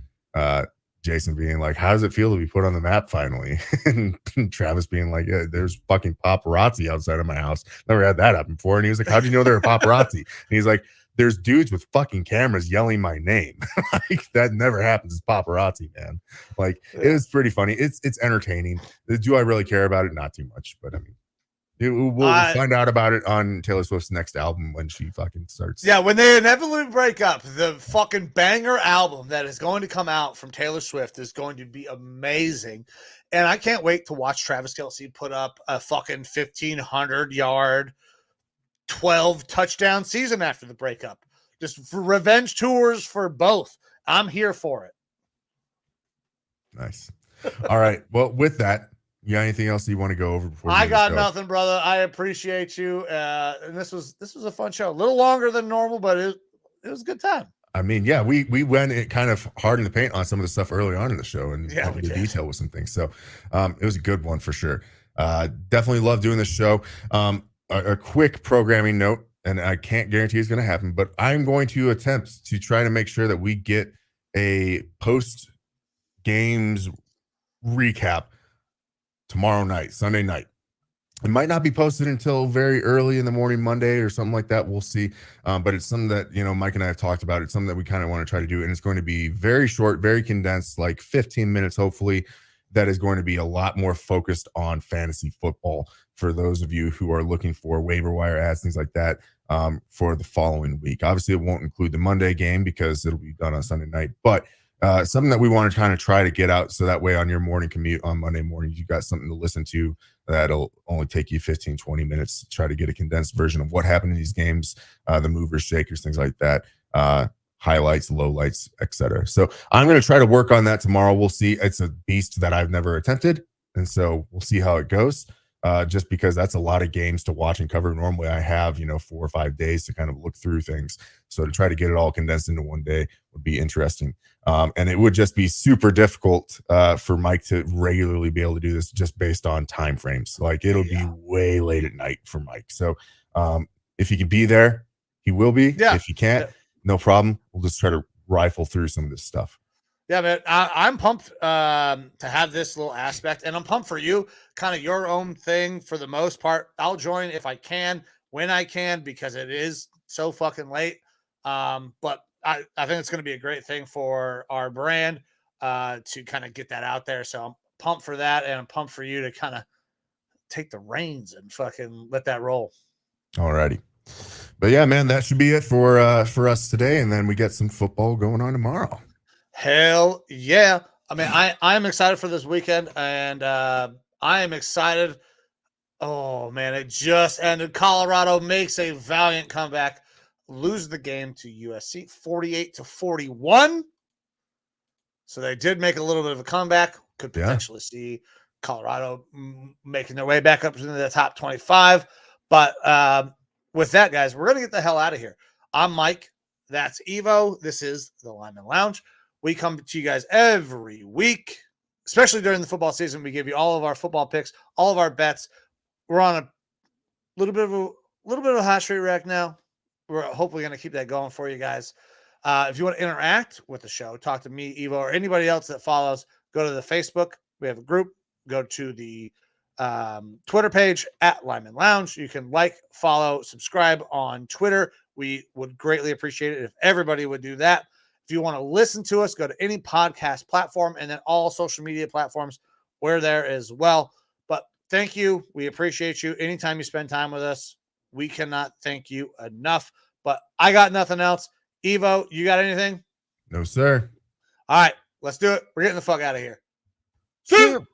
Jason being like, "How does it feel to be put on the map finally?" And Travis being like, "Yeah, there's fucking paparazzi outside of my house. Never had that happen before." And he was like, "How'd you know there were paparazzi?" And he's like, "There's dudes with fucking cameras yelling my name." Like, that never happens. It's paparazzi, man. Like, it was pretty funny. It's entertaining. Do I really care about it? Not too much, but I mean, we'll find out about it on Taylor Swift's next album when she fucking starts. Yeah, when they inevitably break up, the fucking banger album that is going to come out from Taylor Swift is going to be amazing. And I can't wait to watch Travis Kelce put up a fucking 1,500-yard, 12 touchdown season after the breakup. Just for revenge tours for both. I'm here for it. Nice. All right. Well, with that, you got anything else you want to go over before? I got nothing, brother. I appreciate you. And this was a fun show. A little longer than normal, but it was a good time. I mean, yeah, we went it kind of hard in the paint on some of the stuff early on in the show, and went into detail with some things. So it was a good one for sure. Definitely love doing this show. A quick programming note, and I can't guarantee it's going to happen, but I'm going to attempt to try to make sure that we get a post games recap tomorrow night, Sunday night. It might not be posted until very early in the morning, Monday or something like that. We'll see. But it's something that, Mike and I have talked about. It's something that we kind of want to try to do. And it's going to be very short, very condensed, like 15 minutes, hopefully. That is going to be a lot more focused on fantasy football for those of you who are looking for waiver wire ads, things like that, for the following week. Obviously, it won't include the Monday game because it'll be done on Sunday night. But something that we want to kind of try to get out, so that way on your morning commute on Monday morning, you got something to listen to that'll only take you 15, 20 minutes to try to get a condensed version of what happened in these games, the movers, shakers, things like that, highlights, lowlights, etc. So I'm going to try to work on that tomorrow. We'll see. It's a beast that I've never attempted, and so we'll see how it goes. Just because that's a lot of games to watch and cover. Normally I have, 4 or 5 days to kind of look through things. So to try to get it all condensed into one day would be interesting. And it would just be super difficult for Mike to regularly be able to do this just based on time frames. Like, it'll be way late at night for Mike. So if he can be there, he will be. Yeah. If he can't, no problem. We'll just try to rifle through some of this stuff. Yeah, man, I'm pumped to have this little aspect, and I'm pumped for you, kind of your own thing for the most part. I'll join if I can, when I can, because it is so fucking late. But I think it's going to be a great thing for our brand to kind of get that out there. So I'm pumped for that, and I'm pumped for you to kind of take the reins and fucking let that roll. Alrighty. But yeah, man, that should be it for us today, and then we get some football going on tomorrow. Hell yeah. I mean, I'm excited for this weekend, and I am excited. Oh, man, it just ended. Colorado makes a valiant comeback, lose the game to USC 48-41. So they did make a little bit of a comeback. Could potentially see Colorado making their way back up into the top 25. But with that, guys, we're going to get the hell out of here. I'm Mike. That's Evo. This is the Lineman Lounge. We come to you guys every week, especially during the football season. We give you all of our football picks, all of our bets. We're on a little bit of a hot streak wreck now. We're hopefully going to keep that going for you guys. If you want to interact with the show, talk to me, Evo, or anybody else that follows, go to the Facebook. We have a group. Go to the Twitter page at Lineman Lounge. You can follow, subscribe on Twitter. We would greatly appreciate it if everybody would do that. If you want to listen to us, go to any podcast platform, and then all social media platforms. We're there as well. But thank you. We appreciate you. Anytime you spend time with us, we cannot thank you enough. But I got nothing else. Evo, you got anything? No, sir. All right, let's do it. We're getting the fuck out of here. See you.